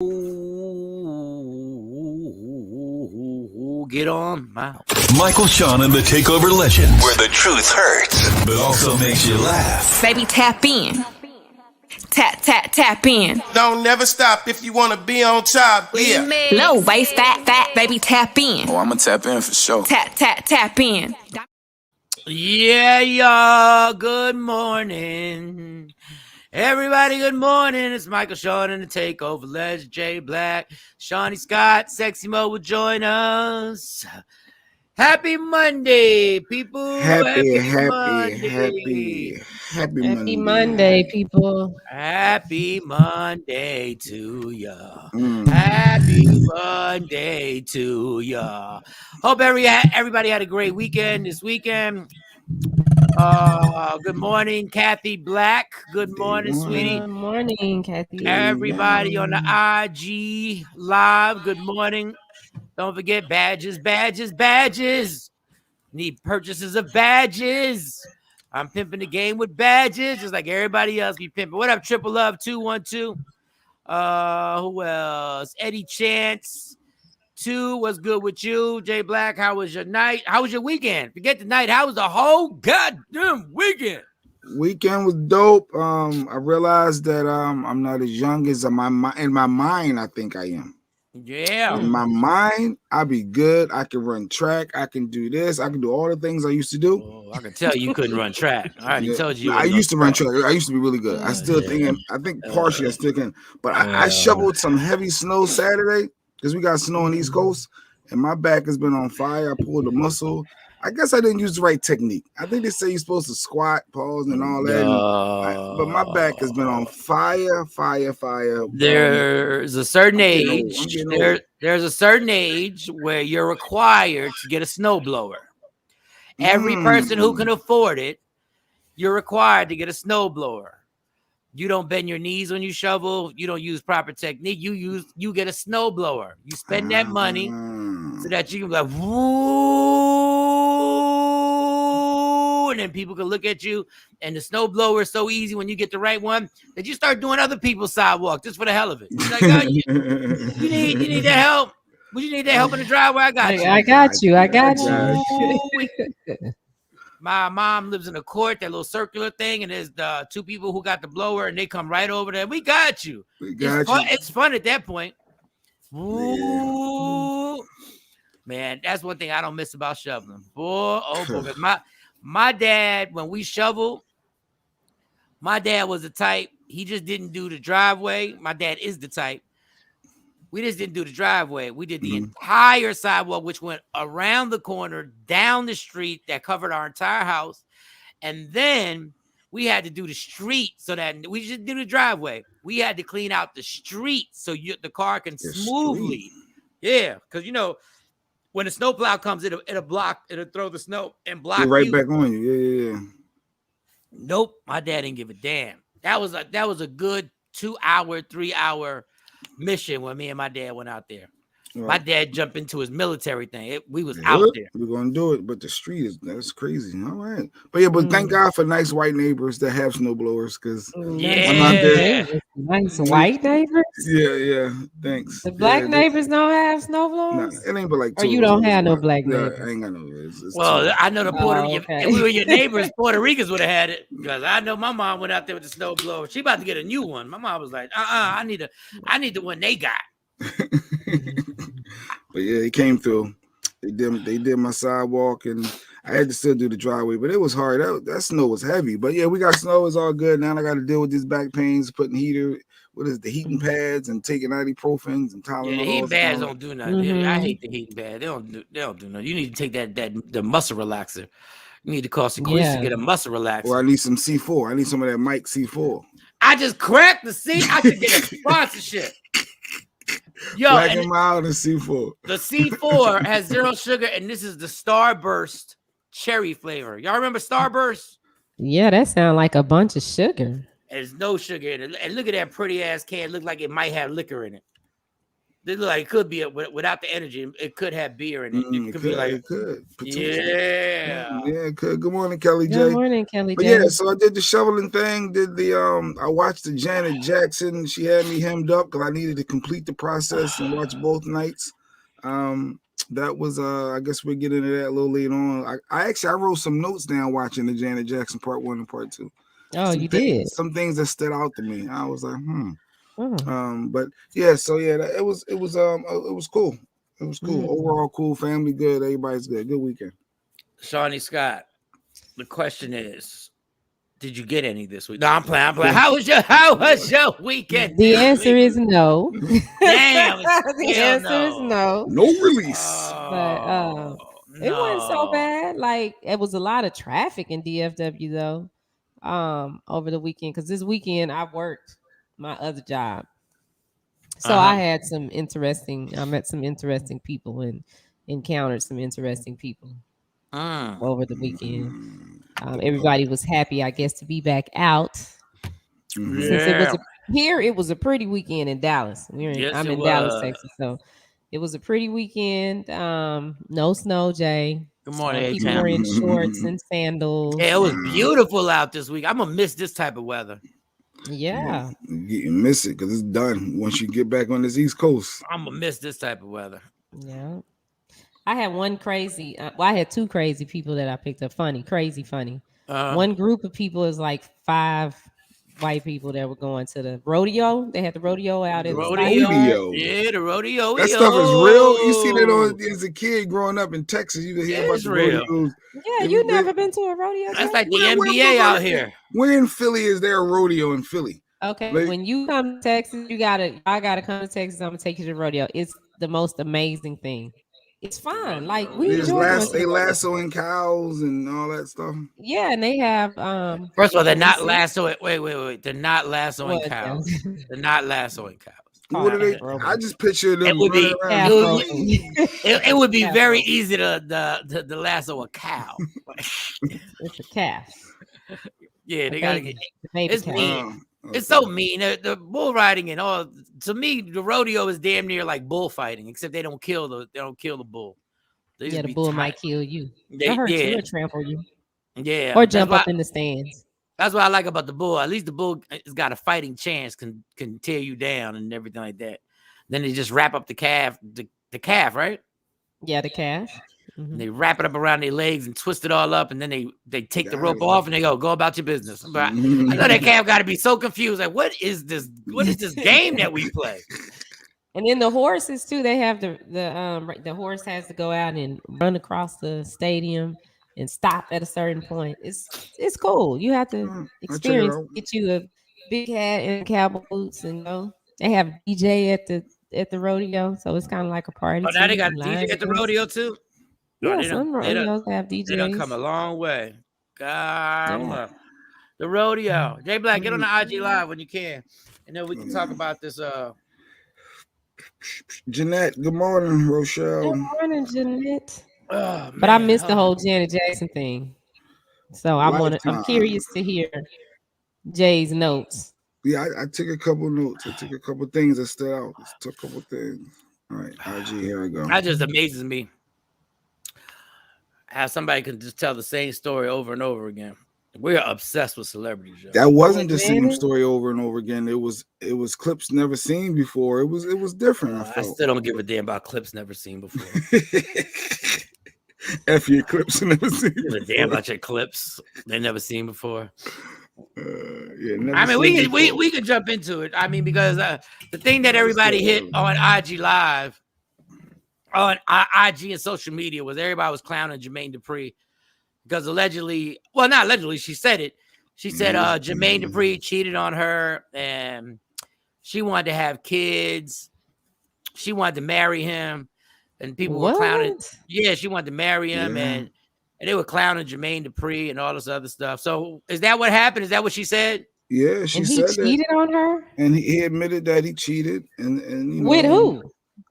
Get on my Michael, Shawn, and the Takeover Legends, where the truth hurts, but also makes you laugh. Baby, tap in. Tap in. Don't never stop if you want to be on top. Yeah. Low waist, fat, baby, tap in. Oh, I'm gonna tap in for sure. Tap in. Yeah, y'all. Good morning. Everybody, good morning. It's Michael, Shawn, and the Takeover Legends. Jay Black, Shawnee Scott, Sexy Mo will join us. Happy Monday, people. Happy Monday, people. Happy Monday to ya. Happy Monday to ya. Hope everybody had a great weekend this weekend. Good morning, Kathy Black. Good morning, sweetie. Good morning, Kathy. Everybody on the IG live. Good morning. Don't forget badges. Need purchases of badges. I'm pimping the game with badges, just like everybody else be pimping. What up, Triple Love 212? Who else? Eddie Chance 2. What's good with you? Jay Black, how was your night? How was your weekend? Forget the night. How was the whole goddamn weekend? Weekend was dope. I realized that I'm not as young as in my mind I think I am. Yeah. In my mind, I'll be good. I can run track. I can do this. I can do all the things I used to do. Oh, I can tell you couldn't run track. I already told you. I used to run track. I used to be really good. I still think partially I still can. But I shoveled some heavy snow Saturday because we got snow on the East Coast, and my back has been on fire. I pulled a muscle. I guess I didn't use the right technique. I think they say you're supposed to squat, pause, and all that. But my back has been on fire. There's a certain age. There's a certain age where you're required to get a snowblower. Every person who can afford it, you're required to get a snowblower. You don't bend your knees when you shovel. You don't use proper technique. You get a snowblower. You spend that money so that you can be like, woo, and then people can look at you. And the snowblower is so easy when you get the right one that you start doing other people's sidewalk just for the hell of it. You're like, oh, you need that help? Would you need that help in the driveway? I got you. I got you. My mom lives in a court, that little circular thing, and there's the two people who got the blower, and they come right over there. We got you. It's fun at that point. Ooh. Man, that's one thing I don't miss about shoveling. Boy, my dad, when we shoveled, my dad was the type, he just didn't do the driveway. My dad is the type. We just didn't do the driveway. We did the entire sidewalk, which went around the corner, down the street that covered our entire house. And then we had to do the street so that we just did the driveway. We had to clean out the street so the car can smoothly. Yeah, because, when the snowplow comes, it'll throw the snow and block you. Right back on you. Yeah. Nope, my dad didn't give a damn. That was a good 2-hour, 3-hour mission when me and my dad went out there. Right. My dad jumped into his military thing. We was out there. We're gonna do it, but the street that's crazy. All right, but thank God for nice white neighbors that have snowblowers, because I'm out there. Nice white neighbors. Yeah. Thanks. The black neighbors don't have snowblowers. Nah, it ain't but like. Or you don't have no black neighbors. I ain't got no. Well, I know the Puerto Rican. If we were your neighbors, Puerto Ricans would have had it, because I know my mom went out there with the snowblower. She about to get a new one. My mom was like, I need the one they got. But yeah, it came through. They did my sidewalk, and I had to still do the driveway, but it was hard. That snow was heavy. But yeah, we got snow. It's all good. Now I got to deal with these back pains, putting heating pads and taking ibuprofens and Tylenol. Yeah, the heating pads don't do nothing. I hate the heating pad. They don't do nothing. You need to take the muscle relaxer. You need to call Sequoia to get a muscle relaxer. Or I need some C4. I need some of that Mike C4. I just cracked the C. I should get a sponsorship. Yo, Black and mild and C4. The C4 has 0 sugar, and this is the Starburst cherry flavor. Y'all remember Starburst? Yeah, that sounds like a bunch of sugar. There's no sugar in it. And look at that pretty ass can. Look like it might have liquor in it. They look like it could be without the energy. It could have beer in it. It could be like it could potentially. Yeah, it could. Good morning, Kelly J. Good morning, Kelly But J. yeah, so I did the shoveling thing. Did the I watched the Janet Jackson. She had me hemmed up because I needed to complete the process and watch both nights. That was I guess we'll get into that a little later on. I wrote some notes down watching the Janet Jackson part 1 and part 2. Oh, you did. Some things that stood out to me. I was like, Oh. But yeah, so yeah, it was cool. It was cool. Overall cool, family good, everybody's good. Good weekend. Shawnee Scott, the question is, did you get any this week? No, I'm playing. How was your weekend? The answer is no. Damn. The answer is no. No release. But it wasn't so bad. Like, it was a lot of traffic in DFW though. Over the weekend, because this weekend I worked my other job, so I had I met some interesting people and encountered some interesting people over the weekend. Everybody was happy, I guess, to be back out. Since it was a pretty weekend in Dallas. I'm in Dallas, Texas, so it was a pretty weekend. No snow, Jay. Good morning, people were in shorts and sandals. Yeah, it was beautiful out this week. I'm gonna miss this type of weather. Yeah, you miss it because it's done once you get back on this East Coast. I'm gonna miss this type of weather. Yeah, I had I had 2 crazy people that I picked up. Crazy funny. One group of people is like 5 white people that were going to the rodeo. They had the rodeo out in the rodeo. Yeah, the rodeo. That stuff is real. You see that as a kid growing up in Texas. You hear about the rodeos. Yeah, you never been to a rodeo? That's like the NBA out here. When in Philly is there a rodeo in Philly? Okay, when you come to Texas, I gotta come to Texas. I'm gonna take you to the rodeo. It's the most amazing thing. It's fun. Like they lassoing cows and all that stuff. Yeah, and they have First of all, they're not lassoing. Wait. They're not lassoing cows. They're not lassoing cows. What are they? I just picture them. It would be very easy to lasso a cow. It's a calf. Yeah, they gotta get. It's mean. It's so mean. The bull riding and all. To me, the rodeo is damn near like bullfighting, except they don't kill the bull. The bull might kill you. They hurt you or trample you. Yeah, or jump up in the stands. That's what I like about the bull. At least the bull has got a fighting chance, can tear you down and everything like that. Then they just wrap up the calf, the calf, right? Yeah, the calf. They wrap it up around their legs and twist it all up, and then they take the rope off and they go about your business. But I know that calf got to be so confused. Like, what is this? What is this game that we play? And then the horses too. They have the horse has to go out and run across the stadium and stop at a certain point. It's cool. You have to experience. Get you a big hat and cowboy boots, and go. They have DJ at the rodeo, so it's kind of like a party. Oh, now they got a DJ at the rodeo too. Yeah, some rodeos have DJs. They don't come a long way. God, the rodeo. Jay Black, get on the IG Live when you can, and then we can talk about this. Jeanette, good morning, Rochelle. Good morning, Jeanette. Oh, but I missed the whole Janet Jackson thing, so I'm curious to hear Jay's notes. Yeah, I took a couple notes. I took a couple things that stood out. Took a couple things. All right, IG, here I go. That just amazes me how somebody can just tell the same story over and over again. We're obsessed with celebrities. Yo. That wasn't the same story over and over again. It was clips never seen before. It was different. I still don't give a damn about clips never seen before. F your clips never seen. Give a damn about your clips they never seen before. I mean, we could jump into it. I mean, because the thing that everybody hit on IG Live, on IG and social media, was everybody was clowning Jermaine Dupri because allegedly, well, not allegedly, she said it. She said Jermaine Dupri cheated on her and she wanted to have kids. She wanted to marry him, and people were clowning. Yeah, she wanted to marry him, and they were clowning Jermaine Dupri and all this other stuff. So is that what happened? Is that what she said? Yeah, she said he cheated on her, and he admitted that he cheated. And you know, with who?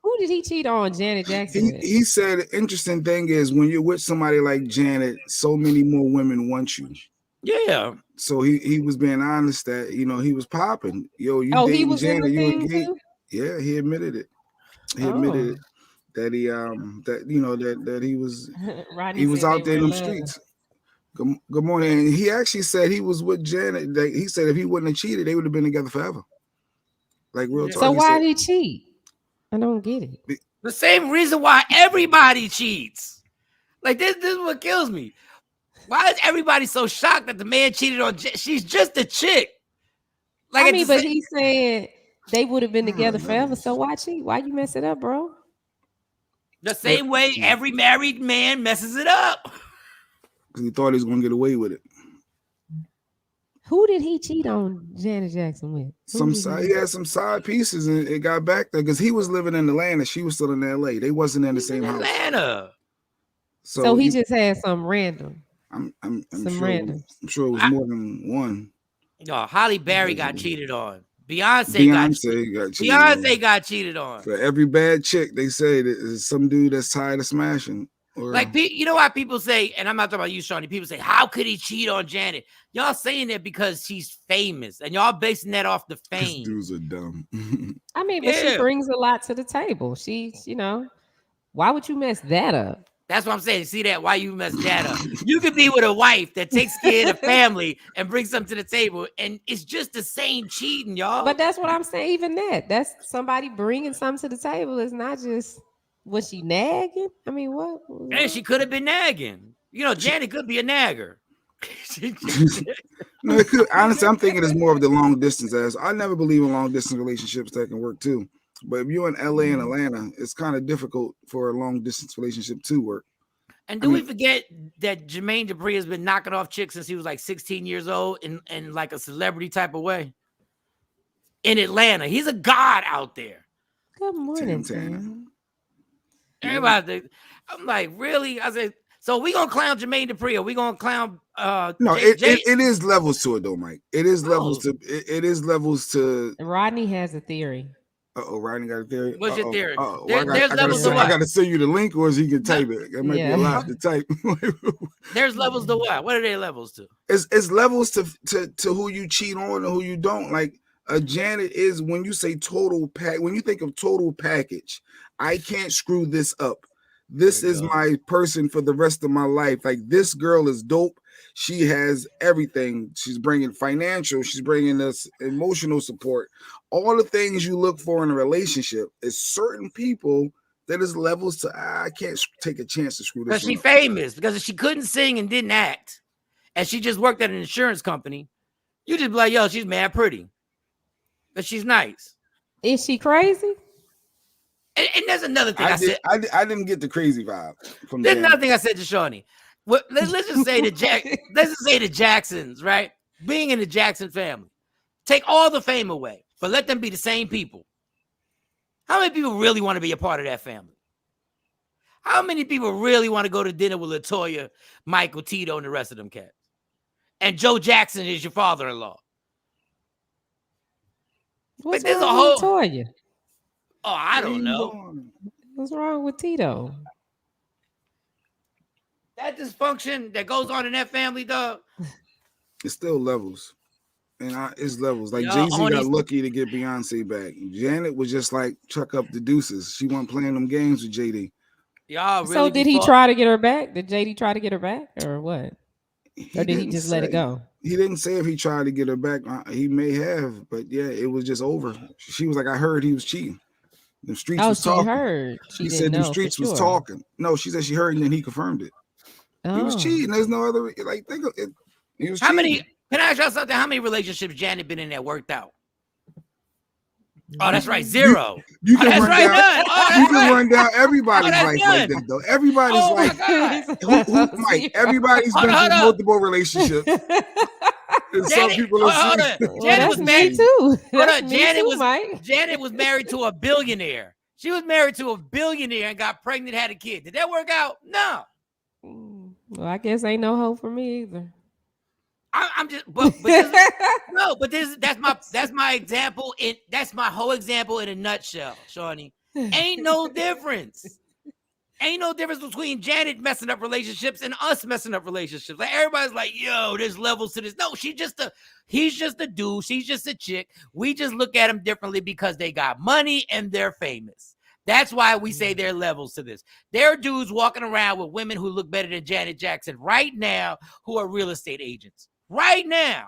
Who did he cheat on? Janet Jackson. He said the interesting thing is when you're with somebody like Janet, so many more women want you. Yeah. So he was being honest that he was popping. Yo, you dating he was Janet, in the you thing engaged. too? Yeah, he admitted it. He admitted that he that he was out there in them streets. Good morning. And he actually said he was with Janet. He said if he wouldn't have cheated, they would have been together forever. Like real talk. So why did he cheat? I don't get it. The same reason why everybody cheats. Like this is what kills me. Why is everybody so shocked that the man cheated on? She's just a chick. Like I mean, but he said they would have been together forever. So why cheat? Why you mess it up, bro? The same way every married man messes it up. Because he thought he was going to get away with it. Who did he cheat on Janet Jackson with? He had some side pieces, and it got back there because he was living in Atlanta. She was still in LA. They wasn't in the same house. Atlanta. So he just had some random. I'm sure it was more than one. No, Halle Berry got cheated on. Beyonce got cheated on. For every bad chick, they say there's some dude that's tired of smashing. Like, you know why people say, and I'm not talking about you, Shawnee, people say, how could he cheat on Janet? Y'all saying that because she's famous, and y'all basing that off the fame. These dudes are dumb. I mean, but she brings a lot to the table. She's, why would you mess that up? That's what I'm saying. See that? Why you mess that up? You could be with a wife that takes care of the family and brings something to the table, and it's just the same cheating, y'all. But that's what I'm saying. Even that's somebody bringing something to the table. It's not just, was she nagging? I mean, what? And she could have been nagging. Janet could be a nagger. No, it could. Honestly, I'm thinking it's more of the long distance. I never believe in long distance relationships that can work too. But if you're in LA and Atlanta, it's kind of difficult for a long distance relationship to work. And we forget that Jermaine Dupri has been knocking off chicks since he was like 16 years old in like a celebrity type of way? In Atlanta. He's a god out there. Good morning, Tim. Everybody, I'm like, really? I said, so we gonna clown Jermaine Dupri, or we gonna clown No, it is levels to it though, Mike. It is levels to Rodney has a theory. Rodney got a theory. What's your theory? There's levels to what? I gotta send you the link, or he can type it. It might be a lot to type. There's levels to what? What are they levels to? It's levels to who you cheat on and who you don't. Like Janet is, when you say total pack, when you think of total package, I can't screw this up. This is my person for the rest of my life. Like, this girl is dope. She has everything. She's bringing financial. She's bringing us emotional support. All the things you look for in a relationship. Is certain people that is levels to, I can't take a chance to screw this up. Because she's famous. Because if she couldn't sing and didn't act, and she just worked at an insurance company, you just be like, yo, she's mad pretty. But she's nice. Is she crazy? And there's another thing I didn't get the crazy vibe from there's another thing I said to Shawnee. Let's just say the Jacksons, right? Being in the Jackson family, take all the fame away, but let them be the same people. How many people really want to be a part of that family? How many people really want to go to dinner with LaToya, Michael, Tito, and the rest of them cats? And Joe Jackson is your father-in-law. What's wrong with LaToya? Oh, I don't know. What's wrong with Tito? That dysfunction that goes on in that family, dog. It's still levels. And it's levels. Like, Jay-Z got lucky to get Beyonce back. Janet was just like, chuck up the deuces. She wasn't playing them games with JD. Y'all really so did he try to get her back? Did JD try to get her back or what? Or did he just let it go? He didn't say if he tried to get her back. He may have, but yeah, it was just over. She was like, I heard he was cheating. The streets was talking. Heard. She said the streets was talking. No, she said she heard, and then he confirmed it. He was cheating. There's no other, like, think of it. He was cheating. Can I ask y'all something? How many relationships Janet been in that worked out? Oh, that's right, 0. You can run down everybody's life like that, though. Everybody's Mike, everybody's been in multiple relationships. And some people are Janet was married too. Janet was married to a billionaire. She was married to a billionaire and got pregnant, had a kid. Did that work out? No. Well, I guess ain't no hope for me either. I'm just, that's my example. That's my whole example in a nutshell, Shawnee. Ain't no difference. Ain't no difference between Janet messing up relationships and us messing up relationships. Like, everybody's like, yo, there's levels to this. No, he's just a dude. She's just a chick. We just look at them differently because they got money and they're famous. That's why we say there are levels to this. There are dudes walking around with women who look better than Janet Jackson right now who are real estate agents. Right now.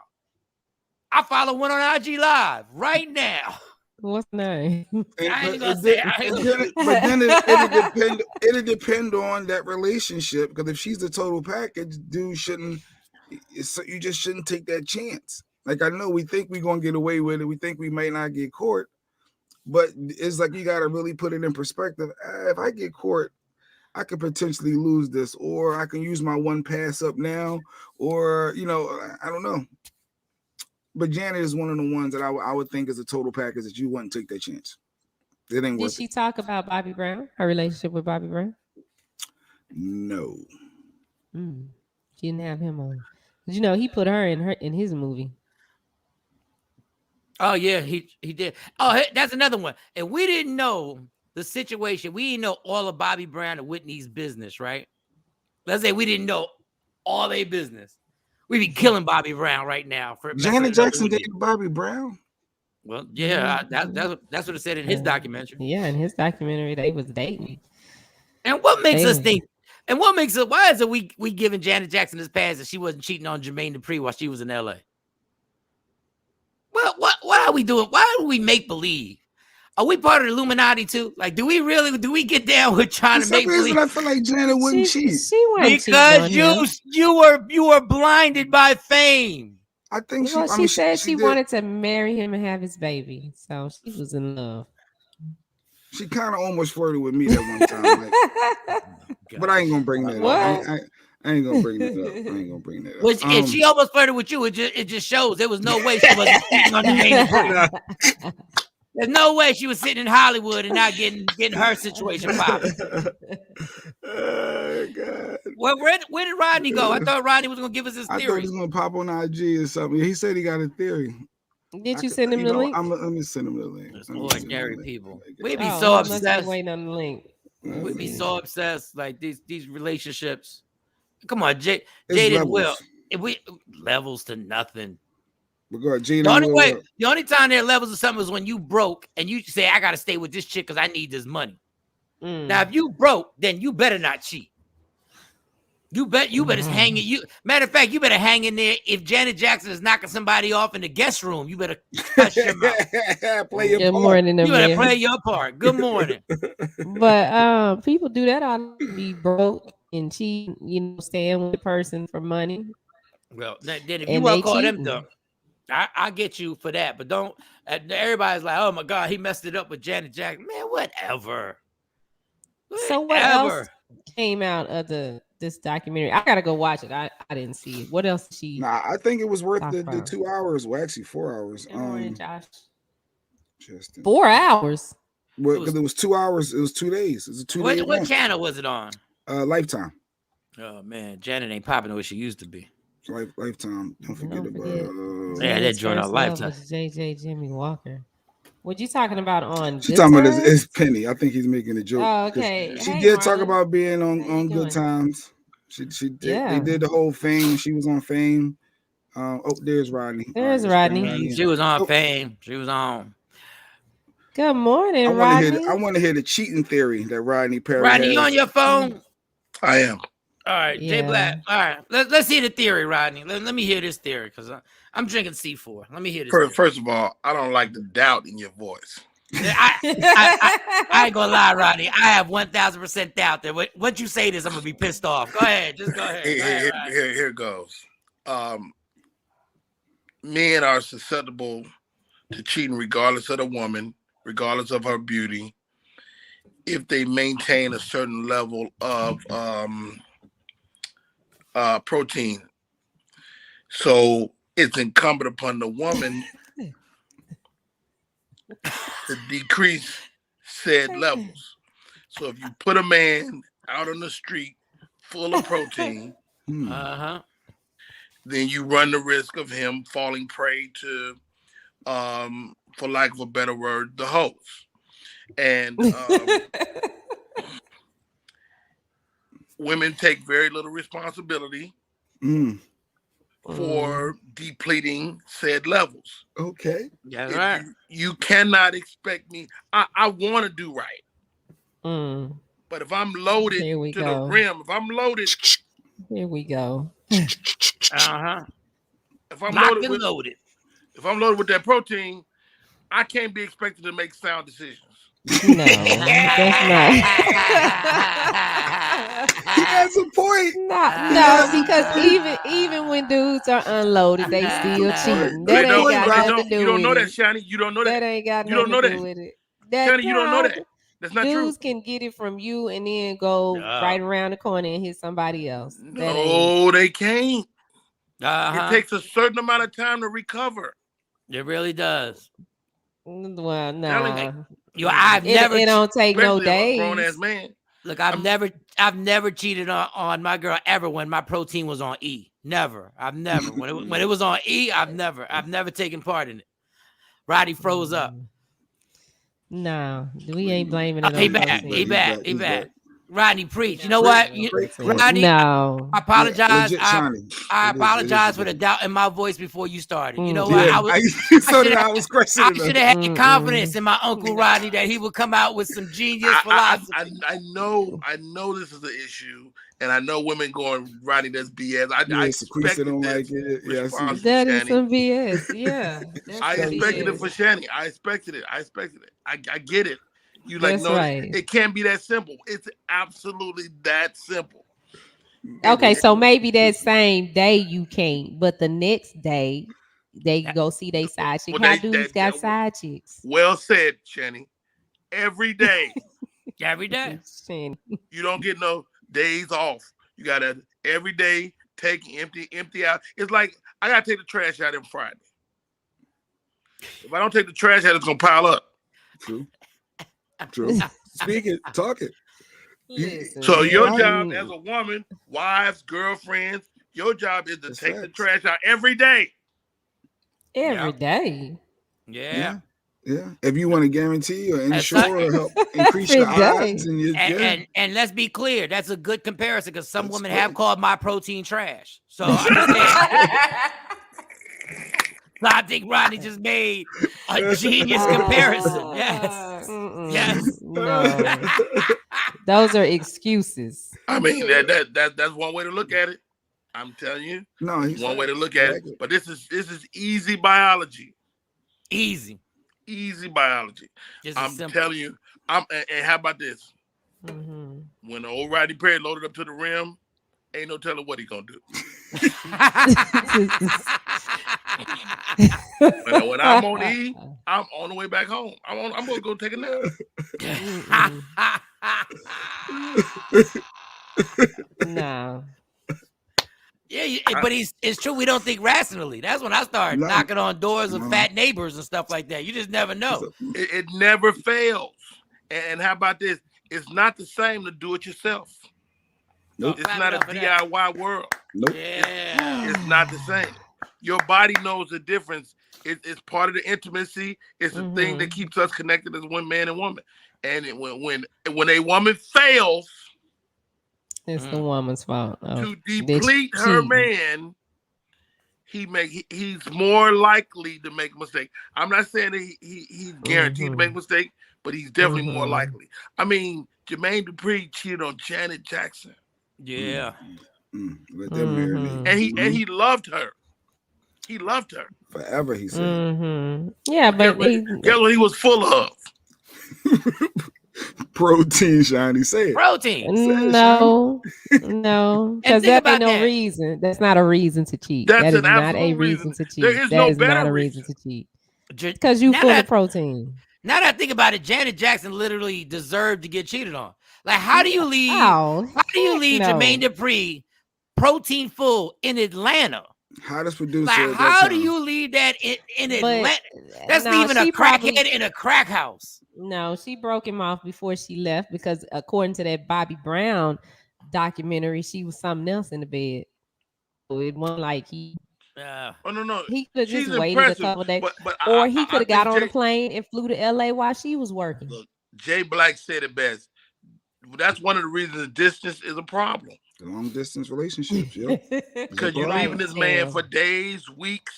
I follow one on IG Live right now. What's the name? I ain't gonna say But then it'll depend on that relationship, because if she's the total package, dude you just shouldn't take that chance. Like, I know we think we're gonna get away with it, we think we may not get caught, but it's like you gotta really put it in perspective. If I get caught, I could potentially lose this, or I can use my one pass up now, or I don't know. But Janet is one of the ones that I would think is a total package that you wouldn't take that chance. It ain't worth it. Did she talk about Bobby Brown? Her relationship with Bobby Brown? No. She didn't have him on. He put her in his movie. Oh yeah, he did. Oh, that's another one. And we didn't know the situation. We didn't know all of Bobby Brown and Whitney's business, right? Let's say we didn't know all their business. We'd be killing Bobby Brown right now. Janet Jackson dated Bobby Brown? Well, yeah, that's what it said in his documentary. Yeah, in his documentary, they was dating. And what makes us think? And what makes it? Why is it we giving Janet Jackson this pass that she wasn't cheating on Jermaine Dupri while she was in L.A.? Well, what are we doing? Why do we make believe? Are we part of the Illuminati too? Like, do we get down with trying to make believe? I feel like Janet wouldn't cheat. Because you were blinded by fame. I think she said she wanted to marry him and have his baby, so she was in love. She kind of almost flirted with me that one time, but I ain't gonna bring that up. I ain't gonna bring that up. If she almost flirted with you, it just shows there was no way she wasn't cheating on the There's no way she was sitting in Hollywood and not getting her situation popping. Oh, God. Well, where did Rodney go? I thought Rodney was gonna give us his theory. I thought he was gonna pop on IG or something. He said he got a theory. Did you send him the link? Let me send him the link. Ordinary people. We'd be so obsessed. Waiting on the link. We'd be so obsessed, like these relationships. Come on, Jade and Will. If we levels to nothing. The only time there are levels of something is when you broke and you say, I gotta stay with this chick because I need this money. Now, if you broke, then you better not cheat. You better hang it. Matter of fact, you better hang in there. If Janet Jackson is knocking somebody off in the guest room, you better hush your mouth. Play your Good part. morning, you better play your part. Good morning. But people do that all be broke and cheat, staying with the person for money. Well, then if you want to call them dumb, I get you for that. But don't. Everybody's like, oh my God, he messed it up with Janet Jackson. Man, whatever. So what else came out of this documentary? I gotta go watch it. I didn't see it. What else did she? Nah, I think it was worth the 2 hours. Well, actually 4 hours. Josh. 4 hours. Well, because it was 2 hours. It was 2 days. It was a 2 day. What channel was it on? Lifetime. Oh man, Janet ain't popping the way she used to be. Lifetime. Don't forget about. Yeah, that joint on Lifetime. JJ Jimmy Walker. What you talking about on? She's talking about it's Penny. I think he's making a joke. Oh, okay. She did talk about being on Good Times. She did. Yeah. They did the whole Fame. She was on Fame. There's Rodney. There's Rodney. She was on Fame. She was on. Good morning, Rodney. I want to hear the cheating theory that Rodney Perry. Rodney, you on your phone? I am. All right, Jay Black. All right, let's hear the theory, Rodney. Let me hear this theory because I'm drinking C4. Let me hear this. First of all, I don't like the doubt in your voice. I ain't gonna lie, Rodney. I have 1,000% doubt that once you say this, I'm gonna be pissed off. Go ahead, just go ahead. Here goes. Men are susceptible to cheating regardless of the woman, regardless of her beauty, if they maintain a certain level of protein. So it's incumbent upon the woman to decrease said levels. So if you put a man out on the street full of protein, then you run the risk of him falling prey to, for lack of a better word, the hoes. And women take very little responsibility for depleting said levels. Okay. Yeah, right. You cannot expect me. I want to do right. But if I'm loaded to the rim, if I'm loaded, here we go. If I'm loaded with that protein, I can't be expected to make sound decisions. No, that's not. He has a point. No, because even when dudes are unloaded, they still cheating. That ain't got nothing to do with it. You don't know that, Shani. You don't know that. That ain't got nothing to do with it. Shani, you don't know that. That's not true. Dudes can get it from you and then go right around the corner and hit somebody else. No, they can't. It takes a certain amount of time to recover. It really does. Well, nah. It don't take no days. Grown ass man. Look, I've never cheated on my girl ever when my protein was on E. Never. I've never. When it was on E, I've never taken part in it. Roddy froze up. No, we ain't blaming it on He back. Rodney, preach. You know what? Rodney, no. I apologize. I apologize for the doubt in my voice before you started. You know what? I should have had confidence in my Uncle Rodney that he would come out with some genius philosophy. I know this is the issue, and I know women going, Rodney, that's BS. I expected don't this. like it. That is some BS. Yeah. I expected it for Shani. I expected it. I get it. You like, no, right. It can't be that simple. It's absolutely that simple. Okay, so maybe that same day you can't, but the next day they go see they side chick. How dudes got side chicks? Well said, Shani. Every day. Every day. You don't get no days off. You gotta every day take empty out. It's like I gotta take the trash out on Friday. If I don't take the trash out, it's gonna pile up. True. Speak it, talk it. So your job as a woman, wives, girlfriends, your job is to take the trash out every day. Every day. Yeah. Yeah. If you want to guarantee or ensure or help increase your odds and let's be clear, that's a good comparison because some women have called my protein trash. So I think Rodney just made a genius comparison. Yes. Yes. No. Those are excuses. I mean, that's one way to look at it. I'm telling you. No, he's one way to look at it. But this is easy biology. Easy biology. I'm telling you. And how about this? Mm-hmm. When the old Rodney Perry loaded up to the rim, ain't no telling what he gonna do. When I'm on E, I'm on the way back home. I'm gonna go take a nap. No. Yeah, but it's true. We don't think rationally. That's when I start knocking on doors of fat neighbors and stuff like that. You just never know. It never fails. And how about this? It's not the same to do it yourself. Nope. It's not a DIY world. Nope. Yeah. It's not the same. Your body knows the difference. It's part of the intimacy. It's the thing that keeps us connected as one man and woman. And when a woman fails, it's the woman's fault. To deplete her man, he's more likely to make a mistake. I'm not saying that he's guaranteed to make a mistake, but he's definitely more likely. I mean, Jermaine Dupri cheated on Janet Jackson. Yeah. Let them marinate. And he loved her. He loved her. Forever, he said. Yeah, but guess what he was full of? Protein, Shiny. Say it. Protein. No. Because that ain't no reason. That's not a reason to cheat. That is not a reason to cheat. That is not a reason to cheat. Because you full of protein. Now that I think about it, Janet Jackson literally deserved to get cheated on. Like, how do you leave? Jermaine Dupri protein full in Atlanta? Hottest producer. Like, how do you leave that in Atlanta? That's leaving a crackhead in a crack house. No, she broke him off before she left because according to that Bobby Brown documentary, she was something else in the bed. So it wasn't like he. No. He could have just waited a couple days, or he could have got on a plane and flew to LA while she was working. Look, Jay Black said it best. That's one of the reasons distance is a problem. Long distance relationships, yeah. Because you're leaving this man for days, weeks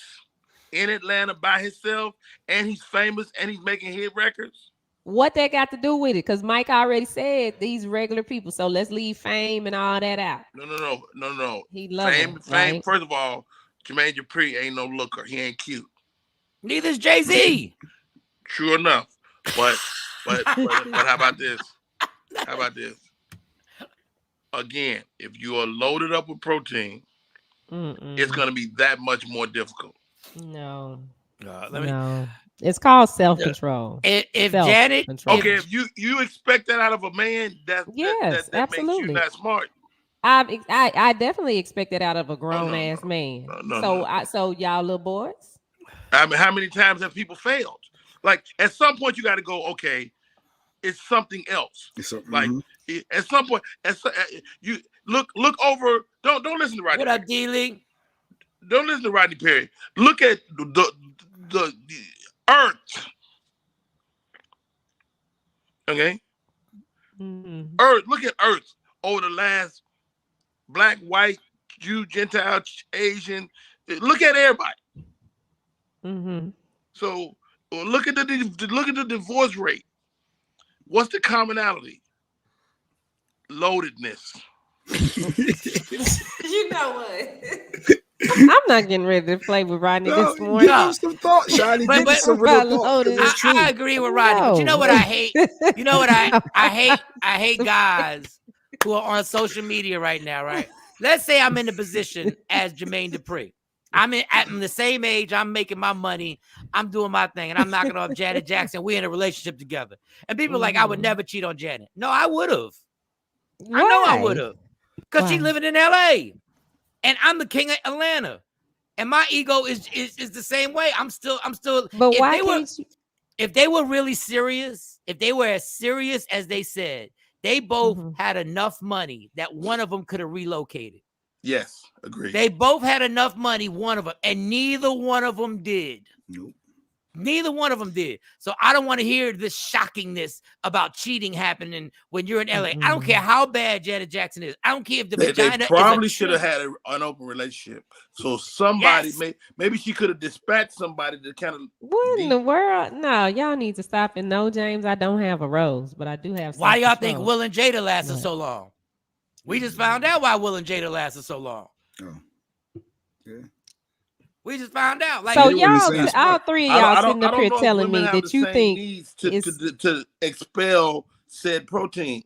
in Atlanta by himself, and he's famous and he's making hit records. What that got to do with it? Because Mike already said these regular people. So let's leave fame and all that out. No. He love Fame. right? First of all, Jermaine Dupri ain't no looker. He ain't cute. Neither is Jay-Z. True enough. But how about this? How about this? Again, if you are loaded up with protein, it's going to be that much more difficult. No. It's called self-control. If Janet, okay, if you expect that out of a man, that absolutely. makes you not smart. I definitely expect that out of a grown ass man. So y'all little boys. I mean, how many times have people failed? Like at some point, you got to go. Okay, it's something else. At some point, you look over. Don't listen to Rodney. What up, D-Lee? Don't listen to Rodney Perry. Look at the Earth. Okay. Earth. Look at Earth over the last black, white, Jew, Gentile, Asian. Look at everybody. So look at the divorce rate. What's the commonality? Loadedness. You know what? I'm not getting ready to play with Rodney this morning. Some thought, Shiny. I agree with Rodney, but you know what I hate? You know what I hate? I hate guys who are on social media right now, right? Let's say I'm in the position as Jermaine Dupri. I'm the same age. I'm making my money. I'm doing my thing, and I'm knocking off Janet Jackson. We're in a relationship together. And people are like, I would never cheat on Janet. No, I would have. I know I would have. Because she's living in LA. And I'm the king of Atlanta. And my ego is the same way. I'm still. But why can't you? If they were really serious, if they were as serious as they said, they both had enough money that one of them could have relocated. Yes, agreed. They both had enough money, one of them, and neither one of them did. Nope. Neither one of them did. So I don't want to hear this shockingness about cheating happening when you're in LA. I don't care how bad Janet Jackson is. I don't care if the vagina. They probably should have had an open relationship. So somebody maybe she could have dispatched somebody to kind of. What in the world? No, y'all need to stop it. No, James, I don't have a rose, but I do have. Why y'all think Will and Jada lasted so long? We just found out why Will and Jada lasted so long. Oh, yeah. We just found out. Like, so y'all, all three of y'all sitting up here telling me that you think needs to expel said protein.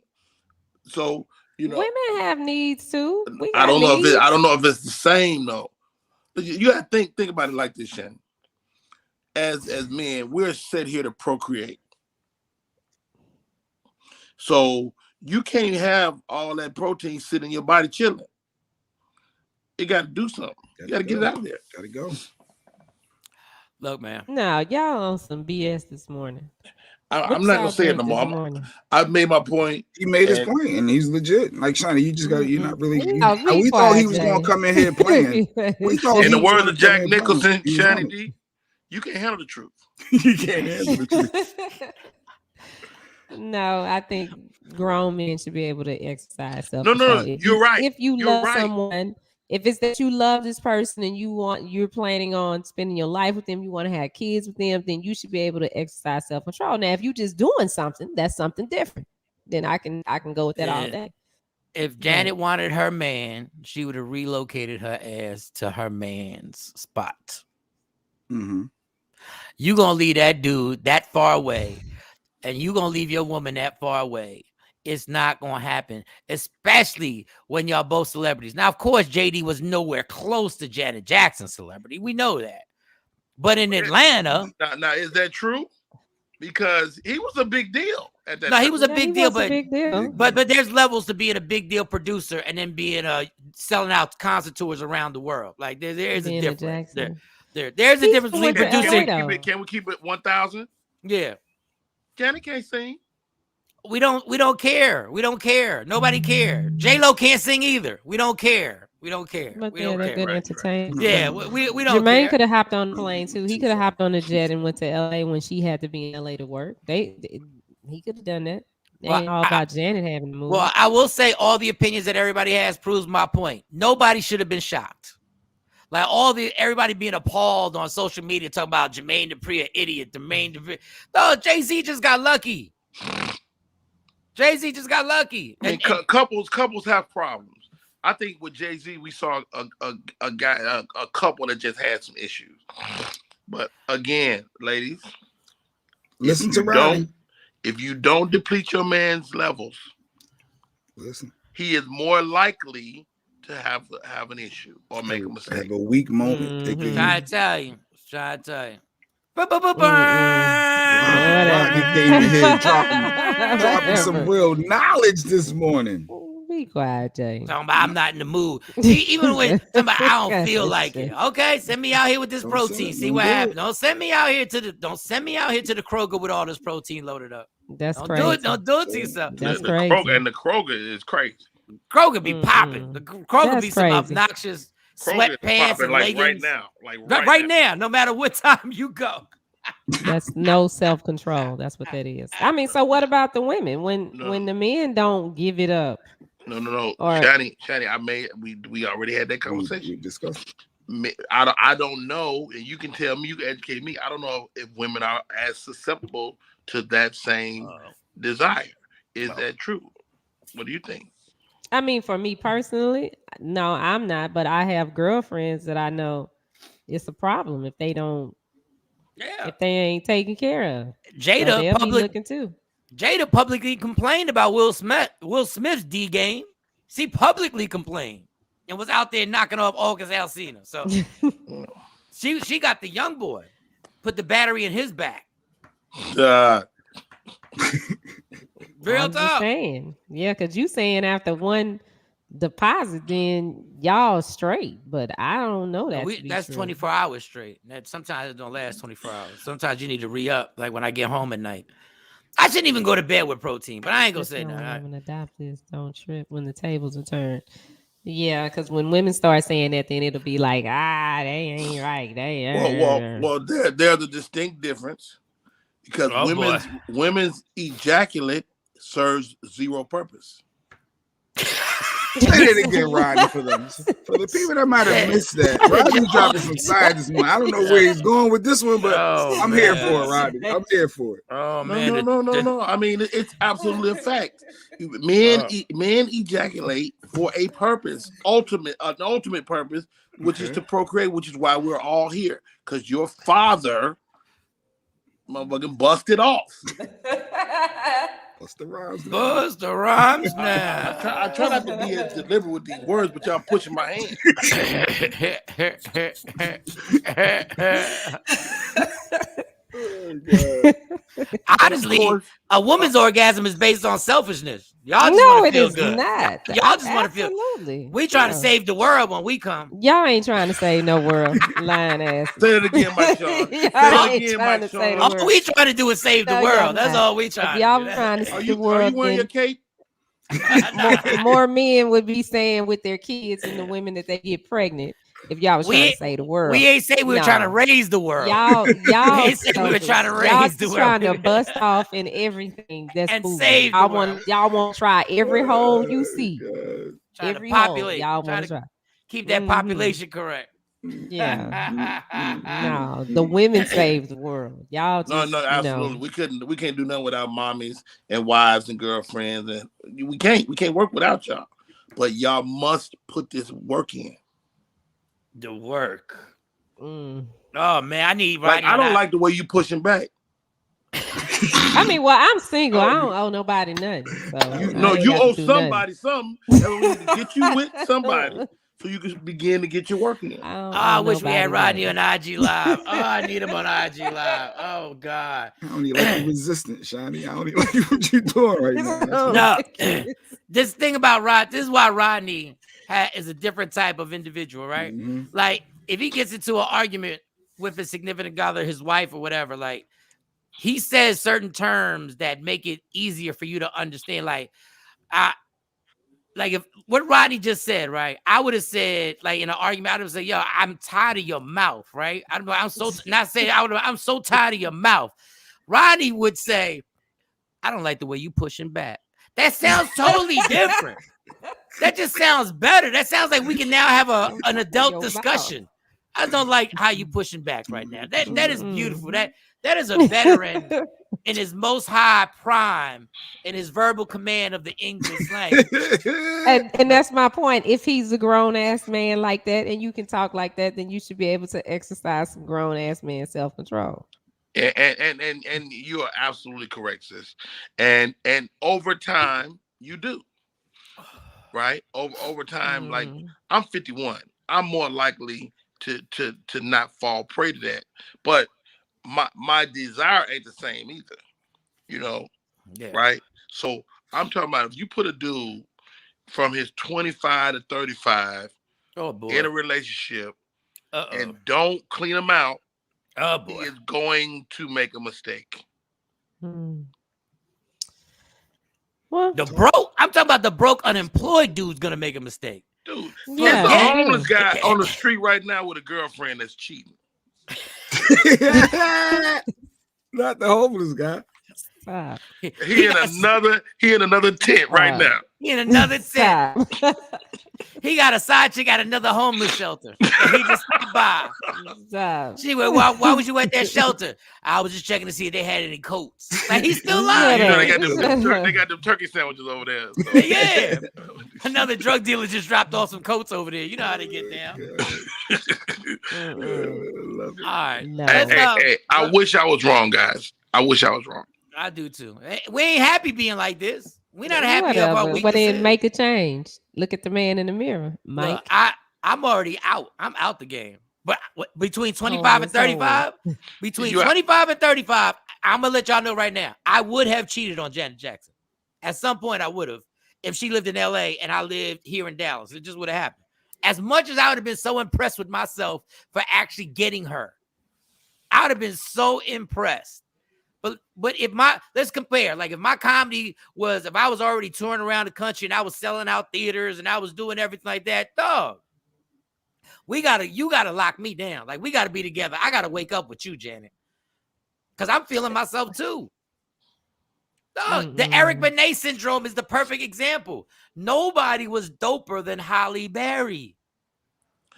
So women have needs too. I don't know if it's the same though. But you got to think about it like this, Shannon. As men, we're set here to procreate. So you can't have all that protein sitting in your body chilling. You got to do something. You got to get it out there. Got to go. Look, man. No, y'all on some BS this morning. I'm not gonna say it no more. I've made my point. He made his point, and he's legit. Like Shiny, you just got. You're not really. We thought he was gonna come in here playing. We thought. In the words of Jack Nicholson, Shiny D, you can't handle the truth. You can't handle the truth. No, I think grown men should be able to exercise self. No, you're right. If you love someone, if it's that you love this person and you're planning on spending your life with them, you want to have kids with them, then you should be able to exercise self-control. Now, if you're just doing something, that's something different. Then I can go with that all day. If Janet wanted her man, she would have relocated her ass to her man's spot. You gonna leave that dude that far away, and you gonna leave your woman that far away. It's not going to happen, especially when y'all both celebrities. Now, of course, JD was nowhere close to Janet Jackson's celebrity. We know that. But in Atlanta. Now, is that true? Because he was a big deal at that time. He was a big deal, but there's levels to being a big deal producer and then being selling out concert tours around the world. Like there is a difference. There's a difference between producing. Can we keep it 1,000? Yeah. Janet can't sing. We don't care. We don't care. Nobody cares. J-Lo can't sing either. We don't care. But they're good entertainment. Yeah, we don't Jermaine care. could have hopped on the plane too. He could have hopped on the jet and went to LA when she had to be in LA to work. He could have done that. It ain't all about Janet having to move. Well, I will say all the opinions that everybody has proves my point. Nobody should have been shocked. Like everybody being appalled on social media talking about Jermaine Dupri an idiot. Jermaine Dupri. No, Jay-Z just got lucky. Jay-Z just got lucky. I mean, couples have problems. I think with Jay-Z, we saw a couple that just had some issues. But again, ladies, listen to Ronnie. If you don't deplete your man's levels, he is more likely to have an issue or make a mistake. Have a weak moment. Try to tell you. Rodney came in here dropping some real knowledge this morning. Be quiet, Jay. Talking about I'm not in the mood. Even when somebody I don't feel like it. Okay, send me out here with this protein. See what happens. Don't send me out here to the Kroger with all this protein loaded up. That's crazy. Don't do it to yourself. That's crazy. The Kroger is crazy. Kroger be popping. The Kroger be some obnoxious sweatpants and like leggings. Right now. No matter what time you go. That's no self-control. That's what that is. I mean, so what about the women? When the men don't give it up? No. Shani, we already had that conversation. We discussed. I don't know, and you can tell me, you can educate me. I don't know if women are as susceptible to that same desire. Is that true? What do you think? I mean, for me personally, no, I'm not. But I have girlfriends that I know it's a problem if they don't. Yeah. If they ain't taken care of. Jada be looking too. Jada publicly complained about Will Smith's D game. She publicly complained and was out there knocking off August Alsina. So she got the young boy, put the battery in his back. Real talk. Saying. Yeah, because you saying after one deposit, then y'all straight. But I don't know that. That's 24 hours straight. Sometimes it don't last 24 hours. Sometimes you need to re-up, like when I get home at night. I shouldn't even go to bed with protein, but I ain't gonna say that. When adoptees don't trip when the tables are turned. Yeah, because when women start saying that, then it'll be like, they ain't right. Well, there's a distinct difference because women's ejaculate serves zero purpose. Say it again, Rodney, for the people that might have missed that. Rodney's dropping some side this morning. I don't know where he's going with this one, but I'm here for it, Rodney. I'm here for it. Oh man, no. I mean, it's absolutely a fact. Men ejaculate for a purpose, an ultimate purpose, which is to procreate, which is why we're all here. Because your father, motherfucking, busted off. Bust the rhymes now. I try not to be as deliberate with these words, but y'all pushing my hand. Honestly, a woman's orgasm is based on selfishness. Y'all just no, it is good. not. Y'all just want to feel. We trying to save the world when we come. Y'all ain't trying to save no world, lying ass. Say it again, Mike Sean. All we trying to do is save the world. That's all we trying. Y'all trying to save the world. Are you wearing your cape? more men would be saying with their kids and the women that they get pregnant. If y'all was trying to save the world, we ain't say we were trying to raise the world. Y'all we were trying to raise the world. Trying to bust off in everything that's and food. Save the world. Y'all want to try every hole you see. Trying every to populate. Y'all want to try. Keep that population correct. Yeah. No, the women save the world. Y'all just, no, absolutely. We can't do nothing without mommies and wives and girlfriends, and we can't work without y'all. But y'all must put this work in. The work. Oh man, I need. I don't like the way you pushing back. I mean, well, I'm single. I don't owe nobody nothing. So you owe somebody something. And we need to get you with somebody so you can begin to get your work in. I wish we had Rodney on IG Live. I need him on IG Live. Oh God. I don't even like you resistant, Shani. I don't even like what you're doing right now. No, this thing about Rod. This is why Rodney is a different type of individual, right? Mm-hmm. Like if he gets into an argument with his significant other, his wife or whatever, like he says certain terms that make it easier for you to understand. Like if what Rodney just said, right? I would have said, like in an argument, I would have said, "Yo, I'm tired of your mouth," right? I don't know. I'm so tired of your mouth. Rodney would say, "I don't like the way you pushing back." That sounds totally different. That just sounds better. That sounds like we can now have an adult discussion. I don't like how you pushing back right now. That is beautiful. That is a veteran in his most high prime in his verbal command of the English language. And that's my point. If he's a grown ass man like that, and you can talk like that, then you should be able to exercise some grown ass man self control. And you are absolutely correct, sis. And over time, you do. Right? Over time, like I'm 51. I'm more likely to not fall prey to that. But my desire ain't the same either. You know? Yeah. Right? So I'm talking about if you put a dude from his 25 to 35 in a relationship and don't clean him out, he is going to make a mistake. Well, I'm talking about the broke, unemployed dude's gonna make a mistake. Dude, there's a homeless guy on the street right now with a girlfriend that's cheating. Not the homeless guy. He in another tent right now. He in another tent. He got a side chick at another homeless shelter. And he just stopped by. She went, why was you at that shelter? I was just checking to see if they had any coats. Like, he's still lying. You know, they got them turkey sandwiches over there. So. Yeah. Another drug dealer just dropped off some coats over there. You know how they get down. All right. No. Hey, I wish I was wrong, guys. I wish I was wrong. I do too. We ain't happy being like this. We're not happy about weaknesses. But then make a change. Look at the man in the mirror, Mike. Look, I'm already out. I'm out the game. But between 25 and 35, between 25 and 35, I'm gonna let y'all know right now. I would have cheated on Janet Jackson. At some point, I would have. If she lived in LA and I lived here in Dallas, it just would have happened. As much as I would have been so impressed with myself for actually getting her, I would have been so impressed. But let's compare. Like if my comedy was, if I was already touring around the country and I was selling out theaters and I was doing everything like that, dog, you gotta lock me down. Like we gotta be together. I gotta wake up with you, Janet, because I'm feeling myself too. Dog, the Eric Benet syndrome is the perfect example. Nobody was doper than Halle Berry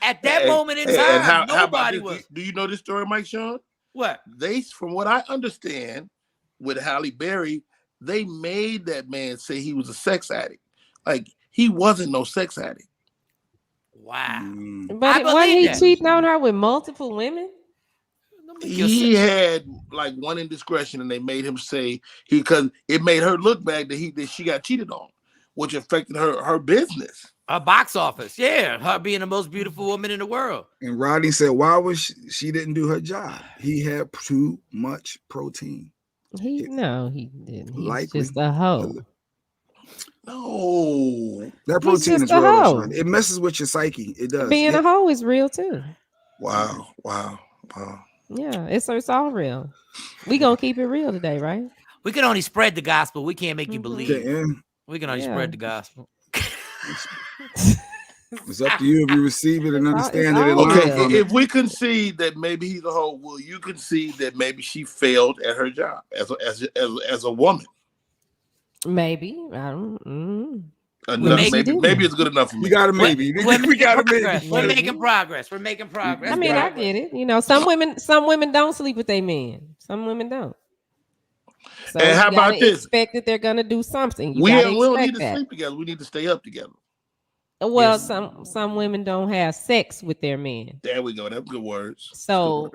at that moment in time. Nobody was. Do you know this story, Mike Sean? What? From what I understand, with Halle Berry, they made that man say he was a sex addict. Like he wasn't no sex addict. Wow. But wasn't he cheating on her with multiple women? He had like one indiscretion, and they made him say because it made her look bad that she got cheated on, which affected her business. Her box office, yeah, her being the most beautiful woman in the world. And Rodney said, "Why was she didn't do her job? He had too much protein." He didn't. He's just a hoe. No, that protein is real. It messes with your psyche. It does. Being a hoe is real too. Wow. Yeah, it's all real. We gonna keep it real today, right? We can only spread the gospel. We can't make you believe. We can only spread the gospel. It's up to you if you receive it and understand it. Okay, if we concede that maybe he's a hoe, will you concede that maybe she failed at her job as a woman? Maybe. I don't. Maybe it's good enough for me. We got a maybe. We got a maybe. We're making progress. I mean, I get it. You know, some women don't sleep with their men. Some women don't. So and how about this? Expect that they're gonna do something. We don't need to sleep together. We need to stay up together. Well, yes. Some women don't have sex with their men. There we go. That's good words. So,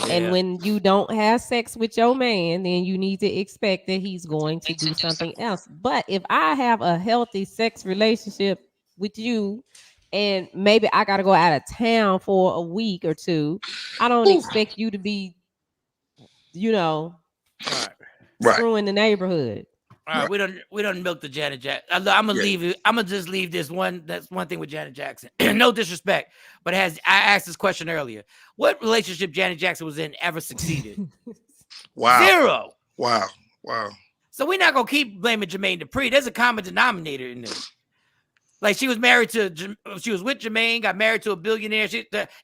and when you don't have sex with your man, then you need to expect that he's going to do something else. But if I have a healthy sex relationship with you, and maybe I got to go out of town for a week or two, I don't expect you to be, screwing the neighborhood. All right, we don't milk the Janet Jackson. I'm gonna leave it. I'm gonna just leave this one. That's one thing with Janet Jackson. No disrespect, but I asked this question earlier. What relationship Janet Jackson was in ever succeeded? Wow. 0. Wow. So we're not gonna keep blaming Jermaine Dupri. There's a common denominator in this. Like she was with Jermaine, got married to a billionaire.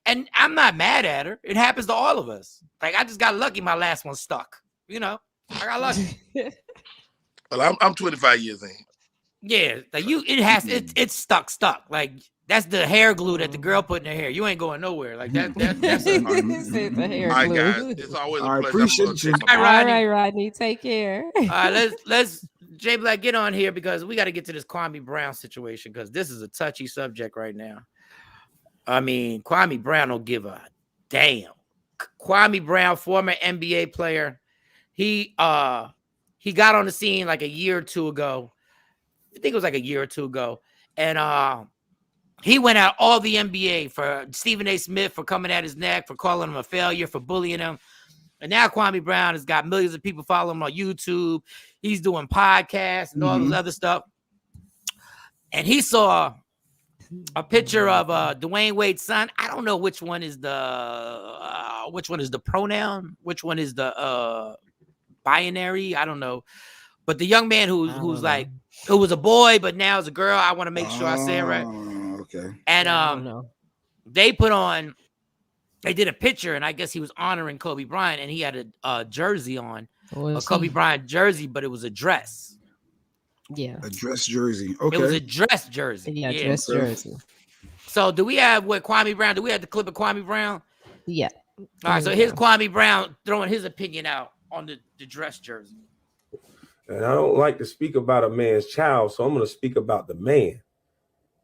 And I'm not mad at her. It happens to all of us. Like I just got lucky. My last one stuck. I got lucky. Well, I'm 25 years in. Yeah, like it's stuck. Like That's the hair glue that the girl put in her hair. You ain't going nowhere. Like that's a, the hair All right, glue. guys. It's always a I pleasure. I'm gonna appreciate take you. a All break. right, All right, Rodney, take care. All right, let's J Black get on here because we got to get to this Kwame Brown situation because this is a touchy subject right now. I mean, Kwame Brown don't give a damn. Kwame Brown, former NBA player, he got on the scene like a year or two ago. I think it was like a year or two ago, and he went out all the NBA for Stephen A. Smith for coming at his neck, for calling him a failure, for bullying him. And now Kwame Brown has got millions of people following him on YouTube. He's doing podcasts and all this other stuff. And he saw a picture of Dwayne Wade's son. I don't know which one is the pronoun, which one is the binary. I don't know. But the young man who was a boy, but now is a girl. I want to make sure I say it right. Okay. And they did a picture, and I guess he was honoring Kobe Bryant, and he had a jersey on, a Kobe Bryant jersey, but it was a dress. Yeah. A dress jersey. Okay. It was a dress jersey. Yeah, dress jersey. So do we have Kwame Brown? Do we have the clip of Kwame Brown? Yeah. All right, so here's Kwame Brown throwing his opinion out on the dress jersey. And I don't like to speak about a man's child, so I'm going to speak about the man.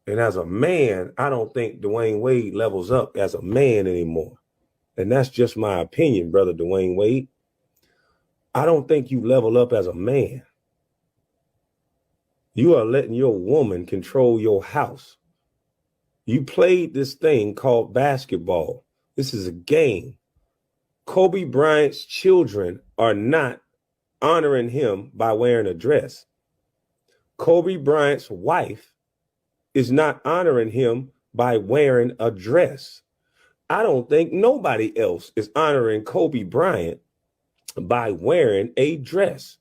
And as a man, I don't think Dwayne Wade levels up as a man anymore. And that's just my opinion, brother Dwayne Wade. I don't think you level up as a man. You are letting your woman control your house. You played this thing called basketball. This is a game. Kobe Bryant's children are not honoring him by wearing a dress. Kobe Bryant's wife is not honoring him by wearing a dress. I don't think nobody else is honoring Kobe Bryant by wearing a dress.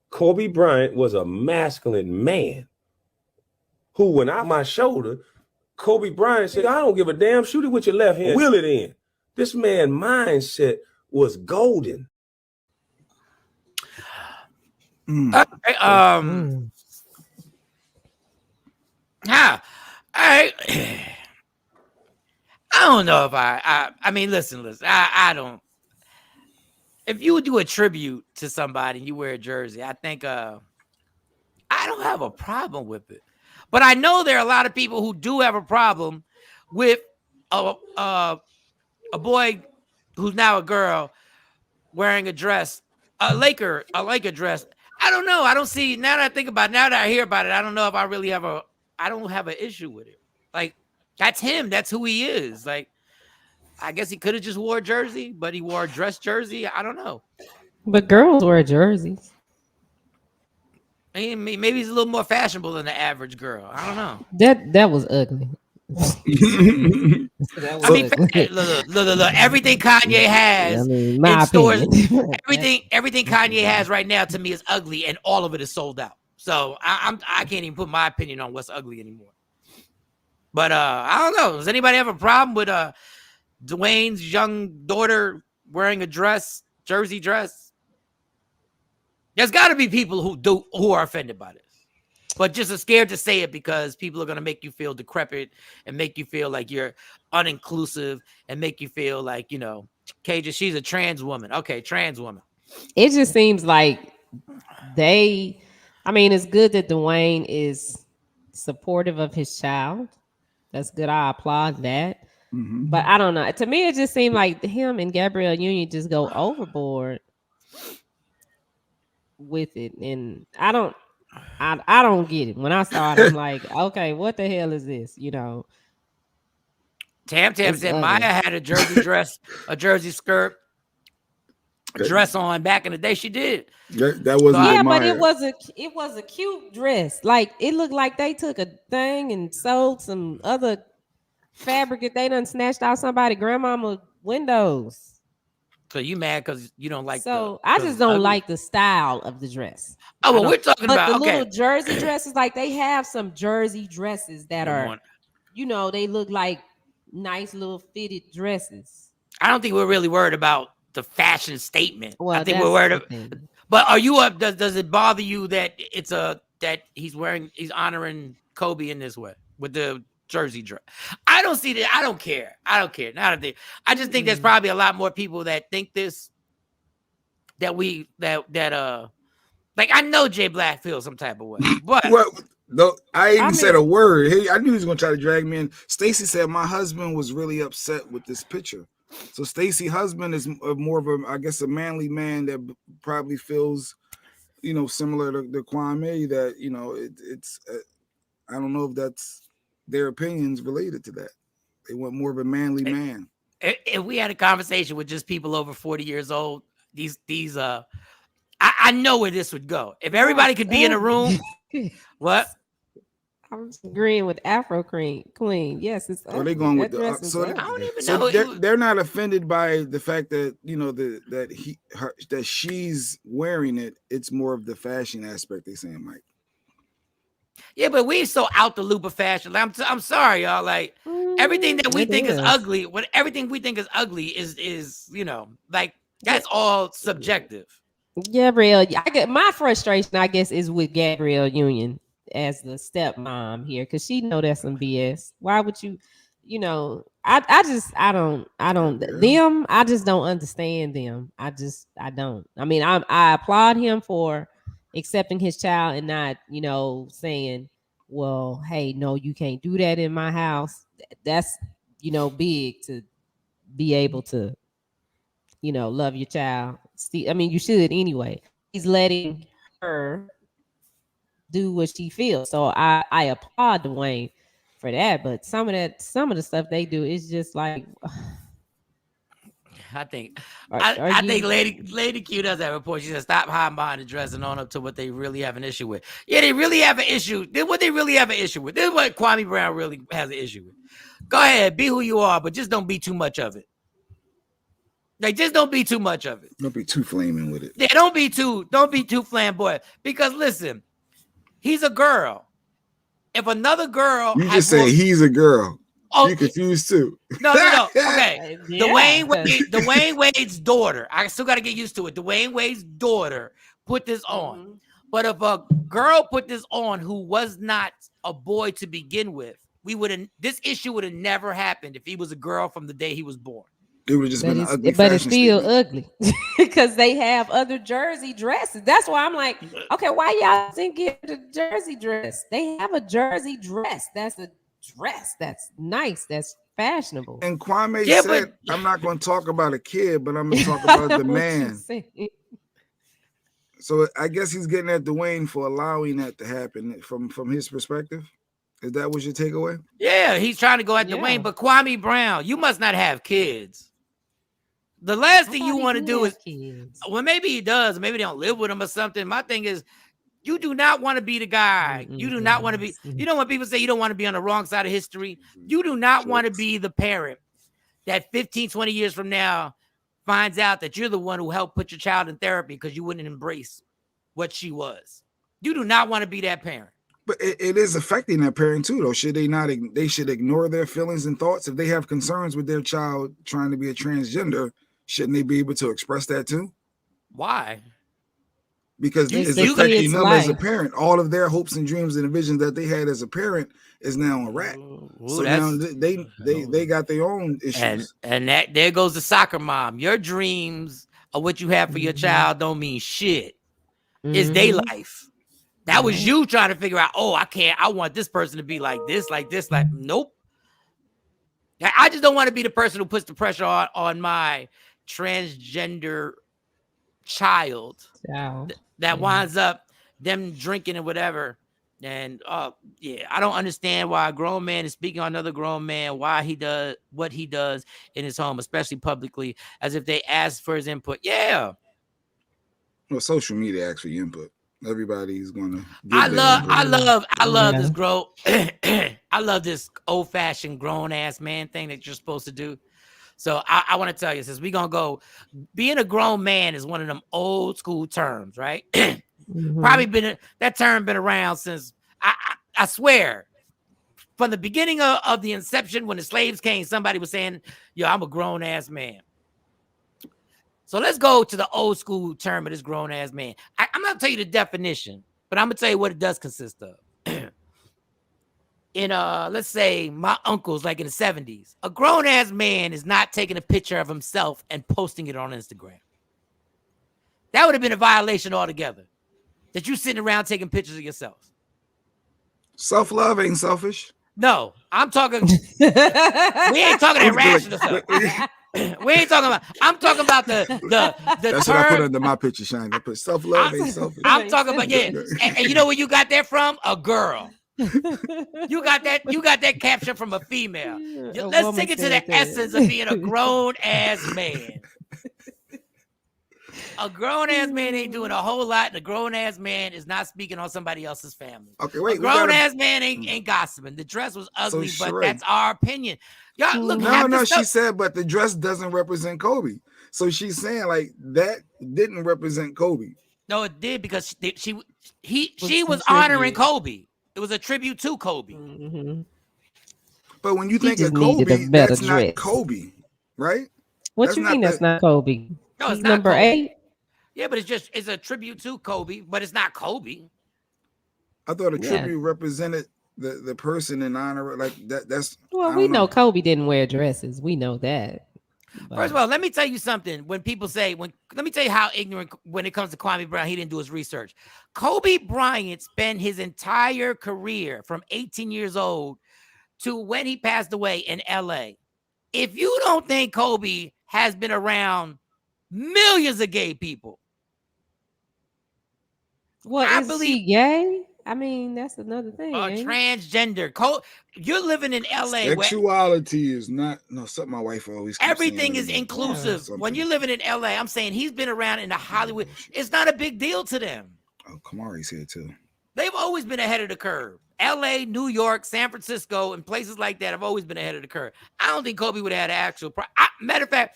Kobe Bryant was a masculine man who went out my shoulder. Kobe Bryant said, I don't give a damn, shoot it with your left hand, wheel it in. This man's mindset was golden. I don't know if I mean, listen, I don't. If you would do a tribute to somebody and you wear a jersey, I think I don't have a problem with it. But I know there are a lot of people who do have a problem with a boy who's now a girl wearing a dress, a Laker dress. I don't know. I don't see, now that I think about it, now that I hear about it, I don't know if I really I don't have an issue with it. Like, that's him. That's who he is. Like, I guess he could have just wore a jersey, but he wore a dress jersey. I don't know. But girls wear jerseys. I mean, maybe he's a little more fashionable than the average girl. I don't know. That was ugly. Look, everything Kanye has in stores, everything Kanye has right now to me is ugly, and all of it is sold out. So I can't even put my opinion on what's ugly anymore. But I don't know. Does anybody have a problem with Dwayne's young daughter wearing a jersey dress? There's got to be people who are offended by this, but just are scared to say it because people are going to make you feel decrepit and make you feel like you're uninclusive and make you feel like, Caja, she's a trans woman. Okay, trans woman. It just seems like it's good that Dwayne is supportive of his child. That's good. I applaud that. Mm-hmm. But I don't know. To me, it just seemed like him and Gabrielle Union just go overboard with it. And I don't get it. When I saw it, I'm like, okay, what the hell is this? Tam said Maya had a jersey dress, a jersey skirt, dress on back in the day. She did. That wasn't but it was a cute dress. Like, it looked like they took a thing and sold some other fabric that they done snatched out somebody's grandmama windows. So you mad because you don't like? So I just don't like the style of the dress. Oh, well, we're talking about the little jersey dresses. Like, they have some jersey dresses that are, they look like nice little fitted dresses. I don't think we're really worried about the fashion statement. Well, I think we're worried about. But are you up? Does it bother you that that he's honoring Kobe in this way with the jersey dress. I don't see that. I don't care. Not a thing. I just think there's probably a lot more people that think this. Like I know Jay Black feels some type of way, but well, no, I even said a word. Hey, I knew he was gonna try to drag me in. Stacey said my husband was really upset with this picture. So Stacey's husband is more of a, I guess, a manly man that probably feels, similar to Kwame. That it's I don't know if that's their opinions related to that. They want more of a manly man. If we had a conversation with just people over 40 years old, I know where this would go. If everybody could be in a room, what? I'm agreeing with Afro Queen. Yes, it's. Are they going with the? I don't even know. They're not offended by the fact that that she's wearing it. It's more of the fashion aspect. They saying, Mike. Yeah, but we so out the loop of fashion. I'm sorry, y'all. Like everything that we think is ugly, everything we think is ugly is like that's all subjective. Gabrielle, I get my frustration, I guess, is with Gabrielle Union as the stepmom here, because she know that's some BS. Why would you, I just don't understand them. I don't. I mean, I applaud him for accepting his child and not, saying, well, hey, no, you can't do that in my house. That's, big to be able to, love your child. I mean, you should anyway. He's letting her do what she feels. So I applaud Dwayne for that. But some of the stuff they do is just like, I think Lady Q does that report. She said, stop high-minded dressing on up to what they really have an issue with. Yeah, they really have an issue. What they really have an issue with. This is what Kwame Brown really has an issue with. Go ahead, be who you are, but just don't be too much of it. Like, just don't be too much of it. Don't be too flaming with it. Yeah, don't be too flamboyant. Because listen, he's a girl. If another girl, you just say he's a girl. Oh, you confused too. No. Okay, yeah. Dwayne Wade's daughter. I still got to get used to it. Dwayne Wade's daughter put this on. Mm-hmm. But if a girl put this on who was not a boy to begin with, this issue would have never happened if he was a girl from the day he was born. It would just been an ugly, but it's still ugly because they have other jersey dresses. That's why I'm like, okay, why y'all didn't get the jersey dress? They have a jersey dress. That's a dress. That's nice. That's fashionable. And Kwame said, I'm not going to talk about a kid, but I'm going to talk about the man. So I guess he's getting at Dwayne for allowing that to happen from his perspective. Is that what your takeaway? Yeah, he's trying to go at Dwayne, but Kwame Brown, you must not have kids. The last thing you want to do is kids. Well, maybe he does. Maybe they don't live with him or something. My thing is, you do not want to be the guy. You do not want to be. You know when people say you don't want to be on the wrong side of history? You do not want to be the parent that 15, 20 years from now finds out that you're the one who helped put your child in therapy because you wouldn't embrace what she was. You do not want to be that parent. But it is affecting that parent too, though. Should they not? They should ignore their feelings and thoughts. If they have concerns with their child trying to be a transgender, shouldn't they be able to express that too? Why? Because it's affecting them as a parent. All of their hopes and dreams and the visions that they had as a parent is now a wreck. So now they got their own issues. And that there goes the soccer mom. Your dreams of what you have for your child don't mean shit. It's their life. That was you trying to figure out, I want this person to be like this. Nope. I just don't want to be the person who puts the pressure on my transgender child that winds up them drinking and whatever. And I don't understand why a grown man is speaking on another grown man, why he does what he does in his home, especially publicly, as if they ask for his input. Yeah. Well, social media asks for your input. Everybody's gonna. I love this grown. I love this old fashioned grown ass man thing that you're supposed to do. So I want to tell you, since we're gonna go, being a grown man is one of them old school terms, right? Probably that term been around since I swear from the beginning of the inception when the slaves came. Somebody was saying, "Yo, I'm a grown ass man." So let's go to the old school term of this grown ass man. I'm not gonna tell you the definition, but I'm gonna tell you what it does consist of. in let's say my uncle's like in the 70s, a grown ass man is not taking a picture of himself and posting it on Instagram. That would have been a violation altogether. That you sitting around taking pictures of yourself. Self-love ain't selfish. No, I'm talking. We ain't talking that rational stuff. We ain't talking about. I'm talking about the That's term. what I put under my picture, Shine. I put self-love ain't selfish. I'm talking about and you know where you got that from? A girl. You got that caption from a female. Let's take it to the essence of being a grown ass man. A grown ass man ain't doing a whole lot, and a grown ass man is not speaking on somebody else's family. Okay, wait. A grown ass man ain't gossiping. The dress was ugly, So, but that's our opinion. Y'all look. No. She said, but the dress doesn't represent Kobe. So she's saying like that didn't represent Kobe. No, it did because she was honoring Kobe. It was a tribute to Kobe. Mm-hmm. But when you think of Kobe, that's not Kobe, right? What you mean that's not Kobe? No, it's He's not number Kobe. 8. Yeah, but it's a tribute to Kobe, but it's not Kobe. I thought a tribute represented the person in honor, like that. That's we know Kobe didn't wear dresses. We know that. But first of all, let me tell you something. When people say, let me tell you how ignorant when it comes to Kwame Brown, he didn't do his research. Kobe Bryant spent his entire career from 18 years old to when he passed away in LA. If you don't think Kobe has been around millions of gay people, I believe he gay? I mean, that's another thing. Transgender. You're living in LA. Sexuality is not something my wife always keeps everything saying is inclusive. When you're living in LA, I'm saying he's been around in the Hollywood. It's not a big deal to them. Oh, Kamari's here too. They've always been ahead of the curve. LA, New York, San Francisco, and places like that have always been ahead of the curve. I don't think Kobe would have had an actual matter of fact,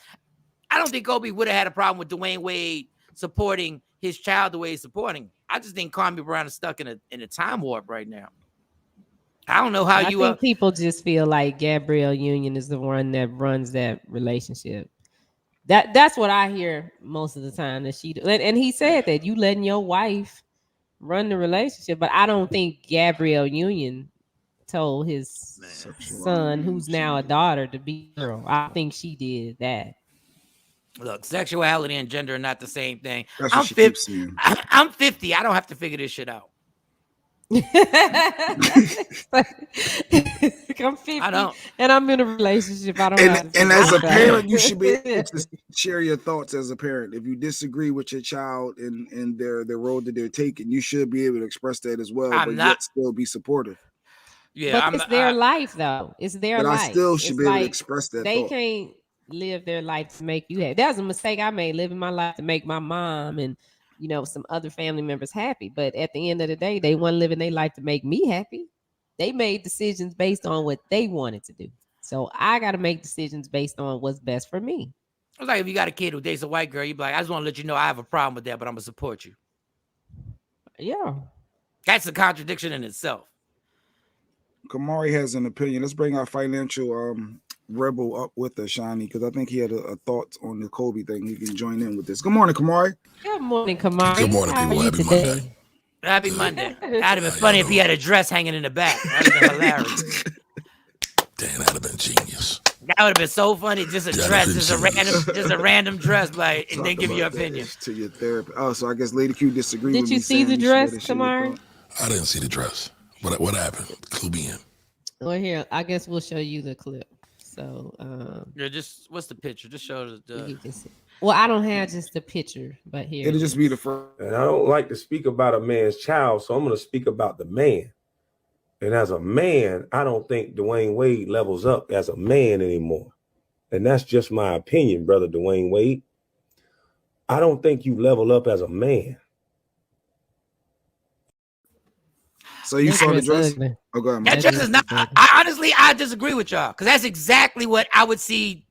I don't think Kobe would have had a problem with Dwayne Wade supporting his child the way he's supporting. I just think Kwame Brown is stuck in a time warp right now. I don't know how I think people just feel like Gabrielle Union is the one that runs that relationship. That's what I hear most of the time that she do. And he said that you letting your wife run the relationship, but I don't think Gabrielle Union told his son, who's now a daughter, to be a girl. I think she did that. Look, sexuality and gender are not the same thing. That's what she keeps saying. I'm 50. I don't have to figure this shit out. I'm 50. I don't. And I'm in a relationship. I don't. And as a parent, you should be able to share your thoughts as a parent. If you disagree with your child and their road that they're taking, you should be able to express that as well, yet still be supportive. Yeah, but it's their life, though. It's their life. I still should be able to express that. They can't live their life to make you happy. That was a mistake I made, living my life to make my mom and some other family members happy. But at the end of the day, they weren't living their life to make me happy. They made decisions based on what they wanted to do. So I got to make decisions based on what's best for me. It's like if you got a kid who dates a white girl, you be like, I just want to let you know I have a problem with that, but I'm going to support you. Yeah. That's a contradiction in itself. Kamari has an opinion. Let's bring our financial rebel up with us, Shani, because I think he had a thought on the Kobe thing. He can join in with this. Good morning, Kamari. Good morning, Kamari. Good morning, people. Happy Monday. Happy Monday. That'd have been funny if he had a dress hanging in the back. That'd have been hilarious. Damn, that'd have been genius. That would have been so funny. Just a dress, just a random dress, like, and then give your opinion. To your therapist. Oh, so I guess Lady Q disagreed with me. Did you see the dress, Kamari? I didn't see the dress. What happened? Clue me in. Well, here, I guess we'll show you the clip. So, just what's the picture? Just show the. Well, I don't have just the picture, but here it'll just be the first. And I don't like to speak about a man's child, so I'm going to speak about the man. And as a man, I don't think Dwayne Wade levels up as a man anymore. And that's just my opinion, brother Dwayne Wade. I don't think you level up as a man. So you saw the dress? Oh, go ahead, that dress is not. I disagree with y'all because that's exactly what I would see.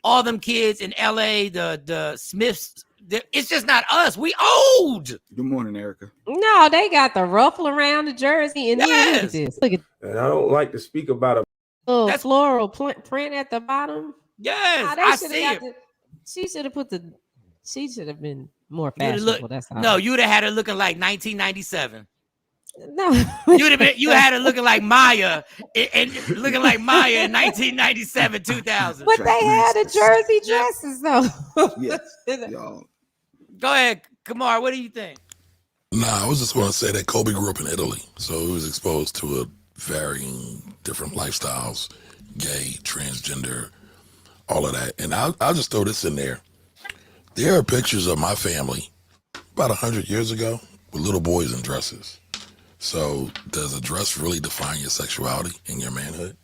All them kids in LA, the Smiths. It's just not us. We old. Good morning, Erica. No, they got the ruffle around the jersey, and then look at this. Look at. And I don't like to speak about a floral print at the bottom. Yes, I see it. She should have been more fashionable. That's all. No, you would have had her looking like 1997. No, you had it looking like Maya and looking like Maya in 1997, 2000. But they had the jersey dresses though. Yes, y'all. Go ahead, Kamar. What do you think? Nah, I was just going to say that Kobe grew up in Italy, so he was exposed to a varying different lifestyles, gay, transgender, all of that. And I'll just throw this in there. There are pictures of my family about 100 years ago with little boys in dresses. So does a dress really define your sexuality and your manhood?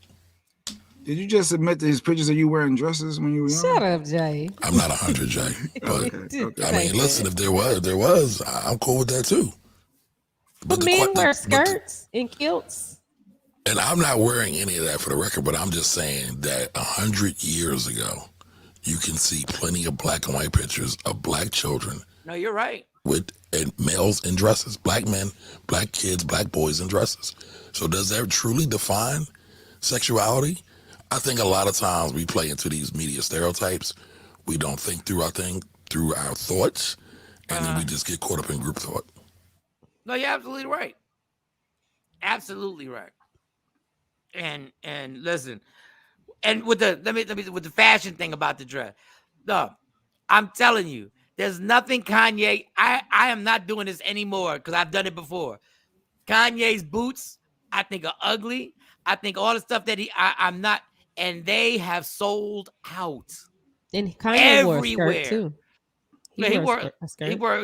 Did you just admit to his pictures of you wearing dresses when you were young? Shut up, Jay. I'm not 100, Jay. But Okay. I mean, listen, if there was, I'm cool with that too. But men wear skirts and kilts. And I'm not wearing any of that for the record, but I'm just saying that 100 years ago, you can see plenty of black and white pictures of black children. No, you're right. And males in dresses, black men, black kids, black boys in dresses. So does that truly define sexuality? I think a lot of times we play into these media stereotypes. We don't think through our thoughts, and then we just get caught up in group thought. No, you're absolutely right. Absolutely right. And listen, and with the let me with the fashion thing about the dress. No, I'm telling you, there's nothing Kanye. I am not doing this anymore because I've done it before. Kanye's boots, I think, are ugly. I think all the stuff that I'm not, and they have sold out. And Kanye everywhere. wore a skirt too.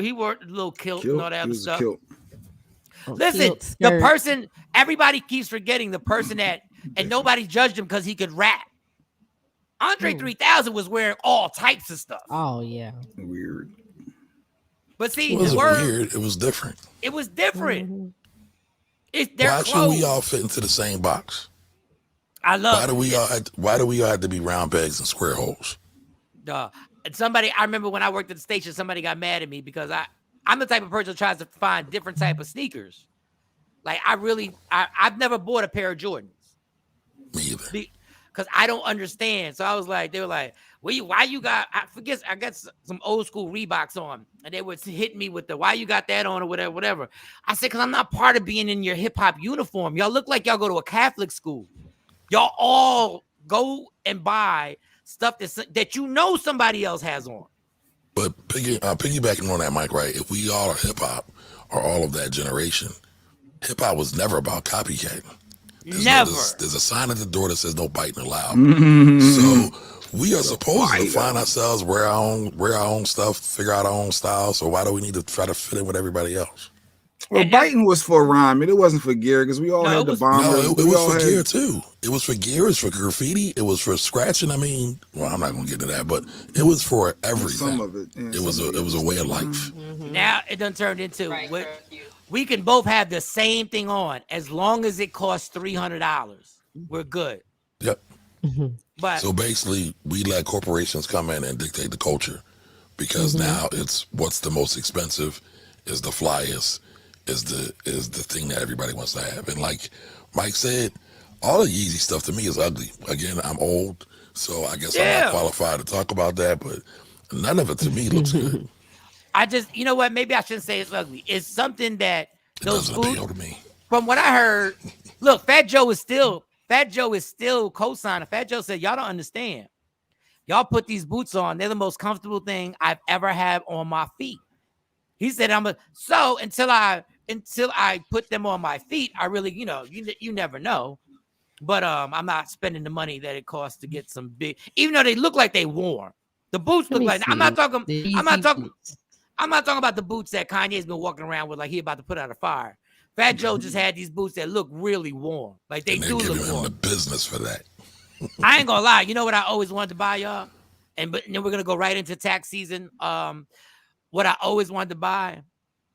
He wore a little kilt and all that other stuff. Listen, the person, everybody keeps forgetting the person that, and nobody judged him because he could rap. Andre 3000 was wearing all types of stuff. Oh, yeah. Weird. But see, it wasn't weird. It was different. It was different. Mm-hmm. It's their Why clothes. should we all fit into the same box? I love Why do we all have to be round pegs and square holes? Somebody, I remember when I worked at the station, somebody got mad at me because I'm the type of person who tries to find different type of sneakers. Like I've never bought a pair of Jordans. Me either. Because I don't understand. So I was like, they were like, why you got, I got some old school Reeboks on. And they would hit me with why you got that on or whatever. I said, because I'm not part of being in your hip hop uniform. Y'all look like y'all go to a Catholic school. Y'all all go and buy stuff that you know somebody else has on. But piggybacking on that, Mike, right? If we all are hip hop or all of that generation, hip hop was never about copycatting. There's a sign at the door that says no biting allowed. So we are supposed to find ourselves, wear our own stuff, figure out our own style. So why do we need to try to fit in with everybody else? Well, biting was for rhyming. It wasn't for gear because we all had the bomber. No, it was for gear too. It was for gear. It was for graffiti. It was for scratching. I mean, well, I'm not gonna get into that, but it was for everything. Some of it. Yeah, it was a way of life. Mm-hmm. Now it done turned into we can both have the same thing on as long as it costs $300. We're good. Yep. But so basically, we let corporations come in and dictate the culture because now it's what's the most expensive, is the flyest, is the thing that everybody wants to have. And like Mike said, all the Yeezy stuff to me is ugly. Again, I'm old, so I guess I'm not qualified to talk about that, but none of it to me looks good. I just, you know what? Maybe I shouldn't say it's ugly. It's something that those doesn't appeal to me. From what I heard, look, Fat Joe is still co-signing. Fat Joe said, y'all don't understand. Y'all put these boots on. They're the most comfortable thing I've ever had on my feet. He said, until I put them on my feet, I really, you never know. But I'm not spending the money that it costs to get some big, even though they look like they warm. The boots look like, I'm not talking about the boots that Kanye's been walking around with like he about to put out a fire. Fat Joe just had these boots that look really warm. Like they do look warm. The business for that. I ain't gonna lie. You know what I always wanted to buy, y'all? And then we're gonna go right into tax season. What I always wanted to buy,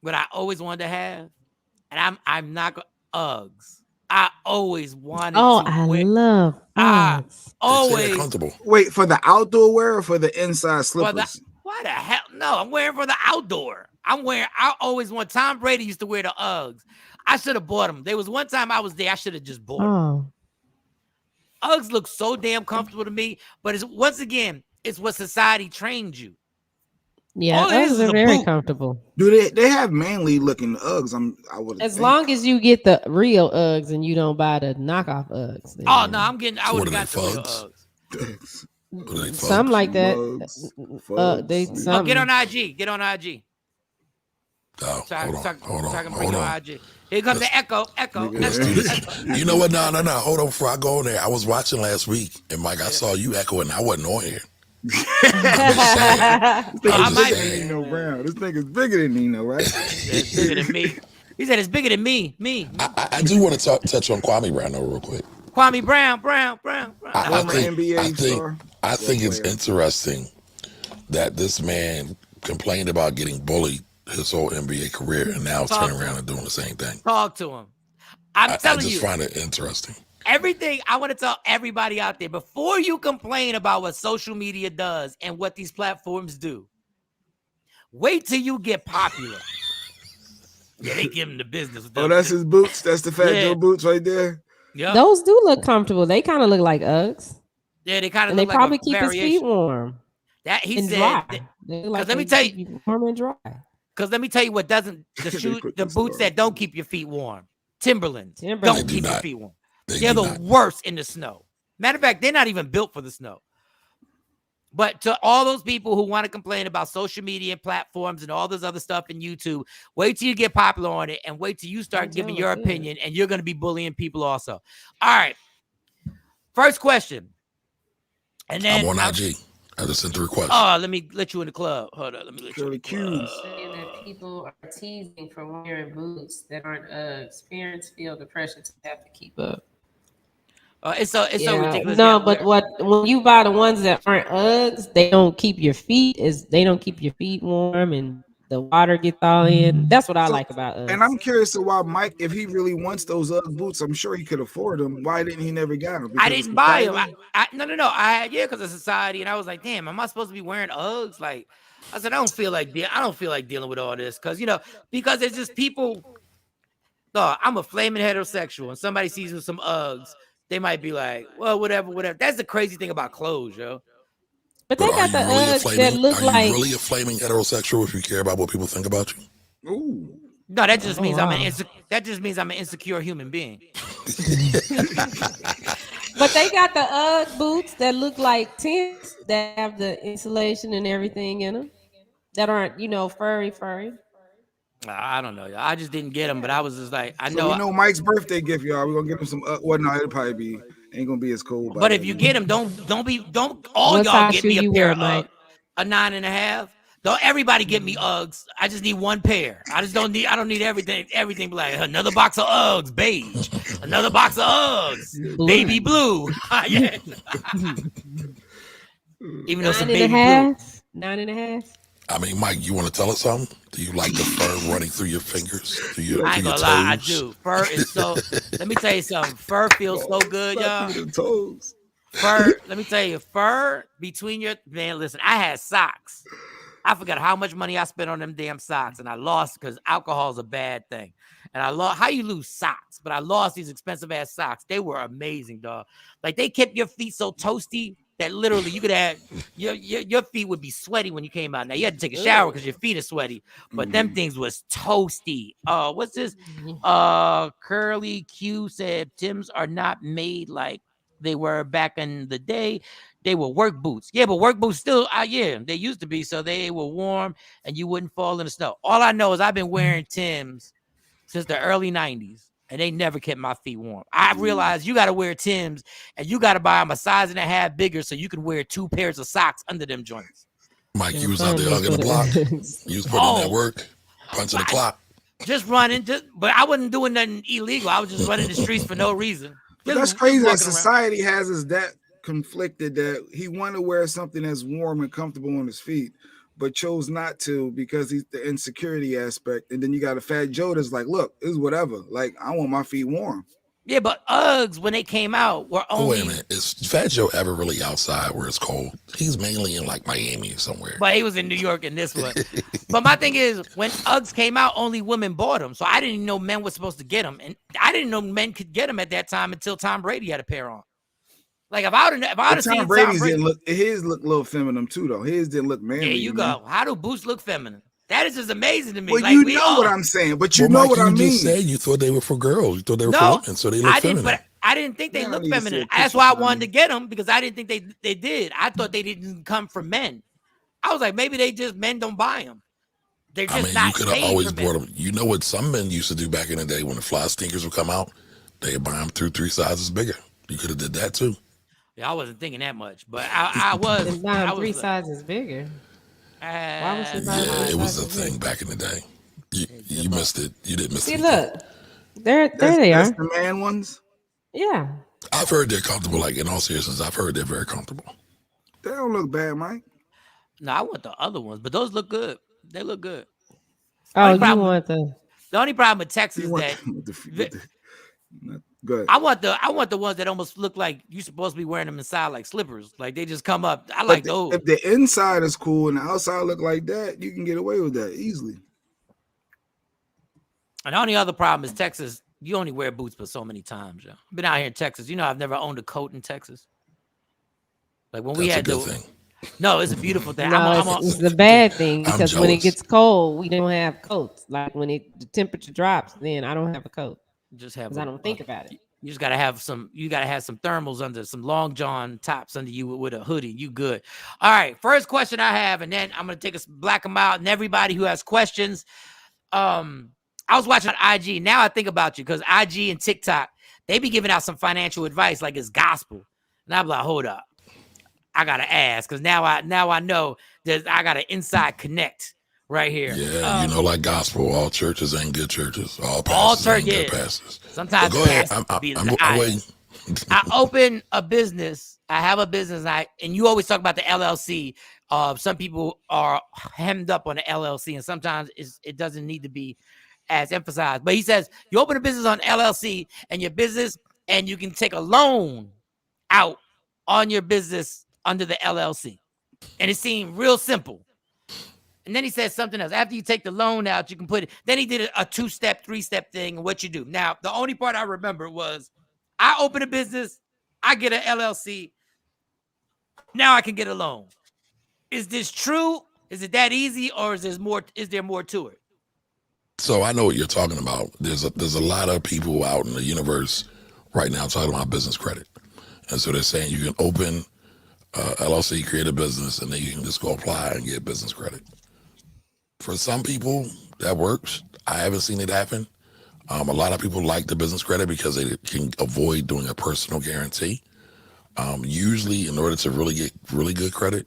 what I always wanted to have, and I'm not Uggs. I always wanted to I love Uggs. Always comfortable. Wait, for the outdoor wear or for the inside slippers? Why the hell? No, I'm wearing for the outdoor. I always want. Tom Brady used to wear the Uggs. I should have bought them. There was one time I was there. I should have just bought them. Uggs look so damn comfortable to me. But once again, it's what society trained you. Yeah, Uggs are very comfortable. Do they have manly looking Uggs? I would as long as you get the real Uggs and you don't buy the knockoff Uggs. Then, oh no, I would have got the real Uggs. Something like that. Get on IG. Get on IG. Oh, hold on. IG. Here comes the echo. You know what? No. Hold on before I go on there. I was watching last week, and Mike, I saw you echoing. I wasn't on here. This thing is bigger than Nino, right? It's bigger than me. He said it's bigger than me. I do want to touch on Kwame Brown though, real quick. Kwame Brown. I think it's interesting that this man complained about getting bullied his whole NBA career and now turning around and doing the same thing. Talk to him. I just find it interesting. Everything I want to tell everybody out there, before you complain about what social media does and what these platforms do, wait till you get popular. Yeah, they give him the business. Oh, that's his boots. That's the Fat Joe boots right there. Yep. Those do look comfortable. They kind of look like Uggs. Yeah, they kind of. And look they probably like keep his feet warm. That he and said. Dry. Let me tell you, warm and dry. Because let me tell you what doesn't the boots that don't keep your feet warm. Timberlands don't keep your feet warm. They're the worst in the snow. Matter of fact, they're not even built for the snow. But to all those people who want to complain about social media platforms and all this other stuff in YouTube, wait till you get popular on it and wait till you start giving your opinion, and you're going to be bullying people also. All right. First question. And then I'm on IG. I just sent the request. Oh, let me let you in the club. Hold on. Let me let you in the club. Saying that people are teasing for wearing boots that aren't Uggs. Parents feel the pressure to have to keep up. It's so ridiculous. No, but when you buy the ones that aren't Uggs, they don't keep your feet warm and the water gets all in. That's what I like about Uggs. And I'm curious to why Mike, if he really wants those Ugg boots, I'm sure he could afford them. Why didn't he never get them? I didn't buy them. No. Because of society, and I was like, damn, am I supposed to be wearing Uggs? Like, I said, I don't feel like dealing with all this because it's just people. No, I'm a flaming heterosexual, and somebody sees me with some Uggs. They might be like, well, whatever. That's the crazy thing about clothes, yo. But they got the Uggs that look like. Are you really a flaming heterosexual if you care about what people think about you? Ooh. No, that just means I'm an insecure human being. But they got the Ugg boots that look like Tims that have the insulation and everything in them that aren't, furry. I don't know. I just didn't get them, but I was just like, I know. know. Mike's birthday gift, y'all. We're gonna get him some. Well, no, it'll probably be ain't gonna be as cool. But if you get him, don't all y'all get me a pair of a 9.5. Don't everybody get me Uggs. I just need one pair. I don't need everything. Everything like another box of Uggs, beige. Another box of Uggs, blue. Baby blue. Even though some baby blue. 9.5. I mean, Mike, you want to tell us something? Do you like the fur running through your fingers? I ain't gonna lie, I do. Fur is so. Let me tell you something. Fur feels so good, y'all. Toes. Fur. Let me tell you, fur between your man. Listen, I had socks. I forgot how much money I spent on them damn socks, and I lost because alcohol is a bad thing. And I lost. How you lose socks? But I lost these expensive ass socks. They were amazing, dog. Like they kept your feet so toasty that literally you could have your feet would be sweaty when you came out. Now you had to take a shower because your feet are sweaty, but them things was toasty. What's this? Curly Q said Tims are not made like they were back in the day. They were work boots. Yeah, but work boots still, they used to be, so they were warm and you wouldn't fall in the snow. All I know is I've been wearing Tims since the early 90s. And they never kept my feet warm. I realized you got to wear Tims and you got to buy them a size and a half bigger so you can wear 2 pairs of socks under them joints. Mike, you was out there hugging the block. You was putting in that work, punching the clock. Just running, but I wasn't doing nothing illegal. I was just running the streets for no reason. That's crazy that society has us that conflicted that he wanted to wear something that's warm and comfortable on his feet, but chose not to because he's the insecurity aspect. And then you got a Fat Joe that's like, look, this is whatever. Like, I want my feet warm. Yeah, but Uggs, when they came out, were only... Wait a minute. Is Fat Joe ever really outside where it's cold? He's mainly in, like, Miami or somewhere. But he was in New York in this one. But my thing is, when Uggs came out, only women bought them. So I didn't even know men were supposed to get them. And I didn't know men could get them at that time until Tom Brady had a pair on. Like if I would have seen Tom Brady's didn't look. His look a little feminine too, though. His didn't look manly. There you go. How do boots look feminine? That is just amazing to me. Well, like, you know what I'm saying, but you know Mike, what I mean. You just said you thought they were for girls. You thought they were for women, so they look feminine. But I didn't think they looked feminine. That's why I wanted to get them, because I didn't think they did. I thought they didn't come from men. I was like, maybe men don't buy them. They're just not. You could have always bought them. You know what some men used to do back in the day when the fly sneakers would come out? They'd buy them 3 sizes bigger. You could have did that too. Yeah, I wasn't thinking that much, but I was. I was 3 sizes bigger. Why was it was a thing back in the day. You missed it. You didn't miss it. See, look, there they are. The man ones. Yeah. I've heard they're comfortable. Like in all seriousness, I've heard they're very comfortable. They don't look bad, Mike. No, I want the other ones, but those look good. They look good. Oh, you want the only problem with Texas is that good. I want the ones that almost look like you're supposed to be wearing them inside like slippers. Like they just come up. I like those. If the inside is cool and the outside look like that, you can get away with that easily. And the only other problem is Texas. You only wear boots for so many times. Yeah, I've been out here in Texas. You know, I've never owned a coat in Texas. Like when we had thing. No, it's a beautiful thing. No, it's the bad thing, because when it gets cold, we don't have coats. Like when the temperature drops, then I don't have a coat. Just have. I don't think about it. You just gotta have some. You gotta have some thermals under, some long john tops under you with a hoodie. You good? All right. First question I have, and then I'm gonna black them out, and everybody who has questions. I was watching on IG. Now I think about you, because IG and TikTok, they be giving out some financial advice like it's gospel, and I'm like, hold up, I gotta ask, because now I know that I got an inside connect right here. Yeah, you know, like gospel, all churches ain't good churches. All pastors ain't good pastors. Sometimes go ahead. I'm waiting. I open a business. I have a business, and you always talk about the LLC. Some people are hemmed up on the LLC, and sometimes it doesn't need to be as emphasized. But he says you open a business on LLC and you can take a loan out on your business under the LLC. And it seemed real simple. And then he says something else. After you take the loan out, you can put it. Then he did a 2-step, 3-step thing, and what you do. Now, the only part I remember was I open a business, I get an LLC. Now I can get a loan. Is this true? Is it that easy, or is there more to it? So I know what you're talking about. There's a lot of people out in the universe right now talking about business credit. And so they're saying you can open LLC, create a business, and then you can just go apply and get business credit. For some people, that works. I haven't seen it happen. A lot of people like the business credit because they can avoid doing a personal guarantee. Usually, in order to really get really good credit,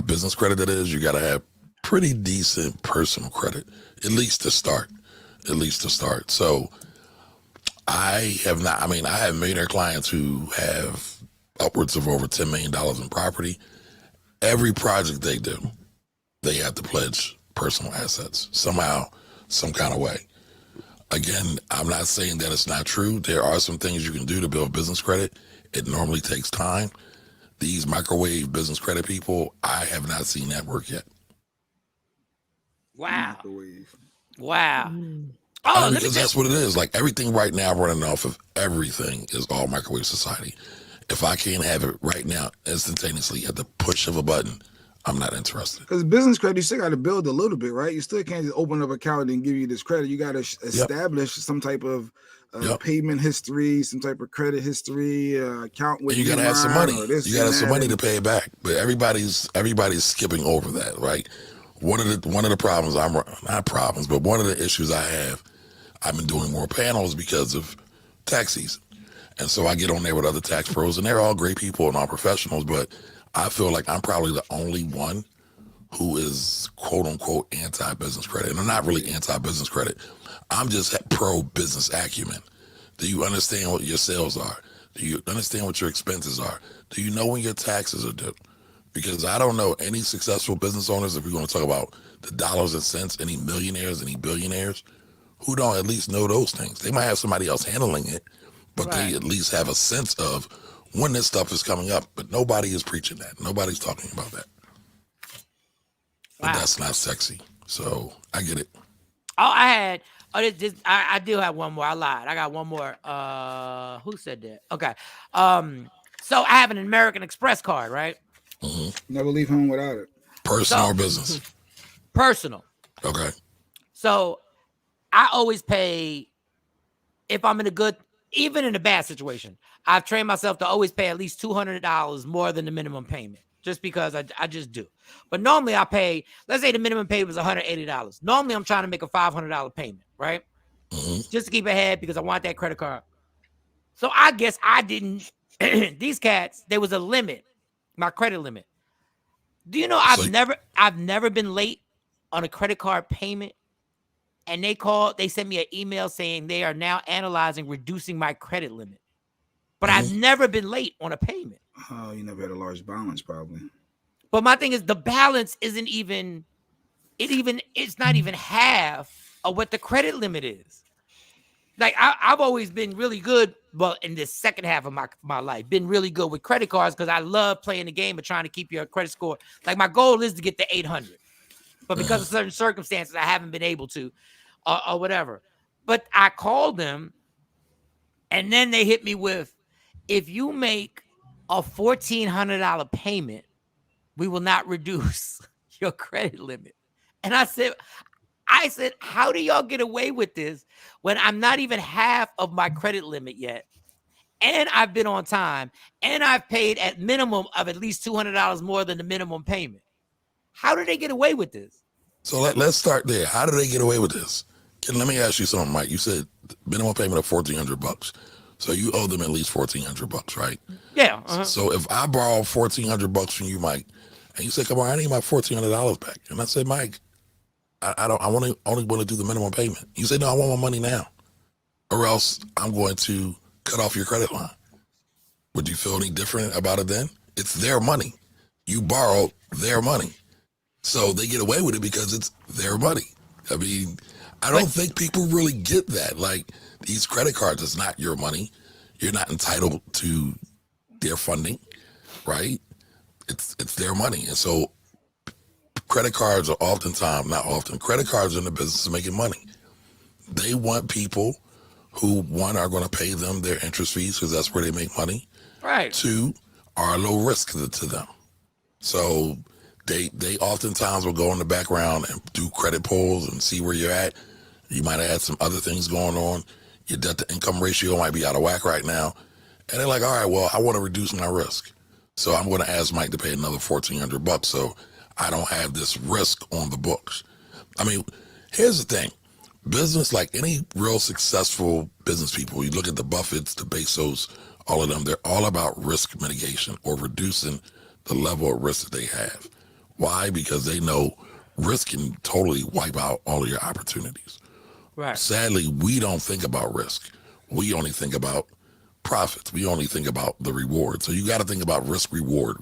business credit that is, you got to have pretty decent personal credit, at least to start. So I have millionaire clients who have upwards of over $10 million in property. Every project they do, they have to pledge personal assets somehow, some kind of way. Again, I'm not saying that it's not true. There are some things you can do to build business credit. It normally takes time. These microwave business credit people, I have not seen that work yet. Wow. Because that's what it is. Like everything right now running off of everything is all microwave society. If I can't have it right now, instantaneously at the push of a button, I'm not interested. Because business credit, you still got to build a little bit, right? You still can't just open up an account and give you this credit. You got to establish some type of payment history, some type of credit history, account with. And you got to have some money. You got to have some money to pay it back. But everybody's skipping over that, right? One of the problems one of the issues I've been doing more panels because of tax season. And so I get on there with other tax pros, and they're all great people and all professionals, but I feel like I'm probably the only one who is quote unquote anti-business credit. And I'm not really anti-business credit. I'm just pro-business acumen. Do you understand what your sales are? Do you understand what your expenses are? Do you know when your taxes are due? Because I don't know any successful business owners, if we're going to talk about the dollars and cents, any millionaires, any billionaires, who don't at least know those things. They might have somebody else handling it, but they at least have a sense of when this stuff is coming up. But nobody is preaching that. Nobody's talking about that. But that's not sexy. So I get it. I do have one more. I lied. I got one more. Who said that? Okay. So I have an American Express card, right? Never leave home without it. Personal or business? Personal. Okay. So I always pay if I'm in a good, even in a bad situation. I've trained myself to always pay at least $200 more than the minimum payment, just because I just do. But normally I pay, let's say the minimum payment was $180. Normally I'm trying to make a $500 payment, right? Just to keep ahead because I want that credit card. So I guess I didn't, these cats, there was a limit, my credit limit. Do you know I've never been late on a credit card payment? And they sent me an email saying they are now analyzing reducing my credit limit. But I've never been late on a payment. Oh, you never had a large balance, probably. But my thing is the balance isn't even, it's not even half of what the credit limit is. Like I've always been really good, well, in this second half of my life, been really good with credit cards because I love playing the game of trying to keep your credit score. Like my goal is to get to 800. But because of certain circumstances, I haven't been able to or whatever. But I called them and then they hit me with, if you make a $1,400 payment, we will not reduce your credit limit. And I said, how do y'all get away with this when I'm not even half of my credit limit yet? And I've been on time and I've paid at minimum of at least $200 more than the minimum payment. How do they get away with this? So let's start there. How do they get away with this? And let me ask you something, Mike. You said minimum payment of $1,400. So you owe them at least $1,400, right? Yeah. So if I borrow $1,400 from you, Mike, and you say, come on, I need my $1,400 back. And I said, Mike, I only want to do the minimum payment. You say, no, I want my money now. Or else I'm going to cut off your credit line. Would you feel any different about it then? It's their money. You borrowed their money. So they get away with it because it's their money. I mean, I don't think people really get that. Like, these credit cards, it's not your money. You're not entitled to their funding, right? It's their money. And so credit cards are credit cards are in the business of making money. They want people who, one, are going to pay them their interest fees because that's where they make money. Right. Two, are low risk to them. So they oftentimes will go in the background and do credit pulls and see where you're at. You might have had some other things going on. Your debt to income ratio might be out of whack right now. And they're like, all right, well, I want to reduce my risk. So I'm going to ask Mike to pay another $1,400 so I don't have this risk on the books. I mean, here's the thing. Business, like any real successful business people, you look at the Buffetts, the Bezos, all of them, they're all about risk mitigation or reducing the level of risk that they have. Why? Because they know risk can totally wipe out all of your opportunities. Right. Sadly, we don't think about risk. We only think about profits. We only think about the reward. So you got to think about risk reward.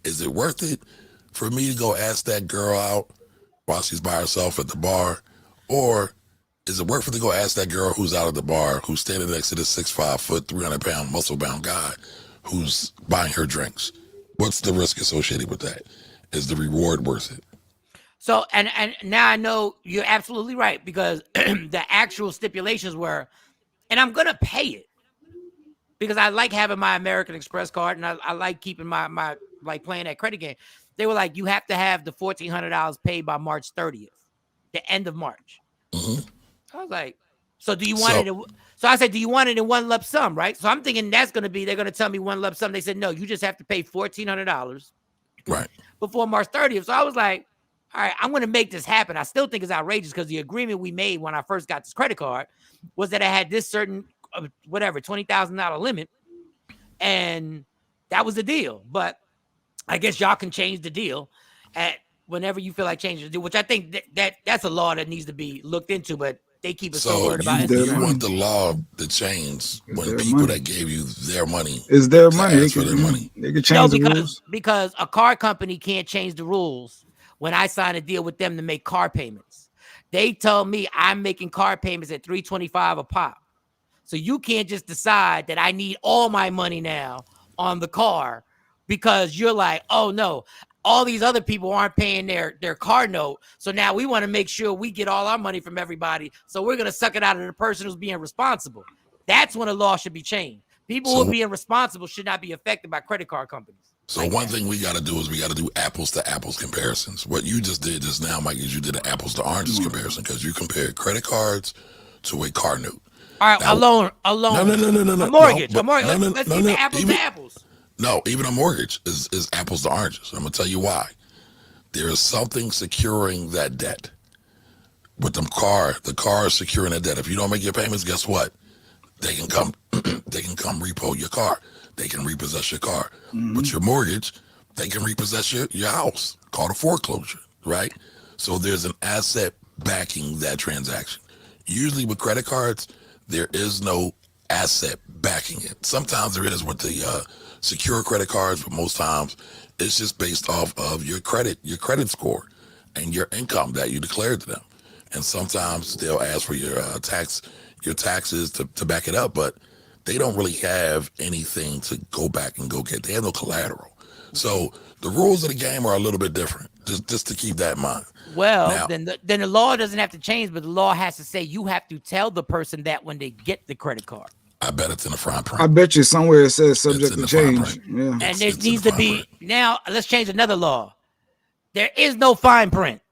Is it worth it for me to go ask that girl out while she's by herself at the bar? Or is it worth it to go ask that girl who's out at the bar, who's standing next to this 6'5", 300-pound, muscle-bound guy who's buying her drinks? What's the risk associated with that? Is the reward worth it? So, and now I know you're absolutely right, because the actual stipulations were, and I'm going to pay it because I like having my American Express card and I like keeping my like playing that credit game. They were like, you have to have the $1,400 paid by March 30th, the end of March. Mm-hmm. I was like, so do you want it? So I said, do you want it in one lump sum, right? So I'm thinking they're going to tell me one lump sum. They said, no, you just have to pay $1,400 right before March 30th. So I was like, all right, I'm going to make this happen. I still think it's outrageous because the agreement we made when I first got this credit card was that I had this certain, $20,000 limit. And that was the deal. But I guess y'all can change the deal at whenever you feel like changing the deal, which I think that's a law that needs to be looked into, but they keep us so worried about it. You want the law to change when people that gave you their money is their money. They can, they can change the rules. Because a car company can't change the rules when I sign a deal with them to make car payments. They tell me I'm making car payments at $325 a pop. So you can't just decide that I need all my money now on the car because you're like, oh no, all these other people aren't paying their car note. So now we want to make sure we get all our money from everybody. So we're going to suck it out of the person who's being responsible. That's when a law should be changed. People who are being responsible should not be affected by credit card companies. So one thing we got to do is we got to do apples to apples comparisons. What you just did just now, Mike, is you did an apples to oranges comparison because you compared credit cards to a car note. All right, now, alone. No. A mortgage. No, Let's keep it apples to apples. No, even a mortgage is apples to oranges. I'm gonna tell you why. There is something securing that debt. With the car is securing that debt. If you don't make your payments, guess what? They can come repo your car. They can repossess your car. With your mortgage, they can repossess your house, called a foreclosure, right? So there's an asset backing that transaction. Usually with credit cards, there is no asset backing it. Sometimes there is with the secure credit cards, but most times it's just based off of your credit score and your income that you declared to them. And sometimes they'll ask for your taxes to back it up, but they don't really have anything to go back and go get. They have no collateral. So the rules of the game are a little bit different, just to keep that in mind. Well, now, then the law doesn't have to change, but the law has to say you have to tell the person that when they get the credit card. I bet it's in the fine print. I bet you somewhere it says subject to change. Yeah. And there needs to be, now let's change another law. There is no fine print.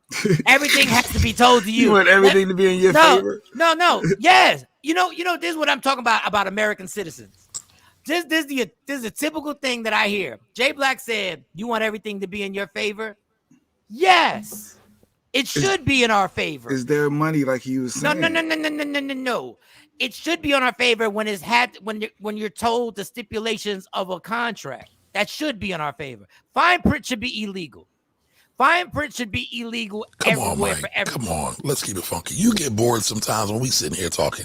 Everything has to be told to you. You want everything to be in your favor? No. Yes. You know, this is what I'm talking about American citizens. This is a typical thing that I hear. Jay Black said, you want everything to be in your favor? Yes. It should be in our favor. Is there money like he was saying? No. It should be on our favor when you're told the stipulations of a contract. That should be in our favor. Fine print should be illegal. Fine print should be illegal everywhere for everyone. Come on, let's keep it funky. You get bored sometimes when we sitting here talking.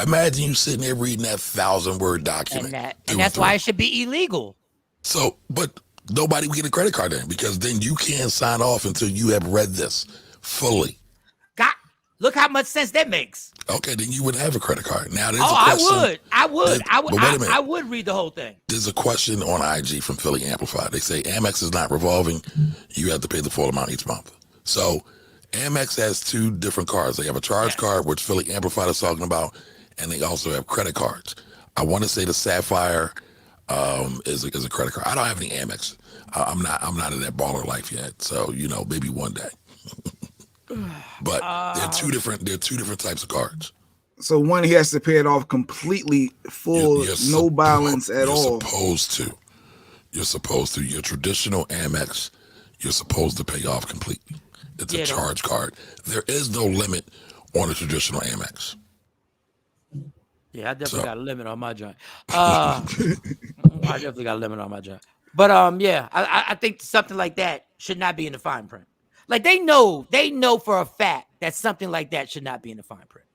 Imagine you sitting there reading that 1,000-word document. And that's why it should be illegal. So, but nobody will get a credit card then, because then you can't sign off until you have read this fully. Look how much sense that makes. Okay, then you would have a credit card. Now there's a question. I would read the whole thing. There's a question on IG from Philly Amplified. They say Amex is not revolving. You have to pay the full amount each month. So Amex has two different cards. They have a charge card, which Philly Amplified is talking about, and they also have credit cards. I want to say the Sapphire is a credit card. I don't have any Amex. I'm not in that baller life yet. So maybe one day. But they're two different types of cards. So one, he has to pay it off completely, full, no balance at all. You're supposed to. Your traditional Amex, you're supposed to pay off completely. It's a charge card. There is no limit on a traditional Amex. Yeah, I definitely got a limit on my joint. I definitely got a limit on my joint. But I think something like that should not be in the fine print. Like they know for a fact that something like that should not be in the fine print.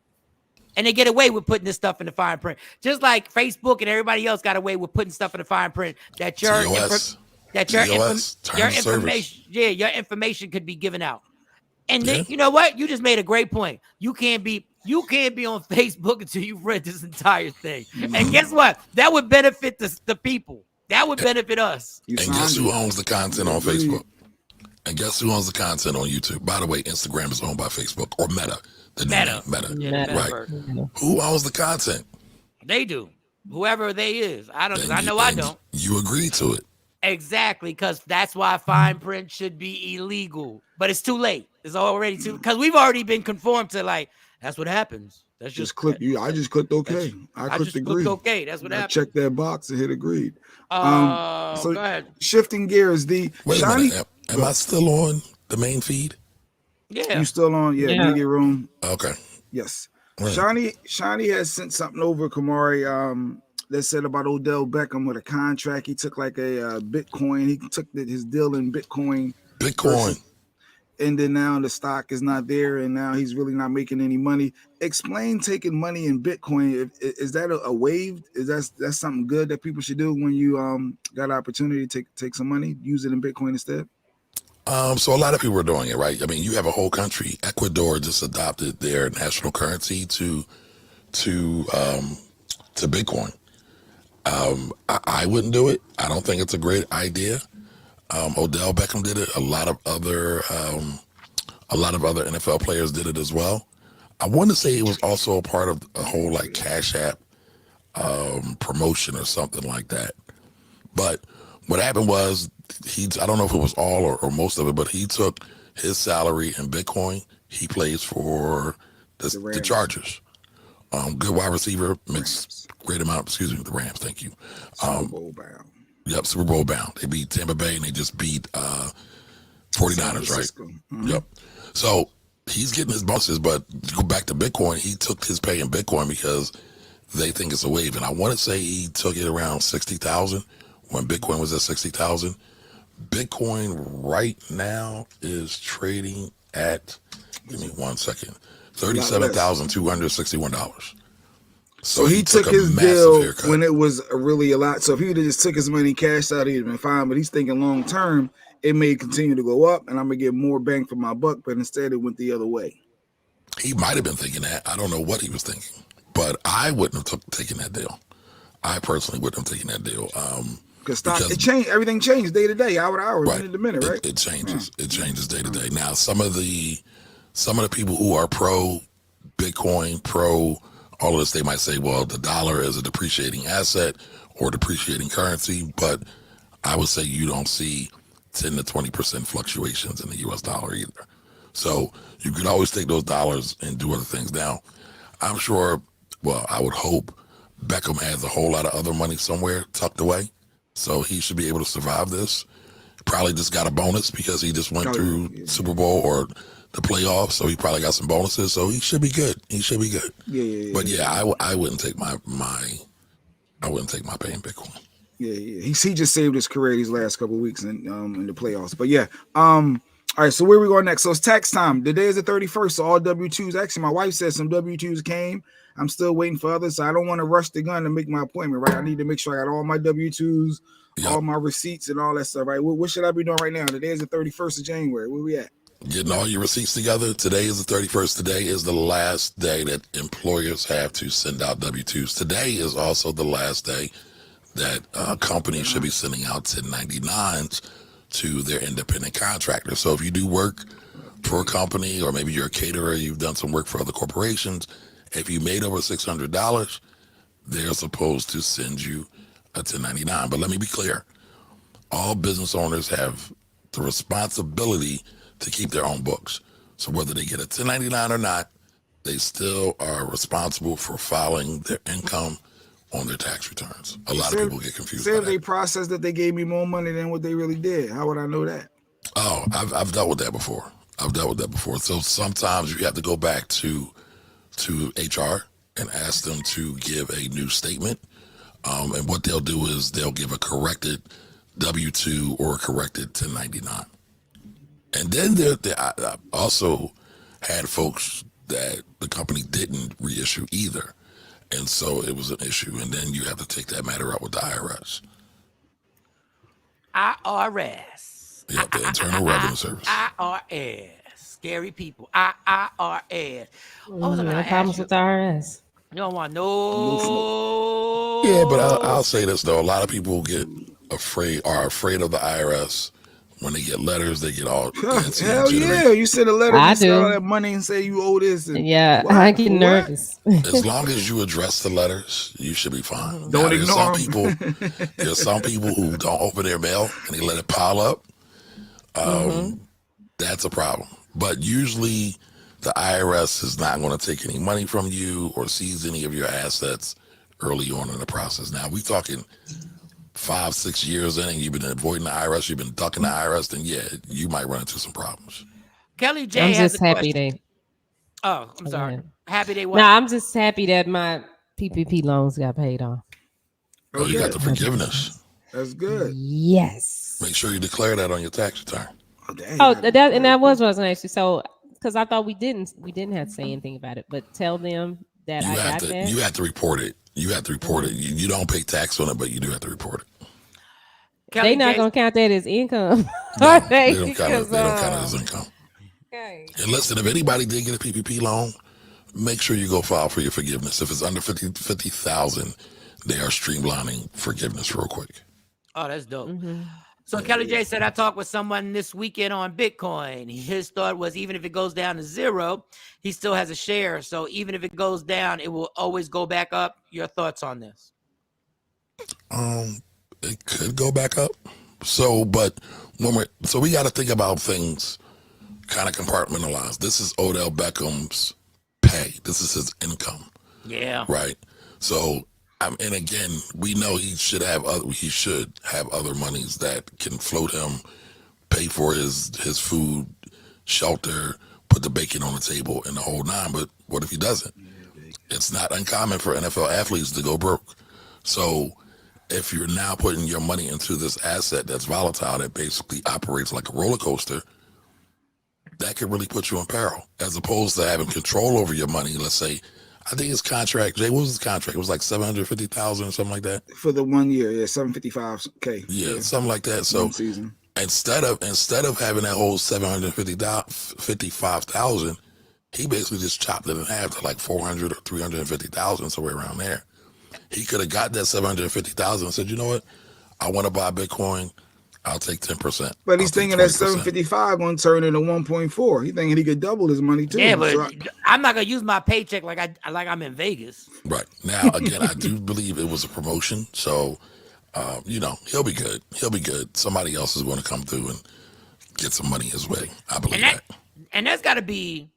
And they get away with putting this stuff in the fine print. Just like Facebook and everybody else got away with putting stuff in the fine print that your information could be given out. And then, you know what? You just made a great point. You can't be on Facebook until you've read this entire thing. And guess what? That would benefit the people. That would benefit us. And guess who owns the content on Facebook? And guess who owns the content on YouTube? By the way, Instagram is owned by Facebook or Meta. Meta. Yeah, right. Who owns the content? They do. Whoever they is. I don't. You agree to it. Exactly, because that's why fine print should be illegal. But it's too late. It's already too, because we've already been conformed to that's what happens. That's just click. I just clicked OK. I clicked agree. OK. That's what happened. Check that box and hit agreed. So go ahead. Shifting gears, Wait a minute. Am I still on the main feed? Yeah. You still on? Yeah. Media room. Okay. Yes. Right. Shawnee has sent something over, Kamari, that said about Odell Beckham with a contract. He took like a Bitcoin. He took his deal in Bitcoin. And then now the stock is not there, and now he's really not making any money. Explain taking money in Bitcoin. Is that a wave? Is that something good that people should do when you got an opportunity to take some money, use it in Bitcoin instead? So a lot of people are doing it, right? I mean, you have a whole country. Ecuador just adopted their national currency to Bitcoin. I wouldn't do it. I don't think it's a great idea. Odell Beckham did it. A lot of other NFL players did it as well. I want to say it was also a part of a whole Cash App promotion or something like that. But what happened was I don't know if it was all or most of it, but he took his salary in Bitcoin. He plays for the Chargers. Good wide receiver, makes great amount. Excuse me, the Rams. Thank you. Super Bowl bound. Yep, Super Bowl bound. They beat Tampa Bay and they just beat 49ers, right? Mm-hmm. Yep. So he's getting his bonuses, but to go back to Bitcoin, he took his pay in Bitcoin because they think it's a wave. And I want to say he took it around 60,000 when Bitcoin was at 60,000. Bitcoin right now is trading at, give me 1 second, $37,261. So he took his deal when it was really a lot. So if he would have just took his money, cashed out, he'd have been fine. But he's thinking long term, it may continue to go up and I'm going to get more bang for my buck. But instead, it went the other way. He might have been thinking that. I don't know what he was thinking. But I wouldn't have taken that deal. I personally wouldn't have taken that deal. Because it changed. Everything changed day to day, hour to hour, minute to minute, right? It changes. Yeah. It changes day to day. Now, some of the people who are pro Bitcoin, pro all of this, they might say, well, the dollar is a depreciating asset or depreciating currency. But I would say you don't see 10 to 20% fluctuations in the U.S. dollar either. So you could always take those dollars and do other things. Now, I'm sure, well, I would hope Beckham has a whole lot of other money somewhere tucked away. So he should be able to survive this. Probably just got a bonus because he just went through Super Bowl or the playoffs. So he probably got some bonuses. So he should be good. He should be good. But I wouldn't take my pay in Bitcoin. Yeah. He just saved his career these last couple of weeks in the playoffs. But yeah. All right. So where we going next? So it's tax time. Today is the 31st. So all W-2s. Actually, my wife said some W-2s came. I'm still waiting for others. So I don't want to rush the gun to make my appointment, right? I need to make sure I got all my W-2s, all my receipts and all that stuff, right? What should I be doing right now? Today is the 31st of January. Where we at? Getting all your receipts together. Today is the 31st. Today is the last day that employers have to send out W-2s. Today is also the last day that companies should be sending out 1099s to their independent contractors. So if you do work for a company or maybe you're a caterer, you've done some work for other corporations, if you made over $600, they're supposed to send you a 1099. But let me be clear. All business owners have the responsibility to keep their own books. So whether they get a 1099 or not, they still are responsible for filing their income on their tax returns. A lot of people get confused. Say if they processed that they gave me more money than what they really did. How would I know that? Oh, I've dealt with that before. So sometimes you have to go back to HR and ask them to give a new statement. And what they'll do is they'll give a corrected W-2 or a corrected 1099. And then I also had folks that the company didn't reissue either. And so it was an issue. And then you have to take that matter up with the IRS. IRS. Yeah, the Internal Revenue Service. IRS. Scary people. IRS. No problems with the IRS. You don't want no. Yeah, but I'll say this though: a lot of people are afraid of the IRS. When they get letters, they get all. Hell yeah! You send a letter, you send all that money and say you owe this. And I get nervous. As long as you address the letters, you should be fine. Don't ignore them. There's some people who don't open their mail and they let it pile up. That's a problem. But usually the IRS is not going to take any money from you or seize any of your assets early on in the process. Now, we talking 5-6 years in and you've been avoiding the IRS, you've been ducking the IRS, then yeah, you might run into some problems. Kelly J I'm has just a happy question. I'm sorry. Happy they what? No, I'm just happy that my PPP loans got paid off. Oh, you got the forgiveness. That's good. Yes. Make sure you declare that on your tax return. That was what I was going to ask you. So, because I thought we didn't have to say anything about it, but tell them that I got that. You have to report it. You don't pay tax on it, but you do have to report it. They're not going to count that as income. No, they don't count it as income. Okay. And listen, if anybody did get a PPP loan, make sure you go file for your forgiveness. If it's under 50,000, they are streamlining forgiveness real quick. Oh, that's dope. So Kelly J said, I talked with someone this weekend on Bitcoin. His thought was even if it goes down to zero, he still has a share. So even if it goes down, it will always go back up. Your thoughts on this? It could go back up. So, but we got to think about things kind of compartmentalized. This is Odell Beckham's pay. This is his income. Yeah. Right. So, and again, we know he should have other monies that can float him, pay for his food, shelter, put the bacon on the table, and the whole nine. But what if he doesn't? It's not uncommon for NFL athletes to go broke. So, if you're now putting your money into this asset that's volatile, that basically operates like a roller coaster, that could really put you in peril, as opposed to having control over your money. Let's say, I think his contract, Jay, what was his contract? It was like $750,000 or something like that for the 1 year. Yeah, $755K. Yeah, something like that. So season. instead of having that whole $755,000, he basically just chopped it in half to like $400,000 or $350,000, somewhere around there. He could have got that $750,000 and said, you know what, I want to buy Bitcoin. I'll take 10%. But he's thinking that 755 going to turn into 1.4. He's thinking he could double his money too. Yeah, but I'm not gonna use my paycheck like I'm in Vegas. Right. Now, again, I do believe it was a promotion, so he'll be good. He'll be good. Somebody else is going to come through and get some money his way. I believe that. And that's got to be,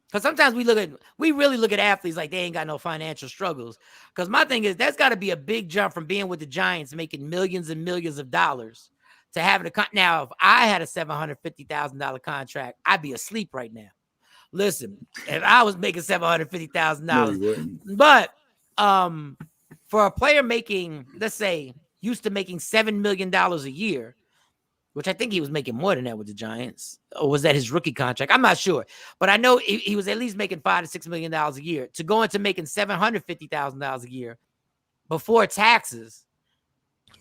because sometimes we really look at athletes like they ain't got no financial struggles. Because my thing is, that's got to be a big jump from being with the Giants, making millions and millions of dollars, to having now, if I had a $750,000 contract, I'd be asleep right now. Listen, if I was making $750,000, but for a player making, let's say, used to making $7 million a year, which I think he was making more than that with the Giants, or was that his rookie contract? I'm not sure, but I know he was at least making $5 to $6 million a year. To go into making $750,000 a year before taxes.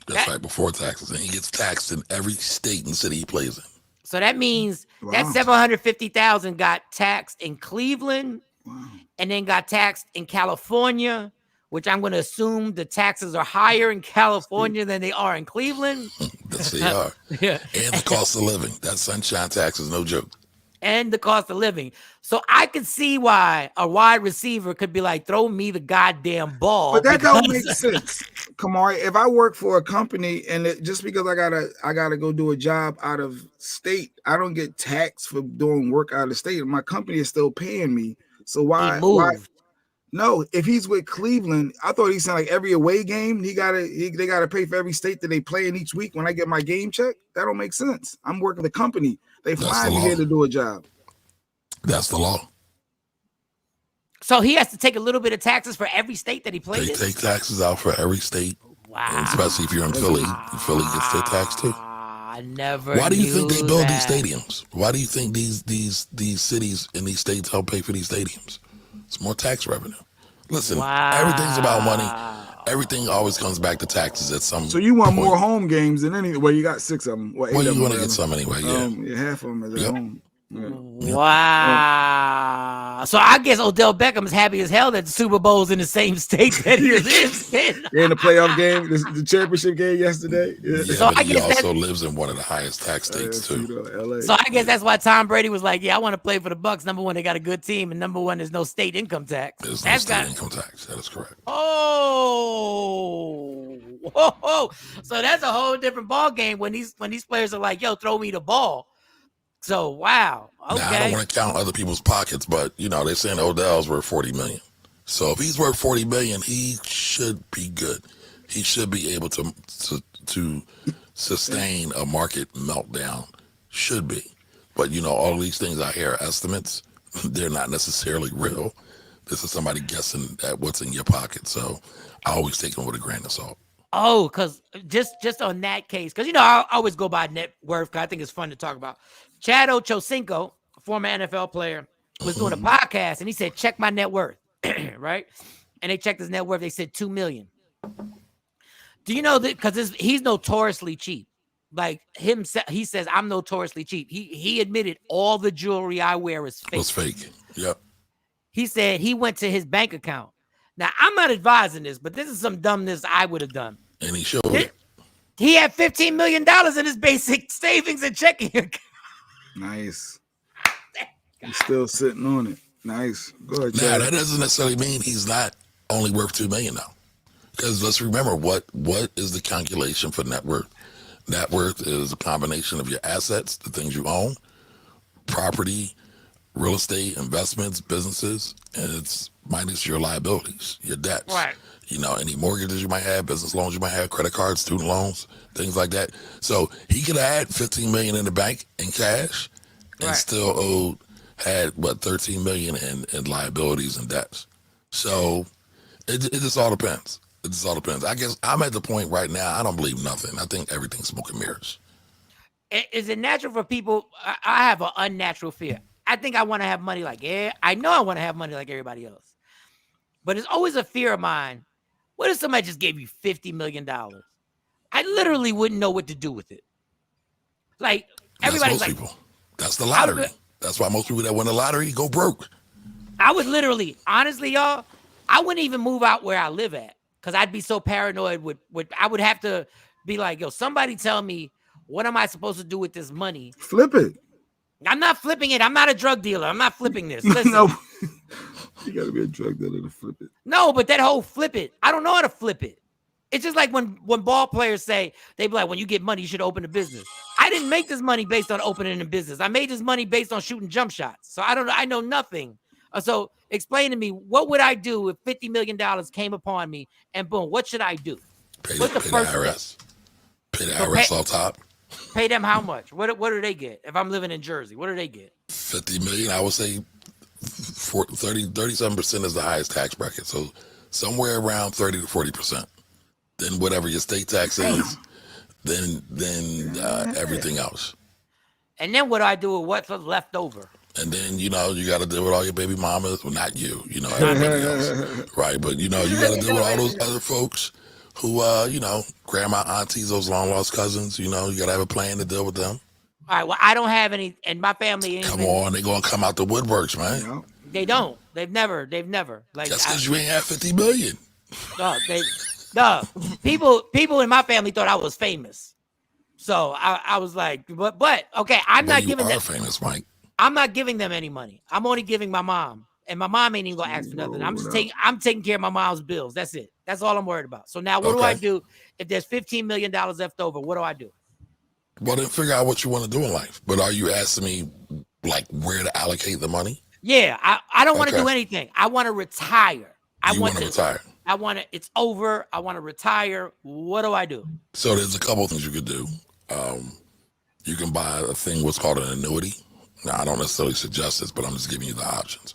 That's right, before taxes. And he gets taxed in every state and city he plays in. So that means that $750,000 got taxed in Cleveland and then got taxed in California, which I'm going to assume the taxes are higher in California than they are in Cleveland. Yes, they are. Yeah. And the cost of living. That sunshine tax is no joke. And the cost of living. So I could see why a wide receiver could be like, throw me the goddamn ball. But that don't make sense. Come on, if I work for a company and just because I gotta go do a job out of state, I don't get taxed for doing work out of state. My company is still paying me. So why? No, if he's with Cleveland, I thought he said like every away game they gotta pay for every state that they play in each week. When I get my game check, that don't make sense. I'm working the company. They fly me here to do a job. That's the law. So he has to take a little bit of taxes for every state that he plays. They take taxes out for every state. Wow. And especially if you're in Philly. Philly gets their tax too. I never. Why do you think they build these stadiums? Why do you think these cities and these states help pay for these stadiums? It's more tax revenue. Listen, everything's about money. Everything always comes back to taxes at some. So you want more home games than anything? Well, you got 6 of them. Well, you want to get some anyway. Yeah, half of them is at home. Yeah. Wow. So I guess Odell Beckham is happy as hell that the Super Bowl's in the same state that he lives in. In the playoff game, the championship game yesterday. Yeah, so I guess he also lives in one of the highest tax states too. LA. So I guess that's why Tom Brady was like, "Yeah, I want to play for the Bucks. Number one, they got a good team, and number one, there's no state income tax. There's no state income tax. That is correct. Oh, whoa. So that's a whole different ball game when these players are like, "Yo, throw me the ball." So wow. Okay. Now, I don't want to count other people's pockets, but they're saying Odell's worth $40 million. So if he's worth $40 million, he should be good. He should be able to sustain a market meltdown. Should be. But all these things I hear are estimates. They're not necessarily real. This is somebody guessing at what's in your pocket. So I always take them with a grain of salt. Oh, because just on that case, because I always go by net worth because I think it's fun to talk about. Chad Ochocinco, a former NFL player, was doing a podcast and he said, check my net worth, right? And they checked his net worth. They said $2 million. Do you know that? Because he's notoriously cheap. Like he says, I'm notoriously cheap. He admitted all the jewelry I wear is fake. It's fake. Yep. He said he went to his bank account. Now, I'm not advising this, but this is some dumbness I would have done. And he showed it. He had $15 million in his basic savings and checking account. Nice. He's still sitting on it. Nice. Go ahead, Now, Chad. that doesn't necessarily mean he's not only worth $2 million now. Because let's remember, what is the calculation for net worth? Net worth is a combination of your assets, the things you own, property, real estate, investments, businesses, and it's minus your liabilities, your debts. Right. You know, any mortgages you might have, business loans you might have, credit cards, student loans, things like that. So he could have had $15 million in the bank in cash and still had $13 million in liabilities and debts. So it just all depends. It just all depends. I guess I'm at the point right now, I don't believe nothing. I think everything's smoke and mirrors. Is it natural for people? I have an unnatural fear. I think I want to have money I know I want to have money like everybody else. But it's always a fear of mine. What if somebody just gave you $50 million? I literally wouldn't know what to do with it. Like, everybody's like, people. That's the lottery. That's why most people that win the lottery go broke. I would literally, honestly, y'all, I wouldn't even move out where I live at because I'd be so paranoid with I would have to be like, yo, somebody tell me, what am I supposed to do with this money? Flip it. I'm not flipping it. I'm not a drug dealer. I'm not flipping this. Listen. No. You got to be a drug dealer to flip it. No, but that whole flip it, I don't know how to flip it. It's just like when ball players say, they be like, when you get money, you should open a business. I didn't make this money based on opening a business. I made this money based on shooting jump shots. So I know nothing. So explain to me, what would I do if $50 million came upon me and boom, what should I do? What's the first IRS? Pay the IRS on top. Pay them how much? What do they get? If I'm living in Jersey, what do they get? 50 million, I would say 37% is the highest tax bracket. So somewhere around 30 to 40%. Then whatever your state tax is, then everything else. And then what do I do with what's left over? And then, you know, you got to deal with all your baby mamas. Well, not you, you know, everybody else. Right. But, you know, you got to deal with all those other folks who, you know, grandma, aunties, those long lost cousins, you know, you got to have a plan to deal with them. All right. Well, I don't have any, and my family ain't. Come on. They're going to come out the woodworks, man. They don't. They've never. Like, just because you ain't have 50 million. No, people in my family thought I was famous. So I was like, but okay, I'm not giving them. Famous, Mike. I'm not giving them any money. I'm only giving my mom, and my mom ain't even gonna ask for nothing. I'm taking care of my mom's bills. That's it. That's all I'm worried about. So now, what do I do if there's $15 million left over? What do I do? Well, then figure out what you want to do in life. But are you asking me like where to allocate the money? Yeah, I don't want to do anything. I want to retire. I want to retire. I want to. It's over. I want to retire. What do I do? So there's a couple of things you could do. You can buy a thing what's called an annuity. Now, I don't necessarily suggest this, but I'm just giving you the options.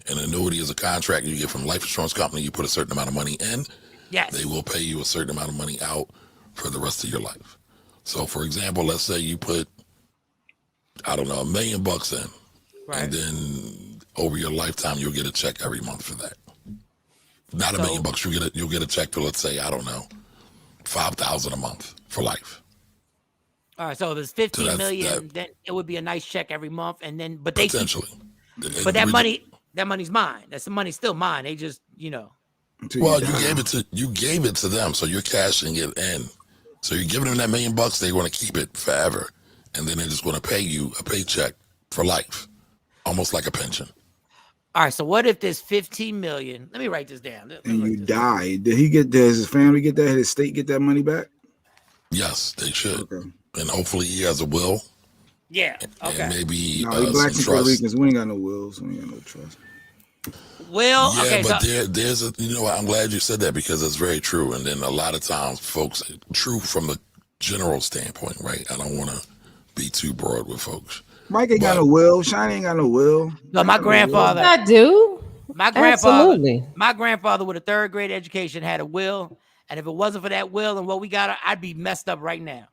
An annuity is a contract you get from a life insurance company. You put a certain amount of money in. Yes. They will pay you a certain amount of money out for the rest of your life. So, for example, let's say you put, I don't know, $1 million in. Right. And then over your lifetime, you'll get a check every month for that. Not $1 million. You'll get a check for, let's say, I don't know, $5,000 a month for life. All right, so if there's 15 million, then it would be a nice check every month, and then but they potentially. But that money's mine. That's the money's still mine. They just, you know. Well, you gave it to them, so you're cashing it in. So you're giving them that $1 million. They want to keep it forever, and then they're just going to pay you a paycheck for life, almost like a pension. All right, so what if there's 15 million? Let me write this down. And you die. Does his family get that? Did his state get that money back? Yes, they should. Okay. And hopefully he has a will. Yeah. Okay. And maybe he blacks and Puerto Ricans. We ain't got no wills. We ain't got no trust. Well, yeah, okay, but there's a, you know what? I'm glad you said that because it's very true. And then a lot of times, folks, true from the general standpoint, right? I don't want to be too broad with folks. Mike ain't got no will. Shiny ain't got no will. No, my grandfather. I do. My grandfather with a third grade education had a will, and if it wasn't for that will and what we got, I'd be messed up right now.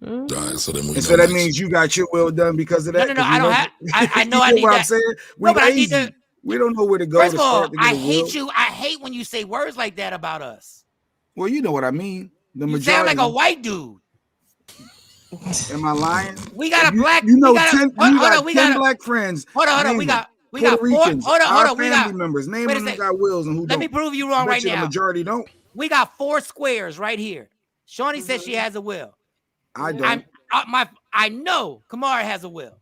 All right, so then so that means you got your will done because of that. No, I don't have. I know I need what that. I'm saying? No, but I need to. We don't know where to go. First of all, I hate you. I hate when you say words like that about us. Well, you know what I mean. The you majority. Sound like a white dude. Am I lying? We got a black. You know, 10 black friends. Hold on. We got Puerto Ricans. Hold on. We got members. Name them who got wills and who don't. Let me prove you wrong right now. The majority don't. We got 4 squares right here. Shawnee says she has a will. I don't. I know Kamara has a will.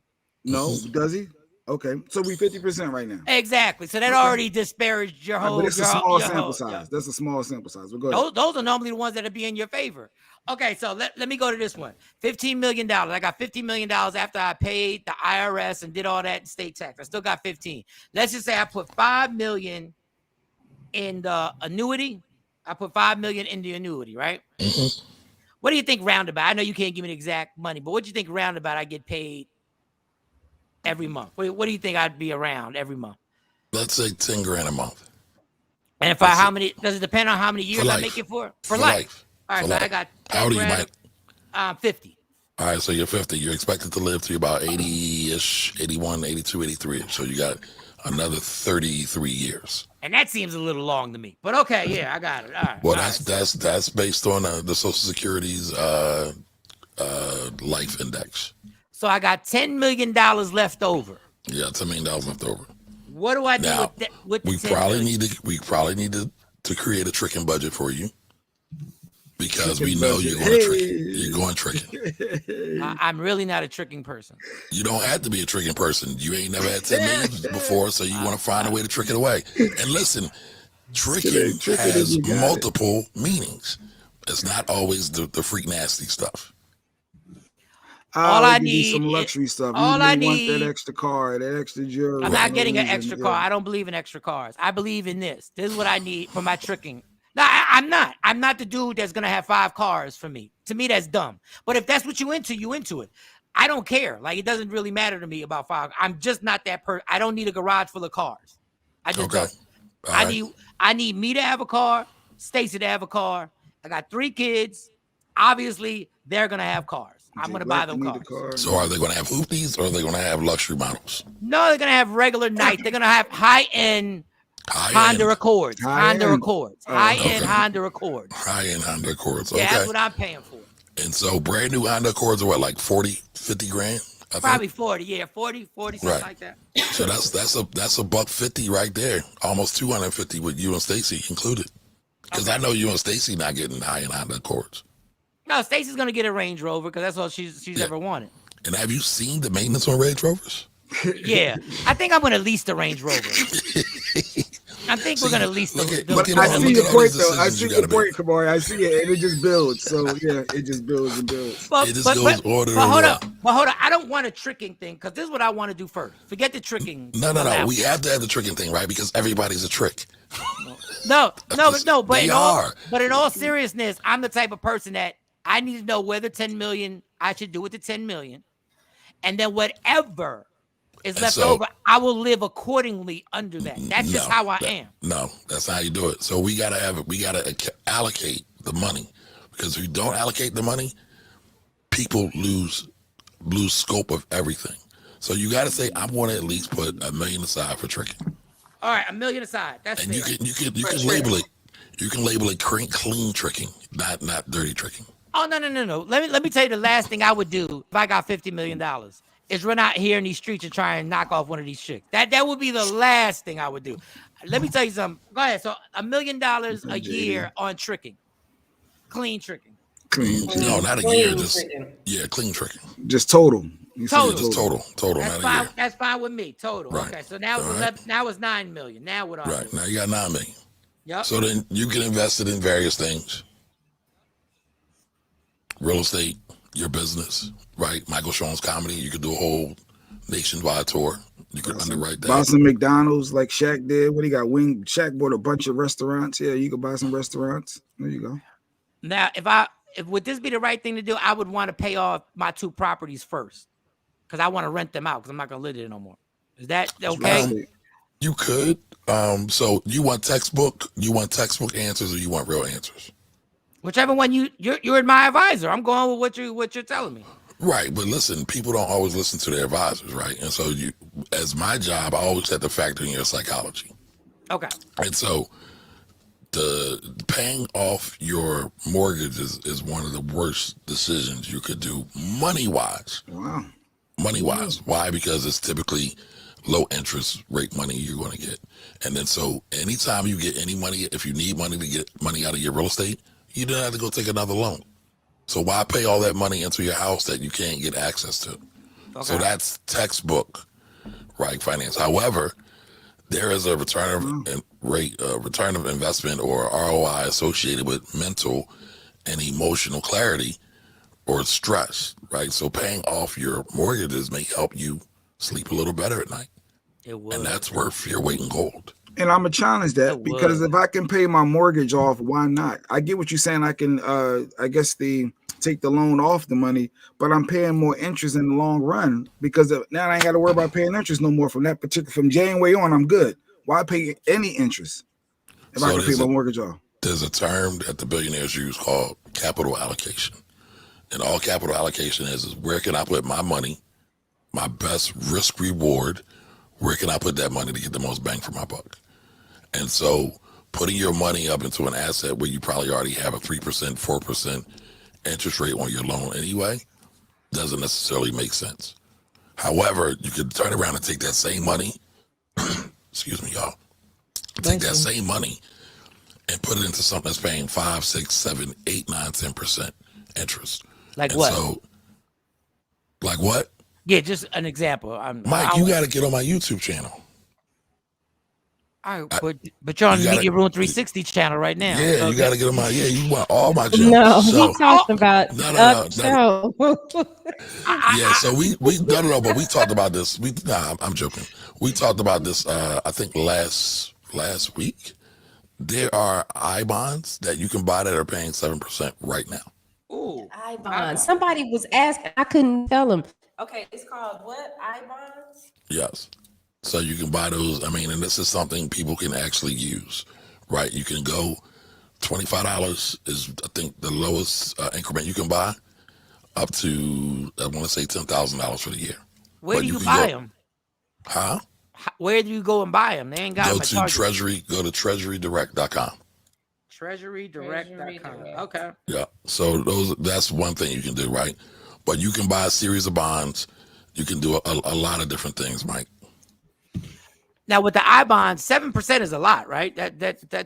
No, does he? Okay, so we 50% right now. Exactly. So that already disparaged your whole. But it's a small sample size. That's a small sample size. We're good. Those are normally the ones that are be in your favor. Okay, so let me go to this one. $15 million. I got $50 million after I paid the IRS and did all that in state tax. I still got 15. Let's just say I put $5 million in the annuity. I put $5 million in the annuity, right? Mm-hmm. What do you think roundabout? I know you can't give me the exact money, but what do you think roundabout I get paid every month? What do you think I'd be around every month? Let's say 10 grand a month. And for how many? Does it depend on how many years I make it for? For life. All right, so I got 10 how old are you, grand, Mike? 50. All right, so you're 50. You're expected to live to about 80-ish, 81, 82, 83. So you got another 33 years. And that seems a little long to me. But okay, yeah, I got it. All right. Well, that's based on the Social Security's life index. So I got $10 million left over. Yeah, $10 million left over. What do I do with the we probably need to create a tricking budget for you. Because we know you're going to trick. You're going tricking. I'm really not a tricking person. You don't have to be a tricking person. You ain't never had 10 million before, so you want to find a way to trick it away. And listen, tricking has multiple meanings. It's not always the freak nasty stuff. All I need some luxury stuff. All I need want that extra car, that extra jewelry. I'm not getting an extra car. I don't believe in extra cars. I believe in this. This is what I need for my tricking. No, I'm not. I'm not the dude that's gonna have 5 cars for me. To me, that's dumb. But if that's what you into it. I don't care. Like, it doesn't really matter to me about 5. I'm just not that person. I don't need a garage full of cars. I just don't. I need me to have a car, Stacy to have a car. I got 3 kids. Obviously, they're gonna have cars. I'm gonna buy them cars. So are they gonna have hoopties or are they gonna have luxury models? No, they're gonna have regular night. They're gonna have high-end Honda Accords. Honda Accords. High-end Honda Accords. High-end Honda Accords. Okay. Yeah, that's what I'm paying for. And so brand new Honda Accords are what, like 40, 50 grand? Probably 40, yeah. 40, something like that. So that's a $150 right there. Almost 250 with you and Stacy included. Because I know you and Stacy not getting high-end Honda Accords. No, Stacy's gonna get a Range Rover because that's all she's ever wanted. And have you seen the maintenance on Range Rovers? Yeah, I think I'm gonna lease the Range Rover. I think we're gonna lease the. I see your point, though. I see your point, Kamari. I see it, and it just builds. So yeah, it just builds and builds. It just goes order. But hold on. I don't want a tricking thing because this is what I want to do first. Forget the tricking. No. We have to have the tricking thing, right? Because everybody's a trick. No. But in all seriousness, I'm the type of person that I need to know whether 10 million I should do with the 10 million, and then whatever is left over, I will live accordingly under that. That's just how I am. No, that's how you do it. So we gotta allocate the money, because if you don't allocate the money, people lose scope of everything. So you gotta say, I'm gonna at least put $1 million aside for tricking. All right, $1 million aside. That's and fair. you can label it. You can label it clean tricking, not dirty tricking. Oh no. Let me tell you the last thing I would do if I got $50 million is run out here in these streets and try and knock off one of these chicks. That would be the last thing I would do. Let me tell you something. Go ahead. So $1 million a year on tricking, clean tricking. No, not a year. Just clean tricking. Just total. Total. That's not a year. That's fine with me. Total. Right. Okay. So now now it's $9 million. Now what? Right. Now you got $9 million. Yep. So then you can invest it in various things. Real estate, your business, right? Michael Shawn's comedy. You could do a whole nationwide tour. You could underwrite that. Buy some McDonald's like Shaq did. What he got? Shaq bought a bunch of restaurants. Yeah, you could buy some restaurants. There you go. Now, if would this be the right thing to do? I would want to pay off my 2 properties first, because I want to rent them out because I'm not gonna live there no more. Is that okay? You could. So you want textbook answers, or you want real answers? Whichever one you're my advisor. I'm going with what you're telling me. Right, but listen, people don't always listen to their advisors, right? And so as my job, I always have to factor in your psychology. Okay. And so paying off your mortgage is one of the worst decisions you could do money-wise. Wow. Money-wise. Why? Because it's typically low interest rate money you're going to get. And then so anytime you get any money, if you need money to get money out of your real estate, you don't have to go take another loan. So why pay all that money into your house that you can't get access to? Okay. So that's textbook, right, finance. However, there is a return of investment or ROI associated with mental and emotional clarity or stress, right? So paying off your mortgages may help you sleep a little better at night. It will. And that's worth your weight in gold. And I'm gonna challenge that because if I can pay my mortgage off, why not? I get what you're saying. I can, take the loan off the money, but I'm paying more interest in the long run because now I ain't got to worry about paying interest no more from January on. I'm good. Why pay any interest if I can pay my mortgage off? There's a term that the billionaires use called capital allocation, and all capital allocation is where can I put my money, my best risk reward. Where can I put that money to get the most bang for my buck? And so putting your money up into an asset where you probably already have a 3%, 4% interest rate on your loan anyway doesn't necessarily make sense. However, you could turn around and take that same money, excuse me, y'all, take that same money and put it into something that's paying 5, 6, 7, 8, 9, 10% interest. Like what? So, like what? Yeah, just an example. Mike, you got to get on my YouTube channel. But you're on the Media Room 360 channel right now. Yeah, you got to get on my. Yeah, you want all my gems. No, he talked about no. Yeah, so we no, but we talked about this. I'm joking. We talked about this. I think last week. There are I-bonds that you can buy that are paying 7% right now. Ooh, I-bonds. Somebody was asking. I couldn't tell them. Okay, it's called what? I-bonds? Yes. So you can buy those. I mean, and this is something people can actually use, right? You can go $25 is, I think, the lowest increment you can buy up to, I want to say $10,000 for the year. Where do you buy them? Huh? Where do you go and buy them? They ain't got them. Go to treasurydirect.com. Treasurydirect.com. Okay. Yeah. So that's one thing you can do, right? But you can buy a series of bonds. You can do a lot of different things, Mike. Now with the I-bonds, 7% is a lot, right? That's a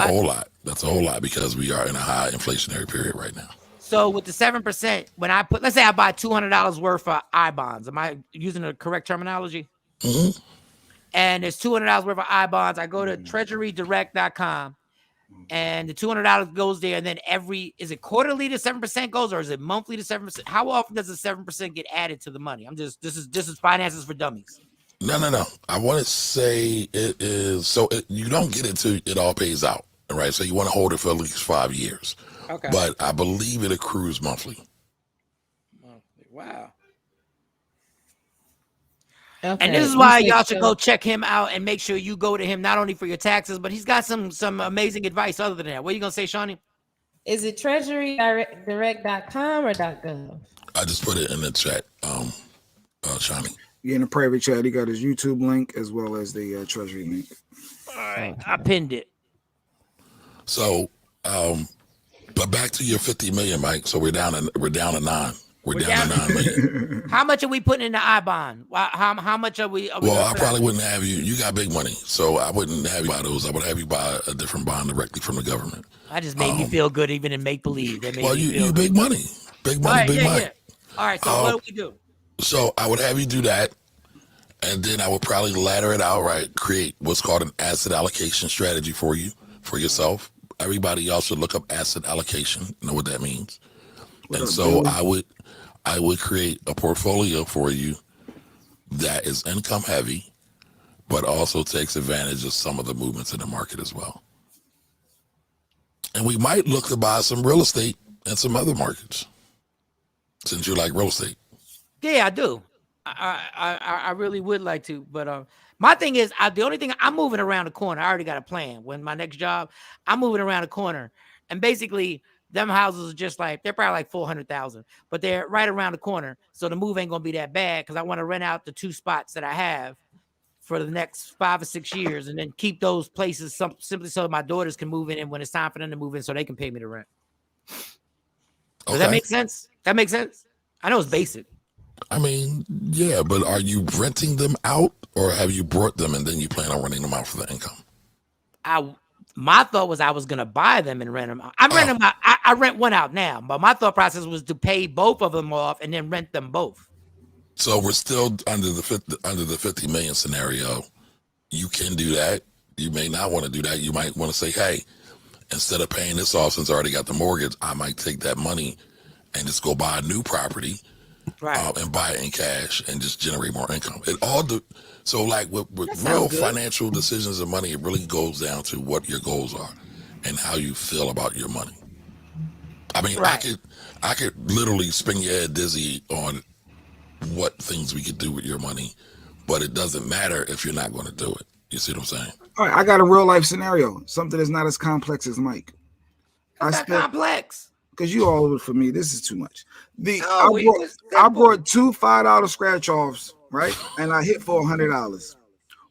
whole lot. That's a whole lot because we are in a high inflationary period right now. So with the 7%, when let's say I buy $200 worth of I-bonds, am I using the correct terminology? Mm-hmm. And there's $200 worth of I-bonds. I go to treasurydirect.com and the $200 goes there. And then is it quarterly the 7% goes or is it monthly the 7%? How often does the 7% get added to the money? This is finances for dummies. No. I want to say it is, you don't get it till it all pays out, right? So you want to hold it for at least 5 years. Okay. But I believe it accrues monthly. Wow. Okay. And this is why y'all should go check him out and make sure you go to him not only for your taxes, but he's got some amazing advice other than that. What are you going to say, Shawnee? Is it treasurydirect.com or .gov? I just put it in the chat, Shawnee. Yeah, in the private chat, he got his YouTube link as well as the Treasury link. All right, I pinned it. So, but back to your 50 million, Mike. So we're down to 9. We're down to 9 million. How much are we putting in the I-bond? How much are we? Well, I probably wouldn't have you. You got big money, so I wouldn't have you buy those. I would have you buy a different bond directly from the government. I just made me feel good, even in make believe. Well, you big money, big money, right, big money. Yeah. All right, so what do we do? So I would have you do that, and then I would probably ladder it out, right? Create what's called an asset allocation strategy for yourself. Everybody else should look up asset allocation, know what that means. And so I would create a portfolio for you that is income heavy, but also takes advantage of some of the movements in the market as well. And we might look to buy some real estate and some other markets, since you like real estate. Yeah, I do. I really would like to, but my thing is, the only thing I'm moving around the corner. I already got a plan. When my next job, I'm moving around the corner, and basically, them houses are just they're probably like 400,000, but they're right around the corner, so the move ain't gonna be that bad because I want to rent out the 2 spots that I have for the next 5 or 6 years, and then keep those places simply so my daughters can move in, and when it's time for them to move in, so they can pay me the rent. Does that make sense? That makes sense. I know it's basic. I mean, yeah, but are you renting them out or have you brought them and then you plan on renting them out for the income? my thought was I was gonna buy them and rent them out. I'm renting them out. I rent one out now, but my thought process was to pay both of them off and then rent them both. So we're still under the 50 million scenario. You can do that. You may not want to do that. You might want to say, hey, instead of paying this off since I already got the mortgage, I might take that money and just go buy a new property, right? And buy it in cash and just generate more income. It all so like with real financial decisions of money, it really goes down to what your goals are and how you feel about your money. I mean, I could literally spin your head dizzy on what things we could do with your money, but it doesn't matter if you're not going to do it. You see what I'm saying? All right, I got a real life scenario, something that's not as complex as Mike. Complex. Because you all over for me. This is too much. I brought 2 $5 scratch offs, right? And I hit for $100.